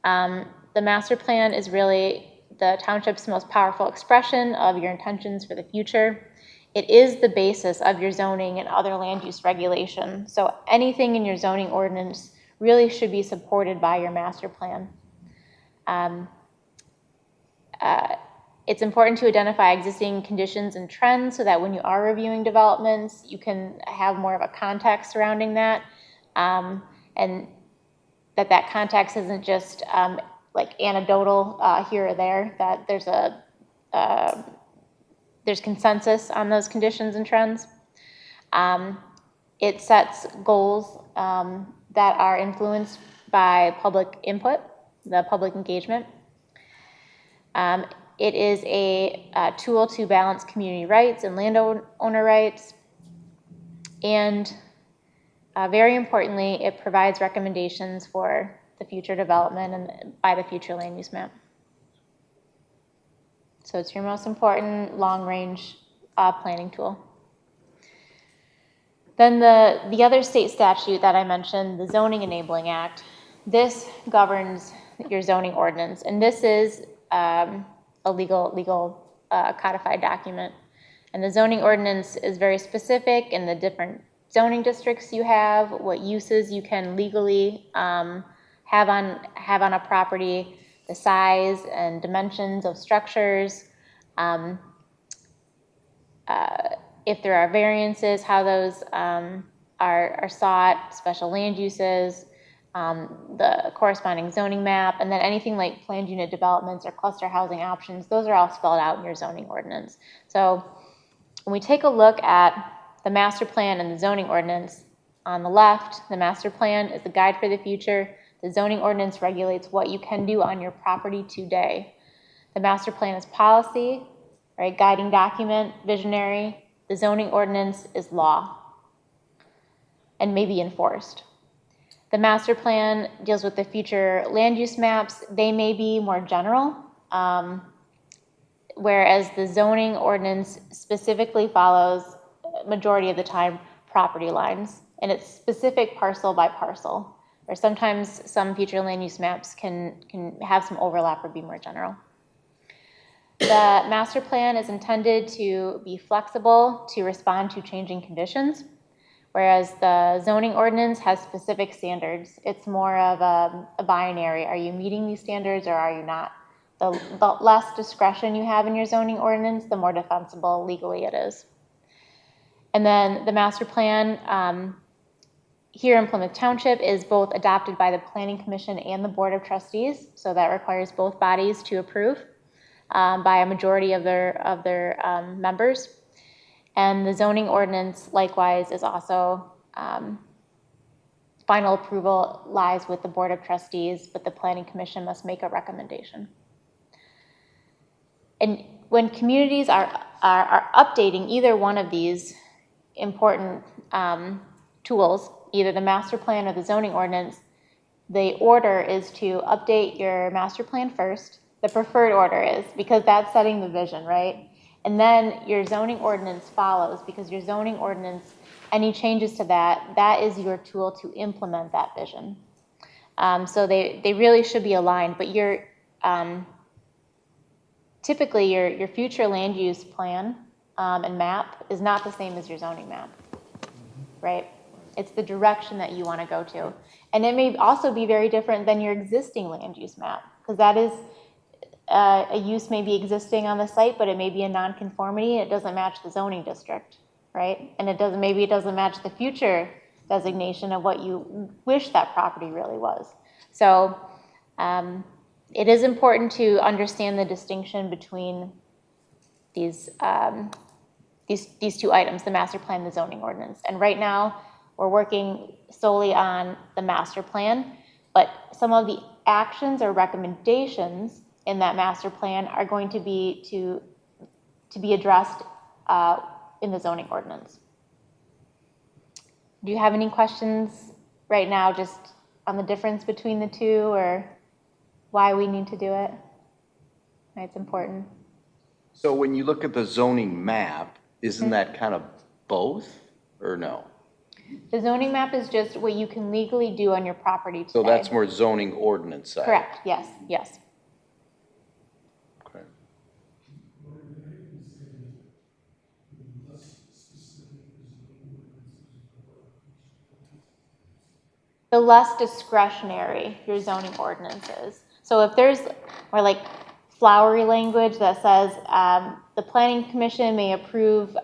The master plan is really the township's most powerful expression of your intentions for the future. It is the basis of your zoning and other land use regulation. So anything in your zoning ordinance really should be supported by your master plan. It's important to identify existing conditions and trends so that when you are reviewing developments, you can have more of a context surrounding that, and that context isn't just like anecdotal here or there, that there's consensus on those conditions and trends. It sets goals that are influenced by public input, the public engagement. It is a tool to balance community rights and landowner rights. And very importantly, it provides recommendations for the future development and by the future land use map. So it's your most important long-range planning tool. Then the other state statute that I mentioned, the Zoning Enabling Act, this governs your zoning ordinance, and this is a legal codified document. And the zoning ordinance is very specific in the different zoning districts you have, what uses you can legally have on a property, the size and dimensions of structures, if there are variances, how those are sought, special land uses, the corresponding zoning map, and then anything like planned unit developments or cluster housing options, those are all spelled out in your zoning ordinance. So when we take a look at the master plan and the zoning ordinance, on the left, the master plan is the guide for the future. The zoning ordinance regulates what you can do on your property today. The master plan is policy, right, guiding document, visionary. The zoning ordinance is law and may be enforced. The master plan deals with the future land use maps. They may be more general, whereas the zoning ordinance specifically follows, majority of the time, property lines, and it's specific parcel by parcel, or sometimes some future land use maps can have some overlap or be more general. The master plan is intended to be flexible to respond to changing conditions, whereas the zoning ordinance has specific standards. It's more of a binary. Are you meeting these standards or are you not? The less discretion you have in your zoning ordinance, the more defensible legally it is. And then the master plan here in Plymouth Township is both adopted by the Planning Commission and the Board of Trustees, so that requires both bodies to approve by a majority of their members. And the zoning ordinance, likewise, is also, final approval lies with the Board of Trustees, but the Planning Commission must make a recommendation. And when communities are updating either one of these important tools, either the master plan or the zoning ordinance, the order is to update your master plan first. The preferred order is, because that's setting the vision, right? And then your zoning ordinance follows, because your zoning ordinance, any changes to that is your tool to implement that vision. So they really should be aligned, but typically your future land use plan and map is not the same as your zoning map, right? It's the direction that you want to go to. And it may also be very different than your existing land use map, because that is, a use may be existing on the site, but it may be a nonconformity. It doesn't match the zoning district, right? And maybe it doesn't match the future designation of what you wish that property really was. So it is important to understand the distinction between these two items, the master plan, the zoning ordinance. And right now, we're working solely on the master plan, but some of the actions or recommendations in that master plan are going to be to be addressed in the zoning ordinance. Do you have any questions right now just on the difference between the two or why we need to do it? It's important. So when you look at the zoning map, isn't that kind of both or no? The zoning map is just what you can legally do on your property today. So that's more zoning ordinance side? Correct, yes. Okay. The less discretionary your zoning ordinance is. So if there's more like flowery language that says the Planning Commission may approve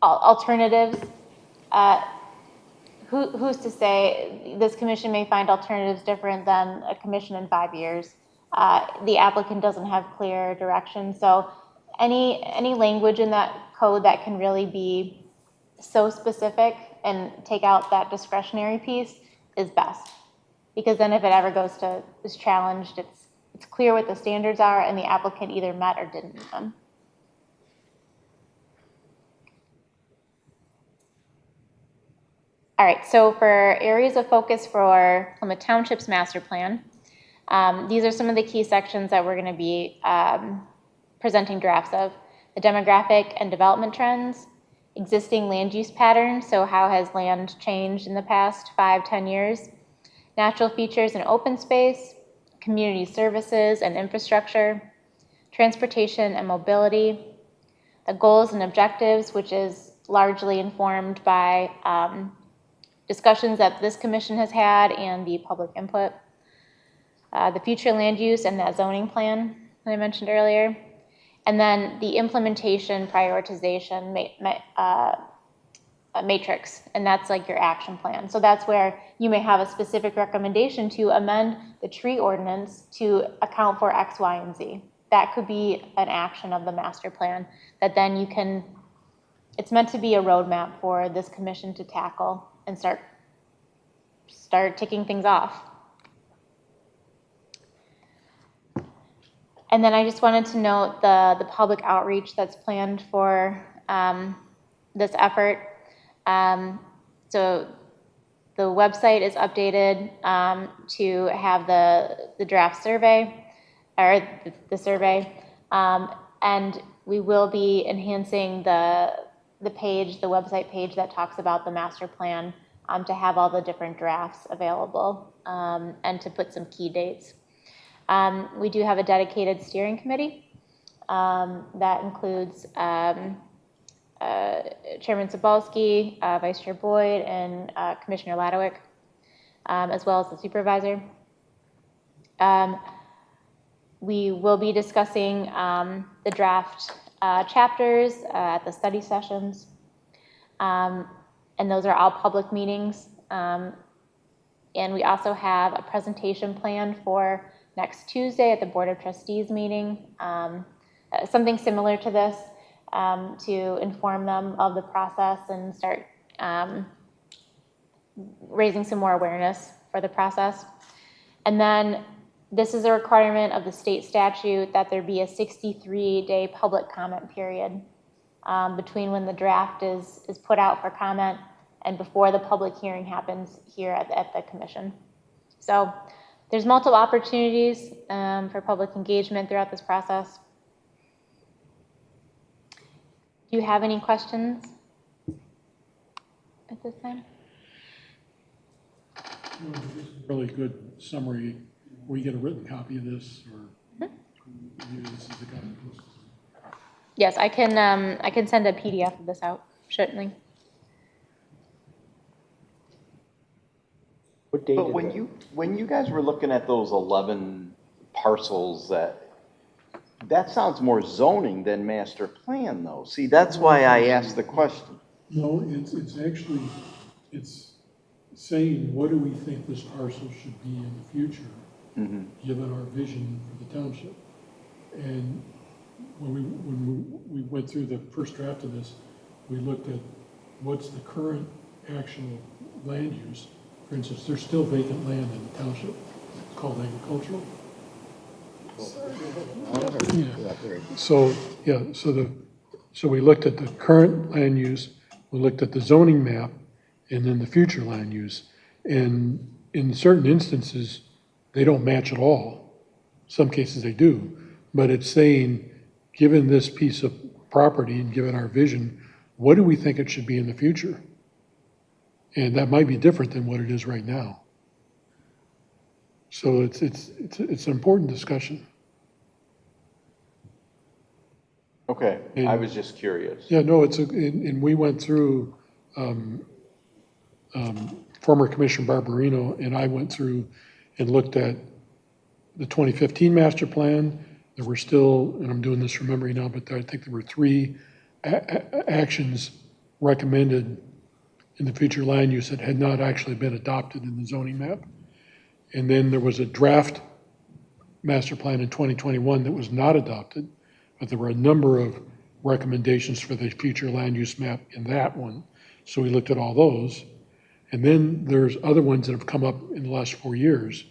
alternatives who's to say this commission may find alternatives different than a commission in 5 years? The applicant doesn't have clear direction, so any language in that code that can really be so specific and take out that discretionary piece is best. Because then if it ever is challenged, it's clear what the standards are and the applicant either met or didn't meet them. All right, so for areas of focus for Plymouth Township's master plan, these are some of the key sections that we're going to be presenting drafts of. The demographic and development trends, existing land use patterns, so how has land changed in the past 5-10 years, natural features and open space, community services and infrastructure, transportation and mobility, the goals and objectives, which is largely informed by discussions that this commission has had and the public input, the future land use and that zoning plan that I mentioned earlier, and then the implementation prioritization matrix, and that's like your action plan. So that's where you may have a specific recommendation to amend the tree ordinance to account for X, Y, and Z. That could be an action of the master plan that then you can, it's meant to be a roadmap for this commission to tackle and start ticking things off. And then I just wanted to note the public outreach that's planned for this effort. So the website is updated to have the draft survey, or the survey, and we will be enhancing the page, the website page that talks about the master plan, to have all the different drafts available, and to put some key dates. We do have a dedicated steering committee that includes Chairman Sobalski, Vice Chair Boyd, and Commissioner Ladowick, as well as the supervisor. We will be discussing the draft chapters at the study sessions, and those are all public meetings. And we also have a presentation planned for next Tuesday at the Board of Trustees meeting, something similar to this, to inform them of the process and start raising some more awareness for the process. And then this is a requirement of the state statute that there be a 63-day public comment period between when the draft is put out for comment and before the public hearing happens here at the commission. So there's multiple opportunities for public engagement throughout this process. Do you have any questions at this time? Really good summary. We get a written copy of this, or maybe this is the copy. Yes, I can send a PDF of this out, certainly. But when you guys were looking at those 11 parcels, that sounds more zoning than master plan, though. See, that's why I asked the question. No, it's actually, it's saying, what do we think this parcel should be in the future, given our vision for the township? And when we went through the first draft of this, we looked at what's the current actual land use. For instance, there's still vacant land in the township. It's called agricultural. Yeah. So we looked at the current land use, we looked at the zoning map, and then the future land use. And in certain instances, they don't match at all. Some cases they do, but it's saying, given this piece of property and given our vision, what do we think it should be in the future? And that might be different than what it is right now. So it's an important discussion. Okay, I was just curious. Yeah, no, and we went through, former Commissioner Barbarino and I went through and looked at the 2015 master plan. There were still, and I'm doing this from memory now, but I think there were 3 actions recommended in the future land use that had not actually been adopted in the zoning map. And then there was a draft master plan in 2021 that was not adopted, but there were a number of recommendations for the future land use map in that one. So we looked at all those. And then there's other ones that have come up in the last 4 years.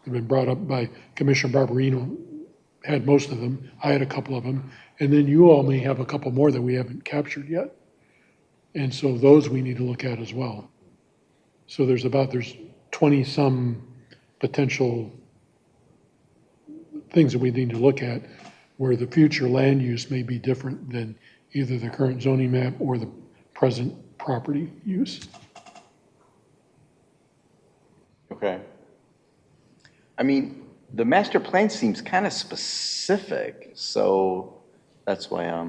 They've been brought up by Commissioner Barberino, had most of them. I had a couple of them. And then you all may have a couple more that we haven't captured yet. And so those we need to look at as well. So there's 20-some potential things that we need to look at where the future land use may be different than either the current zoning map or the present property use. Okay. I mean, the master plan seems kind of specific, so that's why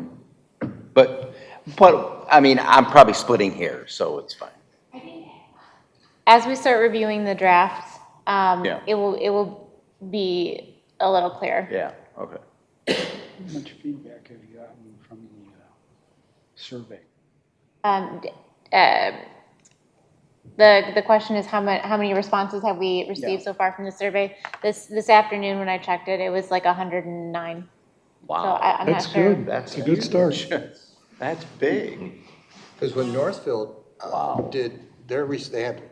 but, I mean, I'm probably splitting hairs, so it's fine. As we start reviewing the draft, Yeah. it will be a little clearer. Yeah, okay. How much feedback have you gotten from the survey? The question is how many responses have we received so far from the survey? This afternoon when I checked it, it was like 109. Wow. So I'm not That's sure. good. That's It's a good start. That's big. Because when Northfield did their, they had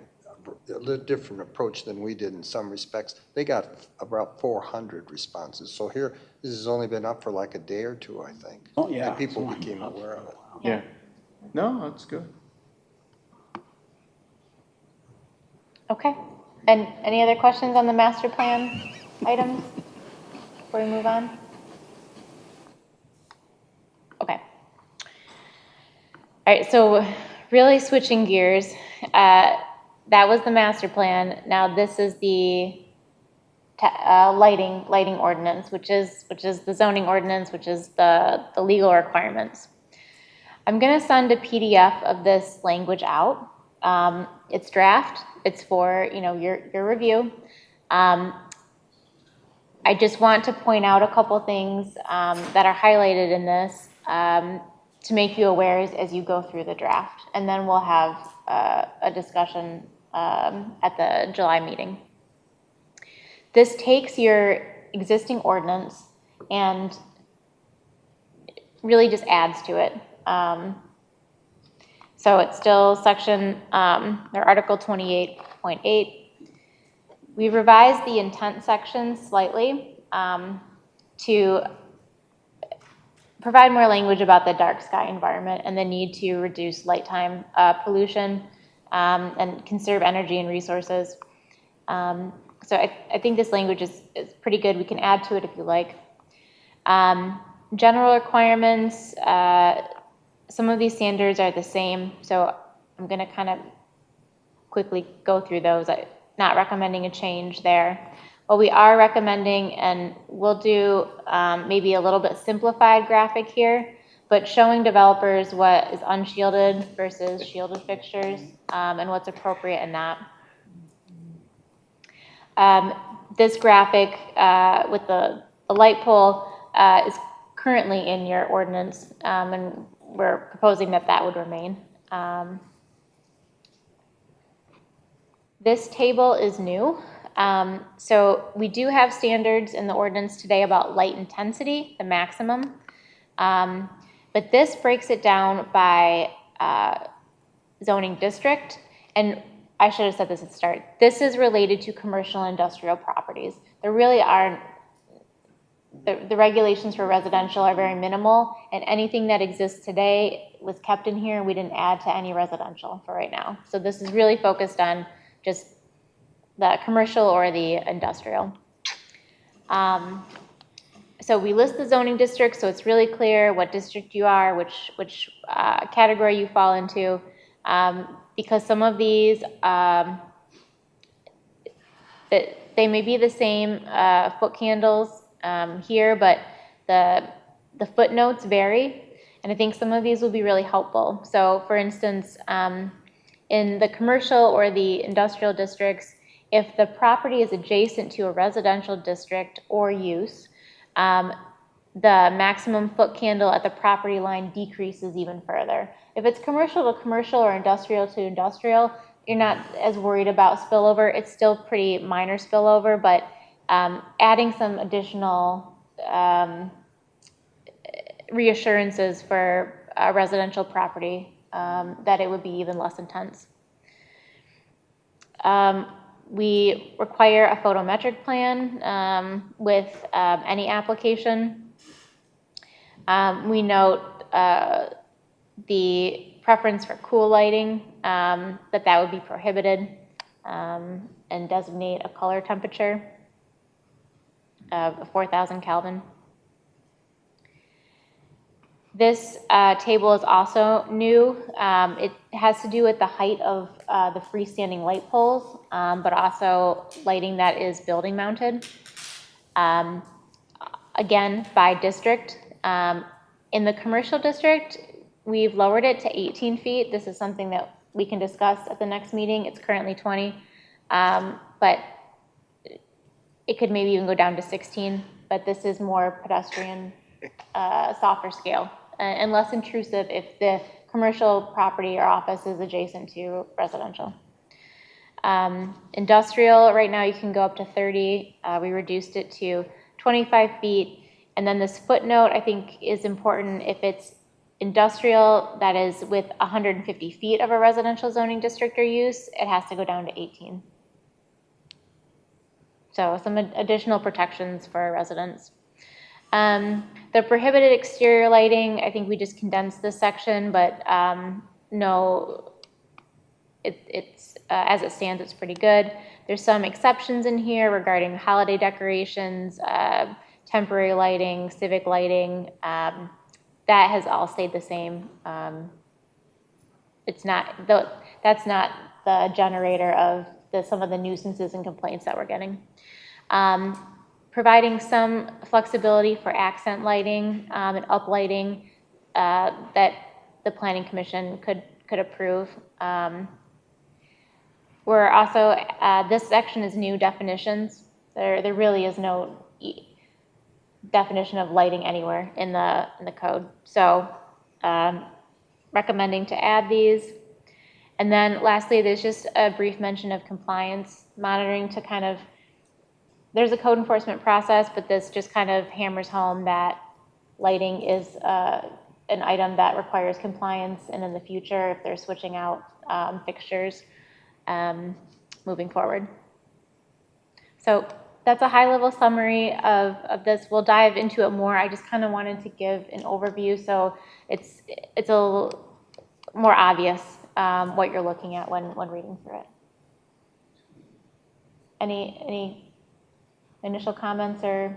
a little different approach than we did in some respects. They got about 400 responses. So here, this has only been up for like a day or two, I think. Oh, yeah. And people became aware of it. Yeah. No, that's good. Okay. And any other questions on the master plan items before we move on? Okay. All right, so really switching gears, that was the master plan. Now this is the lighting ordinance, which is the zoning ordinance, which is the legal requirements. I'm gonna send a PDF of this language out. It's draft. It's for your review. I just want to point out a couple things that are highlighted in this to make you aware as you go through the draft, and then we'll have a discussion at the July meeting. This takes your existing ordinance and really just adds to it. So it's still section, or Article 28.8. We revised the intent section slightly to provide more language about the dark sky environment and the need to reduce nighttime pollution and conserve energy and resources. So I think this language is pretty good. We can add to it if you like. General requirements, some of these standards are the same, so I'm going to kind of quickly go through those. I'm not recommending a change there. What we are recommending, and we'll do maybe a little bit simplified graphic here, but showing developers what is unshielded versus shielded fixtures and what's appropriate in that. This graphic with the light pole is currently in your ordinance, and we're proposing that would remain. This table is new. So we do have standards in the ordinance today about light intensity, the maximum. But this breaks it down by zoning district. And I should have said this at the start. This is related to commercial and industrial properties. There really are, the regulations for residential are very minimal, and anything that exists today was kept in here, and we didn't add to any residential for right now. So this is really focused on just the commercial or the industrial. So we list the zoning districts, so it's really clear what district you are, which category you fall into, because some of these, they may be the same foot candles here, but the footnotes vary, and I think some of these will be really helpful. So for instance, in the commercial or the industrial districts, if the property is adjacent to a residential district or use, the maximum foot candle at the property line decreases even further. If it's commercial to commercial or industrial to industrial, you're not as worried about spillover. It's still pretty minor spillover, but adding some additional reassurances for a residential property that it would be even less intense. We require a photometric plan with any application. We note the preference for cool lighting, that would be prohibited, and designate a color temperature of 4,000 Kelvin. This table is also new. It has to do with the height of the freestanding light poles, but also lighting that is building mounted. Again, by district. In the commercial district, we've lowered it to 18 feet. This is something that we can discuss at the next meeting. It's currently 20, but it could maybe even go down to 16, but this is more pedestrian, softer scale, and less intrusive if the commercial property or office is adjacent to residential. Industrial, right now you can go up to 30. We reduced it to 25 feet. And then this footnote, I think, is important. If it's industrial that is with 150 feet of a residential zoning district or use, it has to go down to 18. So some additional protections for our residents. The prohibited exterior lighting, I think we just condensed this section, but no, it's as it stands, it's pretty good. There's some exceptions in here regarding holiday decorations, temporary lighting, civic lighting. That has all stayed the same. It's not, that's not the generator of some of the nuisances and complaints that we're getting. Providing some flexibility for accent lighting and uplighting that the Planning Commission could approve. We're also, this section is new definitions. There really is no definition of lighting anywhere in the code. So recommending to add these. And then lastly, there's just a brief mention of compliance monitoring to kind of, there's a code enforcement process, but this just kind of hammers home that lighting is an item that requires compliance, and in the future, if they're switching out fixtures moving forward. So that's a high-level summary of this. We'll dive into it more. I just kind of wanted to give an overview so it's a little more obvious what you're looking at when reading through it. Any initial comments or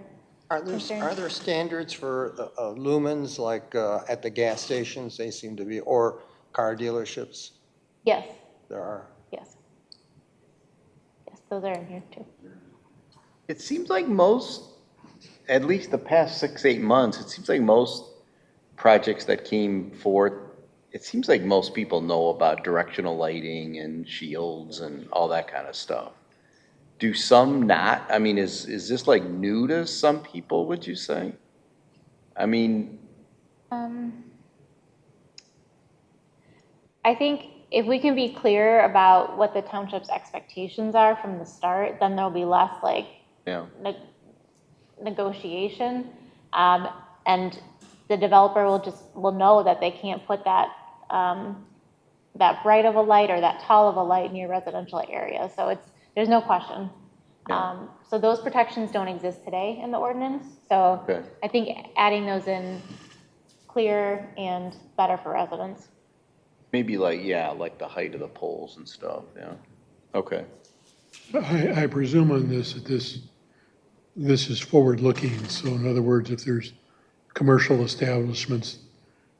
concerns? Are there standards for lumens like at the gas stations? They seem to be, or car dealerships? Yes. There are. Yes. Yes, those are in here too. It seems like most, at least the past 6-8 months, it seems like most projects that came forth, it seems like most people know about directional lighting and shields and all that kind of stuff. Do some not? I mean, is this like new to some people, would you say? I mean... I think if we can be clear about what the township's expectations are from the start, then there'll be less like negotiation, and the developer will know that they can't put that that bright of a light or that tall of a light near residential area. So there's no question. So those protections don't exist today in the ordinance. So I think adding those in clear and better for residents. Maybe like, like the height of the poles and stuff, Okay. I presume on this, that this is forward-looking. So in other words, if there's commercial establishments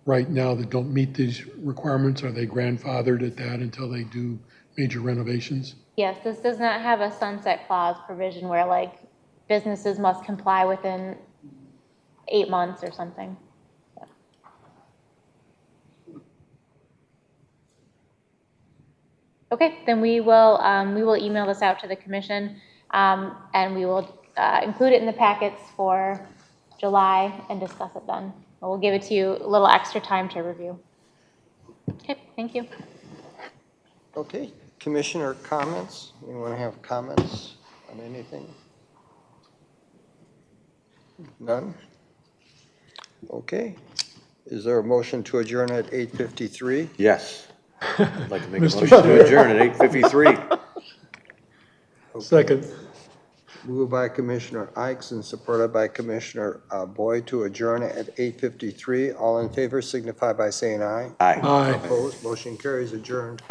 right now that don't meet these requirements, are they grandfathered at that until they do major renovations? Yes, this does not have a sunset clause provision where like businesses must comply within 8 months or something. Okay, then we will email this out to the commission, and we will include it in the packets for July and discuss it then. We'll give it to you a little extra time to review. Okay, thank you. Okay, commissioner comments? Anyone have comments on anything? None? Okay. Is there a motion to adjourn at 8:53? Yes. I'd like to make a Mr. motion to adjourn at 8:53. Second. Moved by Commissioner Ikes and supported by Commissioner Boyd to adjourn at 8:53. All in favor signify by saying aye. Aye. Aye. Opposed, motion carries adjourned.